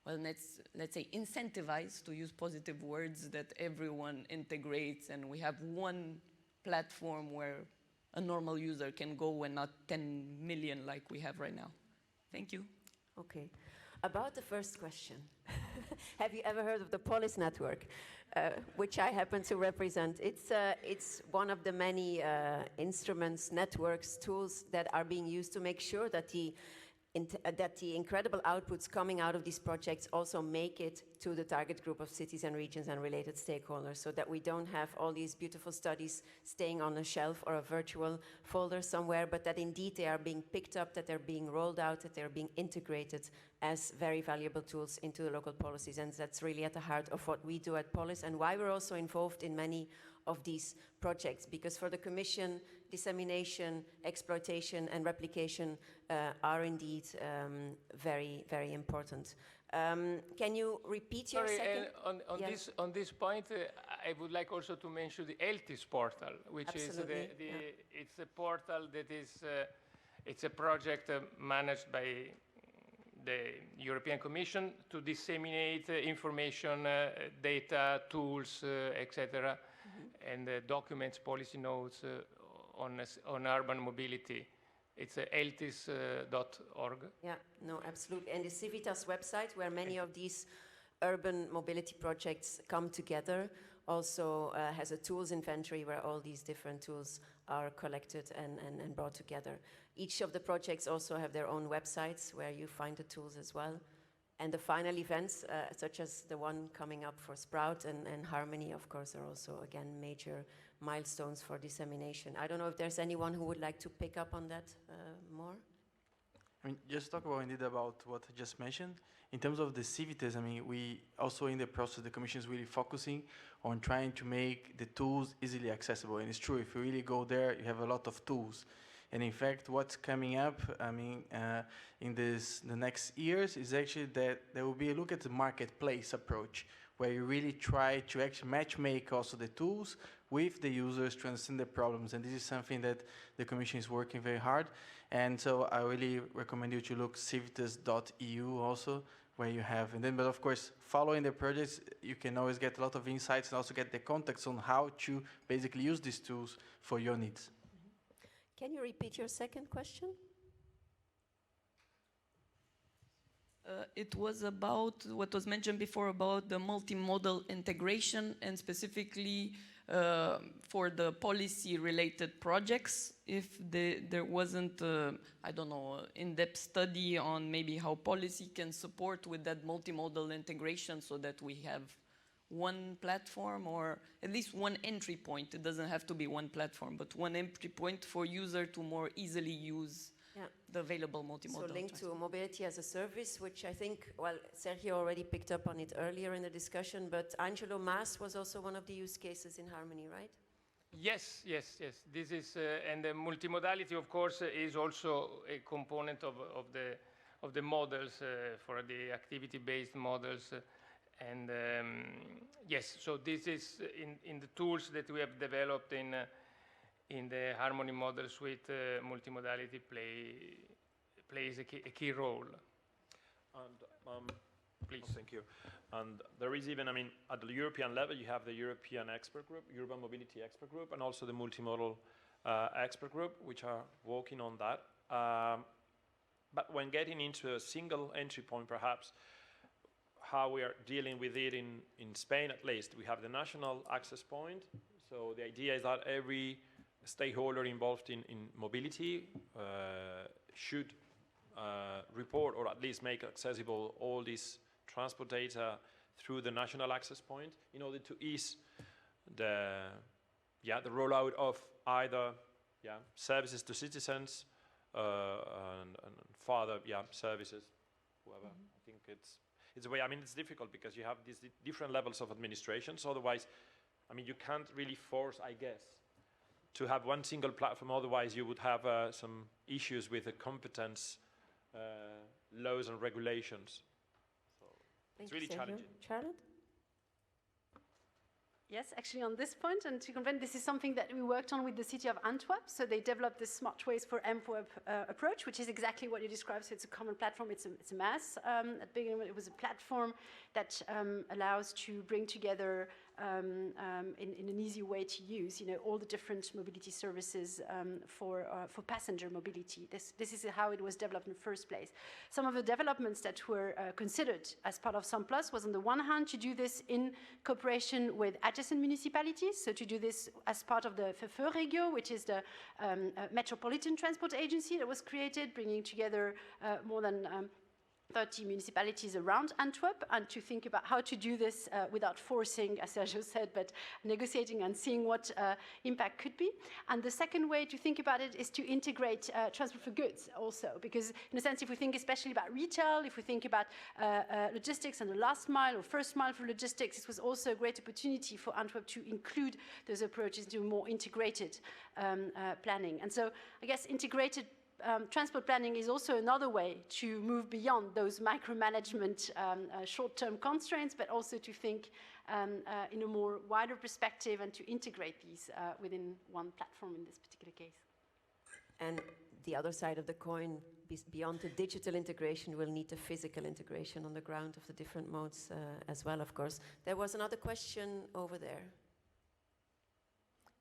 well, let's say incentivize, to use positive words, that everyone integrates and we have one platform where a normal user can go and not 10 million like we have right now. Thank you. Okay. About the first question. Have you ever heard of the POLIS network, which I happen to represent? It's one of the many instruments, networks, tools that are being used to make sure that the incredible outputs coming out of these projects also make it to the target group of cities and regions and related stakeholders, so that we don't have all these beautiful studies staying on a shelf or a virtual folder somewhere, but that indeed they are being picked up, that they're being rolled out, that they're being integrated as very valuable tools into the local policies. And that's really at the heart of what we do at POLIS and why we're also involved in many of these projects, because for the Commission, dissemination, exploitation and replication are indeed very, very important. Can you repeat your second? On this point, I would like also to mention the ELTIS portal, which Absolutely. is it's a portal that is it's a project managed by the European Commission to disseminate information, data, tools, etc., and documents, policy notes on urban mobility. It's eltis.org. Yeah, no, absolutely. And the Civitas website, where many of these urban mobility projects come together, also has a tools inventory where all these different tools are collected and brought together. Each of the projects also have their own websites where you find the tools as well. And the final events, such as the one coming up for Sprout and Harmony, of course, are also, again, major milestones for dissemination. I don't know if there's anyone who would like to pick up on that more. I mean, just talk about indeed about what I just mentioned. In terms of the Civitas, I mean, we also in the process, the Commission is really focusing on trying to make the tools easily accessible. And it's true, if you really go there, you have a lot of tools. And in fact, what's coming up, I mean, in the next years is actually that there will be a look at the marketplace approach, where you really try to actually match-make also the tools with the users to understand the problems. And this is something that the Commission is working very hard. And so I really recommend you to look civitas.eu also, where you have, and then, but of course, following the projects, you can always get a lot of insights and also get the context on how to basically use these tools for your needs. Can you repeat your second question? It was about what was mentioned before about the multimodal integration and specifically for the policy-related projects. If there wasn't, I don't know, in-depth study on maybe how policy can support with that multimodal integration so that we have one platform or at least one entry point. It doesn't have to be one platform, but one entry point for user to more easily use the available multimodal. So linked to mobility as a service, which I think, well, Sergio already picked up on it earlier in the discussion, but Angelo Maas was also one of the use cases in Harmony, right? Yes. This is, and the multimodality, of course, is also a component of the models for the activity-based models. And yes, so this is in the tools that we have developed in the Harmony model suite. Multimodality plays a key role. And please, thank you. And there is even, I mean, at the European level, you have the European Expert Group, Urban Mobility Expert Group, and also the Multimodal Expert Group, which are working on that. But when getting into a single entry point, perhaps, how we are dealing with it in Spain, at least, we have the national access point. So the idea is that every stakeholder involved in mobility should report or at least make accessible all this transport data through the national access point in order to ease the rollout of either services to citizens and further services, whoever. I think it's a way. I mean, it's difficult because you have these different levels of administrations. Otherwise, I mean, you can't really force, I guess, to have one single platform. Otherwise, you would have some issues with the competence laws and regulations. So it's really challenging. Charlotte? Yes, actually on this point, and to confirm, this is something that we worked on with the city of Antwerp. So they developed this Smart Ways for Antwerp approach, which is exactly what you described. So it's a common platform, it's a mass. At the beginning, it was a platform that allows to bring together in an easy way to use, all the different mobility services for passenger mobility. This is how it was developed in the first place. Some of the developments that were considered as part of SUMP-PLUS was, on the one hand, to do this in cooperation with adjacent municipalities, so to do this as part of the Vervoerregio, which is the Metropolitan Transport Agency that was created, bringing together more than 30 municipalities around Antwerp, and to think about how to do this without forcing, as Sergio said, but negotiating and seeing what impact could be. And the second way to think about it is to integrate transport for goods also, because in a sense, if we think especially about retail, if we think about logistics and the last mile or first mile for logistics, it was also a great opportunity for Antwerp to include those approaches into more integrated planning. And so I guess integrated transport planning is also another way to move beyond those micromanagement short-term constraints, but also to think in a more wider perspective and to integrate these within one platform in this particular case. And the other side of the coin, beyond the digital integration, we'll need the physical integration on the ground of the different modes as well, of course. There was another question over there.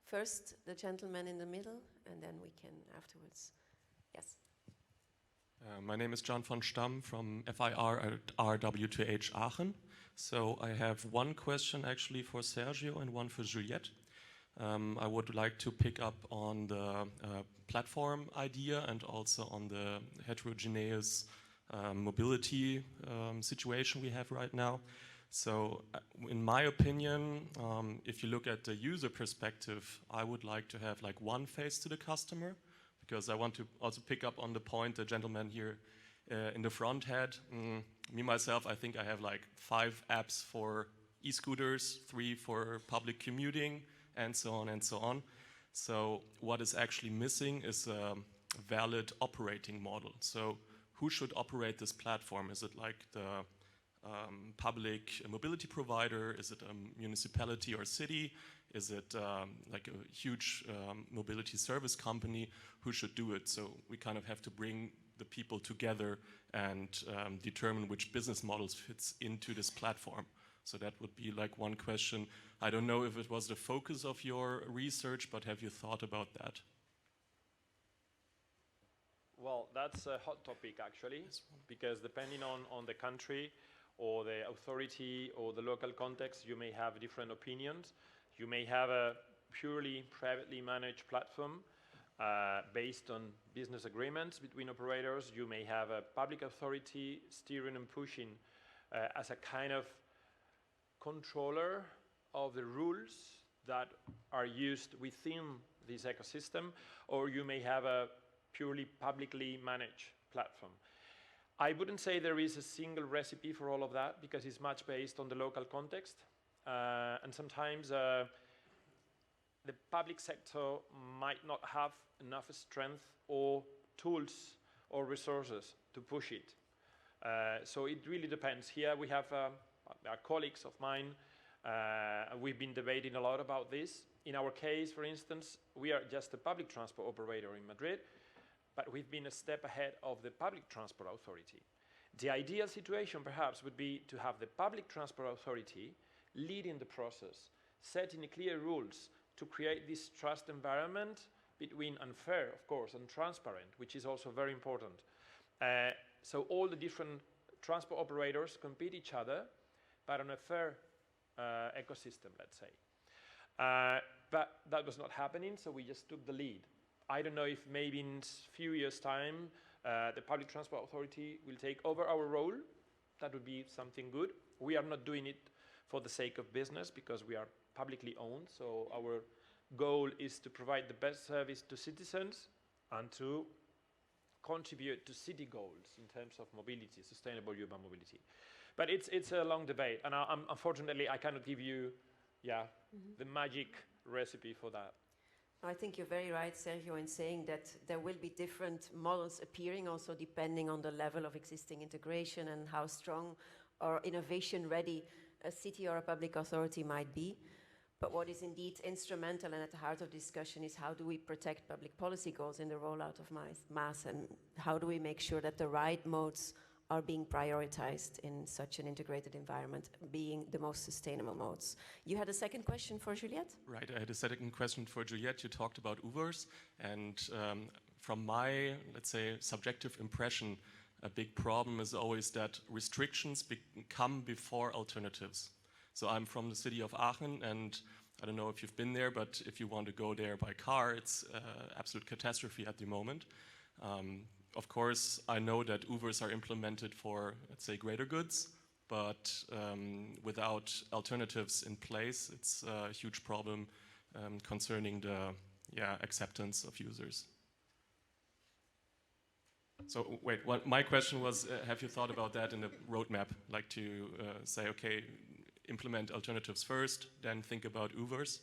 First, the gentleman in the middle, and then we can afterwards. Yes. My name is John von Stamm from FIR at RWTH Aachen. So I have one question actually for Sergio and one for Juliette. I would like to pick up on the platform idea and also on the heterogeneous mobility situation we have right now. So in my opinion, if you look at the user perspective, I would like to have like one face to the customer, because I want to also pick up on the point the gentleman here in the front had. Me, myself, I think I have like 5 apps for e-scooters, 3 for public commuting, and so on and so on. So what is actually missing is a valid operating model. So who should operate this platform? Is it like the public mobility provider? Is it a municipality or city? Is it like a huge mobility service company? Who should do it? So we kind of have to bring the people together and determine which business models fits into this platform. So that would be like one question. I don't know if it was the focus of your research, but have you thought about that? Well, that's a hot topic actually, because depending on the country or the authority or the local context, you may have different opinions. You may have a purely privately managed platform based on business agreements between operators. You may have a public authority steering and pushing as a kind of controller of the rules that are used within this ecosystem, or you may have a purely publicly managed platform. I wouldn't say there is a single recipe for all of that, because it's much based on the local context. And sometimes the public sector might not have enough strength or tools or resources to push it. So it really depends. Here we have colleagues of mine, we've been debating a lot about this. In our case, for instance, we are just a public transport operator in Madrid, but we've been a step ahead of the public transport authority. The ideal situation perhaps would be to have the public transport authority leading the process, setting clear rules to create this trust environment between unfair, of course, and transparent, which is also very important. So all the different transport operators compete each other, but on a fair ecosystem, let's say. But that was not happening, so we just took the lead. I don't know if maybe in a few years' time, the Public Transport Authority will take over our role. That would be something good. We are not doing it for the sake of business, because we are publicly owned. So our goal is to provide the best service to citizens and to contribute to city goals in terms of mobility, sustainable urban mobility. But it's a long debate, and unfortunately I cannot give you the magic recipe for that. I think you're very right, Sergio, in saying that there will be different models appearing, also depending on the level of existing integration and how strong or innovation ready a city or a public authority might be. But what is indeed instrumental and at the heart of discussion is how do we protect public policy goals in the rollout of mass, and how do we make sure that the right modes are being prioritized in such an integrated environment, being the most sustainable modes. You had a second question for Juliette? Right, I had a second question for Juliette. You talked about Ubers, and from my, let's say, subjective impression, a big problem is always that restrictions come before alternatives. So I'm from the city of Aachen, and I don't know if you've been there, but if you want to go there by car, it's absolute catastrophe at the moment. Of course, I know that Ubers are implemented for, let's say, greater goods, but without alternatives in place, it's a huge problem concerning the acceptance of users. So wait, my question was, have you thought about that in the roadmap, like to say, okay, implement alternatives first, then think about Ubers?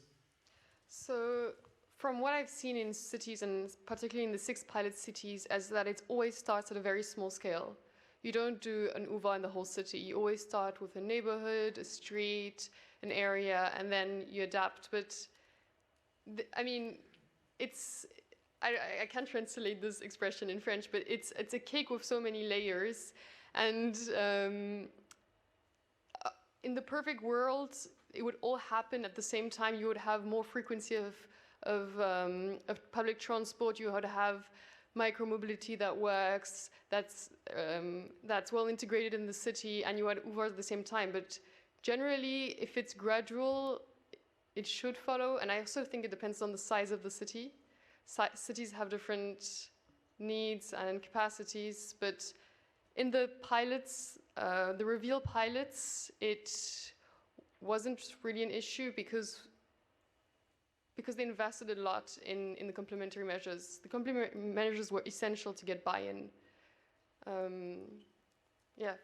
So from what I've seen in cities, and particularly in the 6 pilot cities, is that it always starts at a very small scale. You don't do an Uber in the whole city. You always start with a neighborhood, a street, an area, and then you adapt. But I mean, I can't translate this expression in French, but it's a cake with so many layers. And in the perfect world, it would all happen at the same time. You would have more frequency of public transport. You would have micromobility that works, that's well integrated in the city, and you had Uber at the same time. But generally, if it's gradual, it should follow. And I also think it depends on the size of the city. Cities have different needs and capacities, but in the pilots, the reveal pilots, it wasn't really an issue because they invested a lot in the complementary measures. The complementary measures were essential to get buy-in.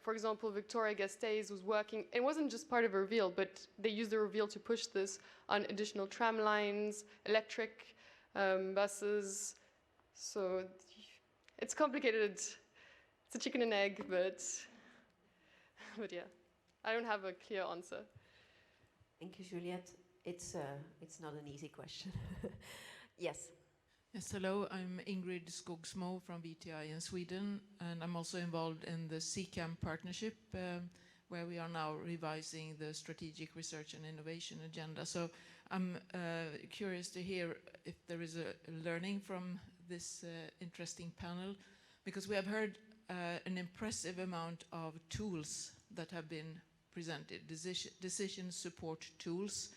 For example, Victoria Gasteiz was working, it wasn't just part of a reveal, but they used the reveal to push this on additional tram lines, electric buses. So it's complicated. It's a chicken and egg, but yeah, I don't have a clear answer. Thank you, Juliette. It's not an easy question. Yes. Yes, hello, I'm Ingrid Skogsmo from VTI in Sweden, and I'm also involved in the CCAM partnership, where we are now revising the strategic research and innovation agenda. So I'm curious to hear if there is a learning from this interesting panel, because we have heard an impressive amount of tools that have been presented, decision support tools.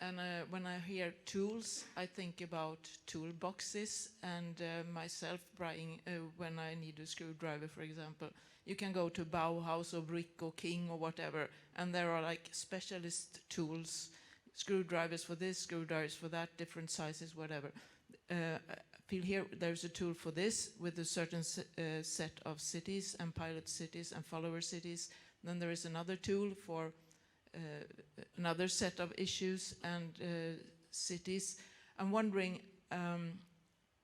And when I hear tools, I think about toolboxes, and myself buying, when I need a screwdriver, for example, you can go to Bauhaus or Brick or King or whatever, and there are like specialist tools, screwdrivers for this, screwdrivers for that, different sizes, whatever. I feel here there's a tool for this with a certain set of cities and pilot cities and follower cities. Then there is another tool for another set of issues and cities. I'm wondering,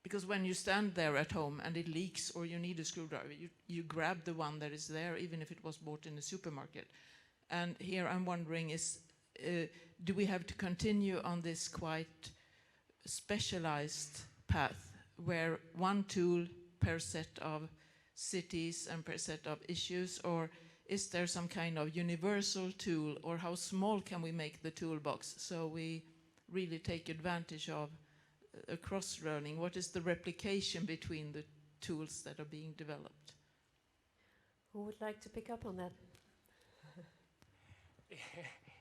because when you stand there at home and it leaks or you need a screwdriver, you grab the one that is there, even if it was bought in a supermarket. And here I'm wondering, do we have to continue on this quite specialized path, where one tool per set of cities and per set of issues, or is there some kind of universal tool, or how small can we make the toolbox so we really take advantage of a cross-learning? What is the replication between the tools that are being developed? Who would like to pick up on that?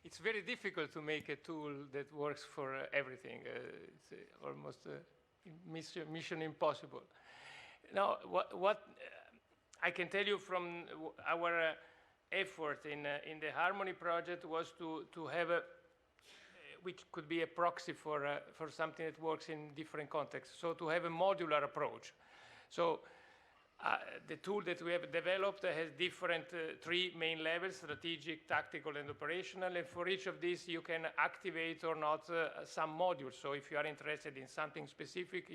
It's very difficult to make a tool that works for everything. It's almost mission impossible. Now, what I can tell you from our effort in the Harmony project was to have which could be a proxy for something that works in different contexts. So to have a modular approach. So the tool that we have developed has different 3 main levels: strategic, tactical, and operational. And for each of these, you can activate or not some modules. So if you are interested in something specific,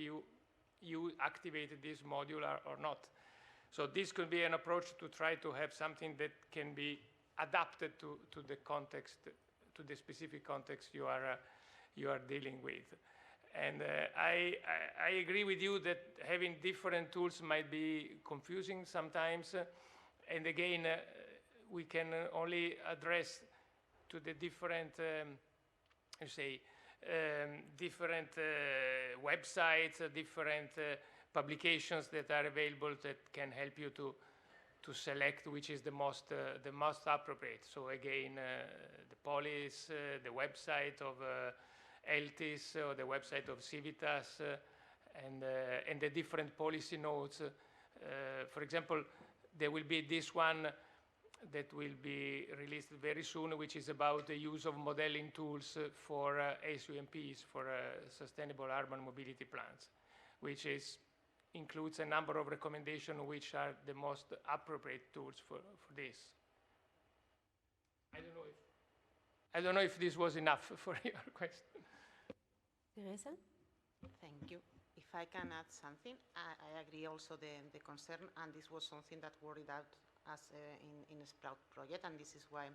you activate this module or not. So this could be an approach to try to have something that can be adapted to the context, to the specific context you are dealing with. And I agree with you that having different tools might be confusing sometimes. And again, we can only address to the different, different websites, different publications that are available that can help you to select which is the most appropriate. So again, the POLIS, the website of ELTIS, or the website of Civitas, and the different policy notes. For example, there will be this one that will be released very soon, which is about the use of modeling tools for SUMPs, for sustainable urban mobility plans, which includes a number of recommendations which are the most appropriate tools for this. I don't know if this was enough for your question. Teresa? Thank you. If I can add something, I agree also the concern, and this was something that worried out us in a Sprout project, and this is why,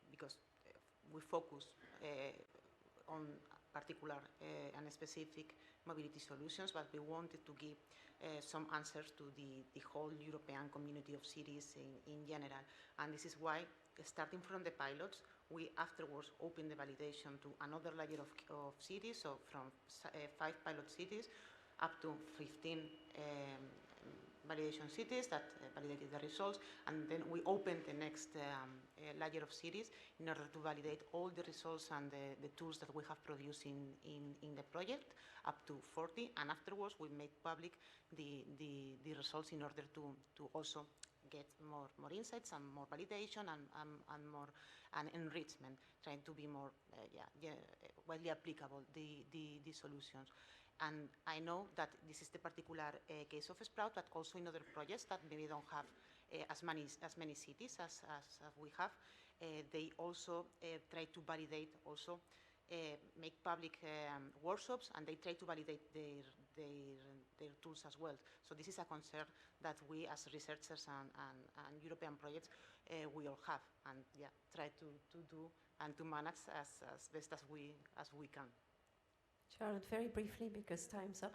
because we focus on particular and specific mobility solutions, but we wanted to give some answers to the whole European community of cities in general. And this is why, starting from the pilots, we afterwards opened the validation to another layer of cities, so from 5 pilot cities up to 15 validation cities that validated the results, and then we opened the next layer of cities in order to validate all the results and the tools that we have produced in the project, up to 40, and afterwards we made public the results in order to also get more insights and more validation and more enrichment, trying to be more widely applicable, the solutions. And I know that this is the particular case of Sprout, but also in other projects that maybe don't have as many cities as we have. They also try to validate, also make public workshops, and they try to validate their tools as well. So this is a concern that we as researchers and European projects we all have, and try to do and to manage as best as we can. Charlotte, very briefly, because time's up.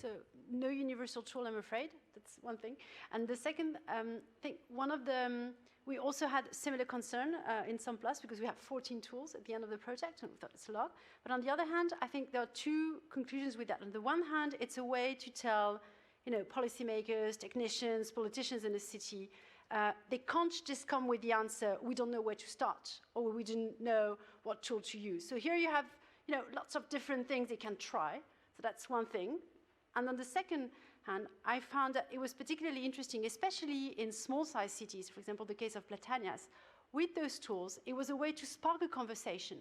So no universal tool, I'm afraid. That's one thing. And the second thing, we also had similar concern in SUMP-PLUS, because we have 14 tools at the end of the project, and we thought it's a lot. But on the other hand, I think there are 2 conclusions with that. On the one hand, it's a way to tell, policymakers, technicians, politicians in the city, they can't just come with the answer, we don't know where to start, or we didn't know what tool to use. So here you have lots of different things they can try. So that's one thing. And on the second hand, I found that it was particularly interesting, especially in small-sized cities, for example, the case of Platanias. With those tools, it was a way to spark a conversation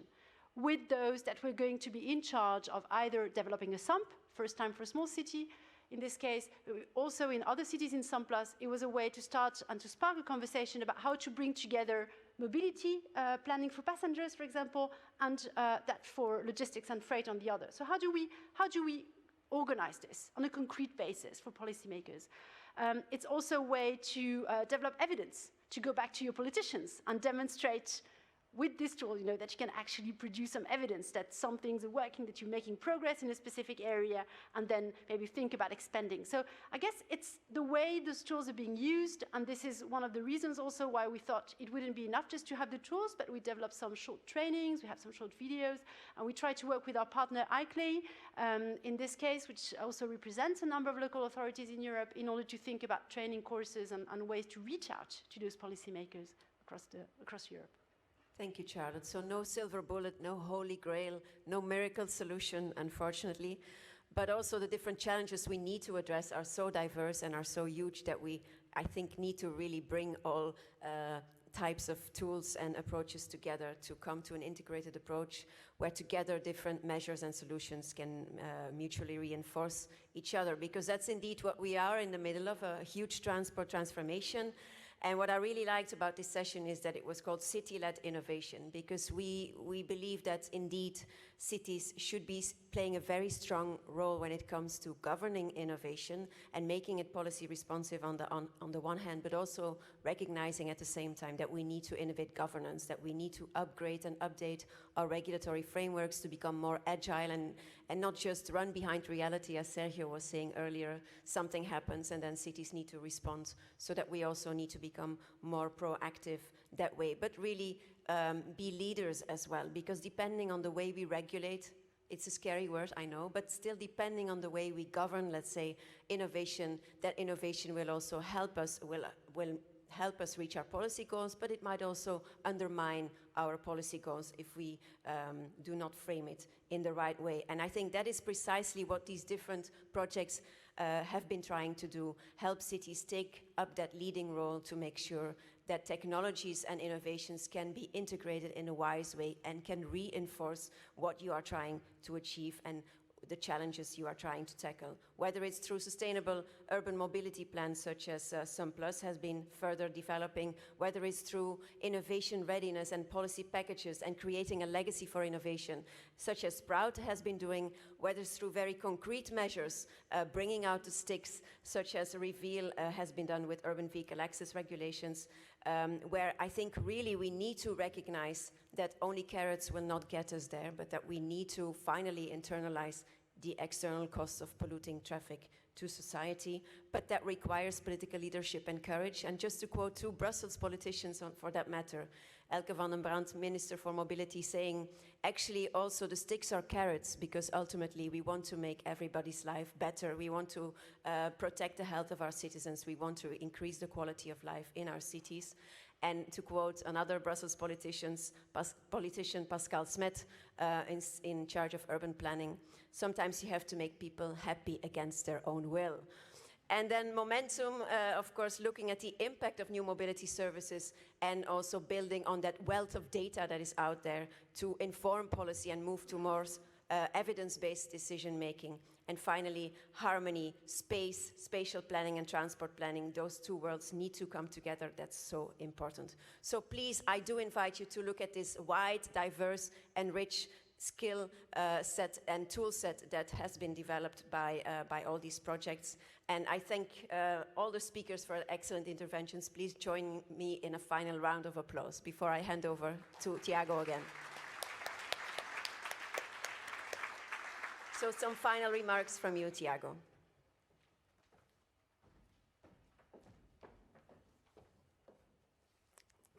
with those that were going to be in charge of either developing a SUMP, first time for a small city. In this case, also in other cities in SUMP-PLUS, it was a way to start and to spark a conversation about how to bring together mobility planning for passengers, for example, and that for logistics and freight on the other. So how do we organize this on a concrete basis for policymakers? It's also a way to develop evidence, to go back to your politicians and demonstrate with this tool, that you can actually produce some evidence that some things are working, that you're making progress in a specific area, and then maybe think about expanding. So I guess it's the way those tools are being used, and this is one of the reasons also why we thought it wouldn't be enough just to have the tools, but we developed some short trainings, we have some short videos, and we try to work with our partner ity-led, in this case, which also represents a number of local authorities in Europe, in order to think about training courses and ways to reach out to those policymakers across Europe. Thank you, Charlotte. So no silver bullet, no holy grail, no miracle solution, unfortunately. But also the different challenges we need to address are so diverse and are so huge that we, I think, need to really bring all types of tools and approaches together to come to an integrated approach where together different measures and solutions can mutually reinforce each other. Because that's indeed what we are in the middle of, a huge transport transformation. And what I really liked about this session is that it was called city-led innovation, because we believe that indeed cities should be playing a very strong role when it comes to governing innovation and making it policy responsive on the one hand, but also recognizing at the same time that we need to innovate governance, that we need to upgrade and update our regulatory frameworks to become more agile and not just run behind reality, as Sergio was saying earlier. Something happens and then cities need to respond, so that we also need to become more proactive that way, but really be leaders as well, because depending on the way we regulate, it's a scary word, I know, but still depending on the way we govern, let's say, innovation, that innovation will also help us, will help us reach our policy goals, but it might also undermine our policy goals if we do not frame it in the right way. And I think that is precisely what these different projects have been trying to do, help cities take up that leading role to make sure that technologies and innovations can be integrated in a wise way and can reinforce what you are trying to achieve and the challenges you are trying to tackle. Whether it's through sustainable urban mobility plans such as SUMP-PLUS has been further developing, whether it's through innovation readiness and policy packages and creating a legacy for innovation, such as Sprout has been doing, whether it's through very concrete measures, bringing out the sticks, such as Reveal has been done with urban vehicle access regulations, where I think really we need to recognize that only carrots will not get us there, but that we need to finally internalize the external costs of polluting traffic to society. But that requires political leadership and courage. And just to quote two Brussels politicians for that matter, Elke van den Brandt, Minister for Mobility, saying, actually also the sticks are carrots, because ultimately we want to make everybody's life better. We want to protect the health of our citizens. We want to increase the quality of life in our cities. And to quote another Brussels politician, Pascal Smet, in charge of urban planning, sometimes you have to make people happy against their own will. And then momentum, of course, looking at the impact of new mobility services and also building on that wealth of data that is out there to inform policy and move to more evidence-based decision-making. And finally, harmony, space, spatial planning and transport planning, those two worlds need to come together. That's so important. So please, I do invite you to look at this wide, diverse and rich skill set and tool set that has been developed by all these projects. And I thank all the speakers for excellent interventions. Please join me in a final round of applause before I hand over to Thiago again. So some final remarks from you, Thiago.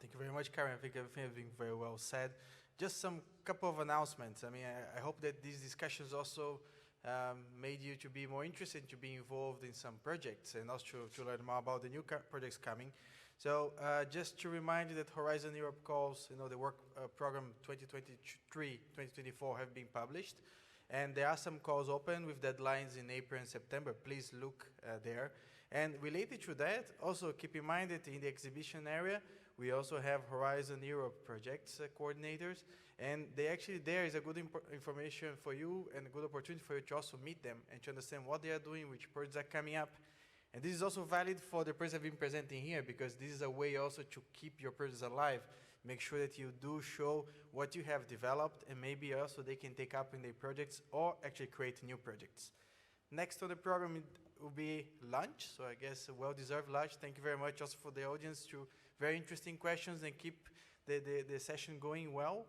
Thank you very much, Karen. I think everything has been very well said. Just some couple of announcements. I mean, I hope that these discussions also made you to be more interested, to be involved in some projects and also to learn more about the new projects coming. So just to remind you that Horizon Europe calls, the work program 2023-2024 have been published. And there are some calls open with deadlines in April and September. Please look there. And related to that, also keep in mind that in the exhibition area, we also have Horizon Europe projects coordinators. And there is a good information for you and a good opportunity for you to also meet them and to understand what they are doing, which projects are coming up. And this is also valid for the projects I've been presenting here, because this is a way also to keep your projects alive. Make sure that you do show what you have developed, and maybe also they can take up in their projects or actually create new projects. Next on the program will be lunch, so I guess a well-deserved lunch. Thank you very much also for the audience to very interesting questions and keep the session going well.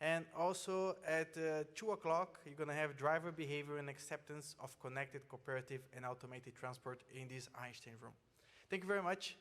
And also at 2 o'clock, you're going to have driver behavior and acceptance of connected, cooperative, and automated transport in this Einstein room. Thank you very much.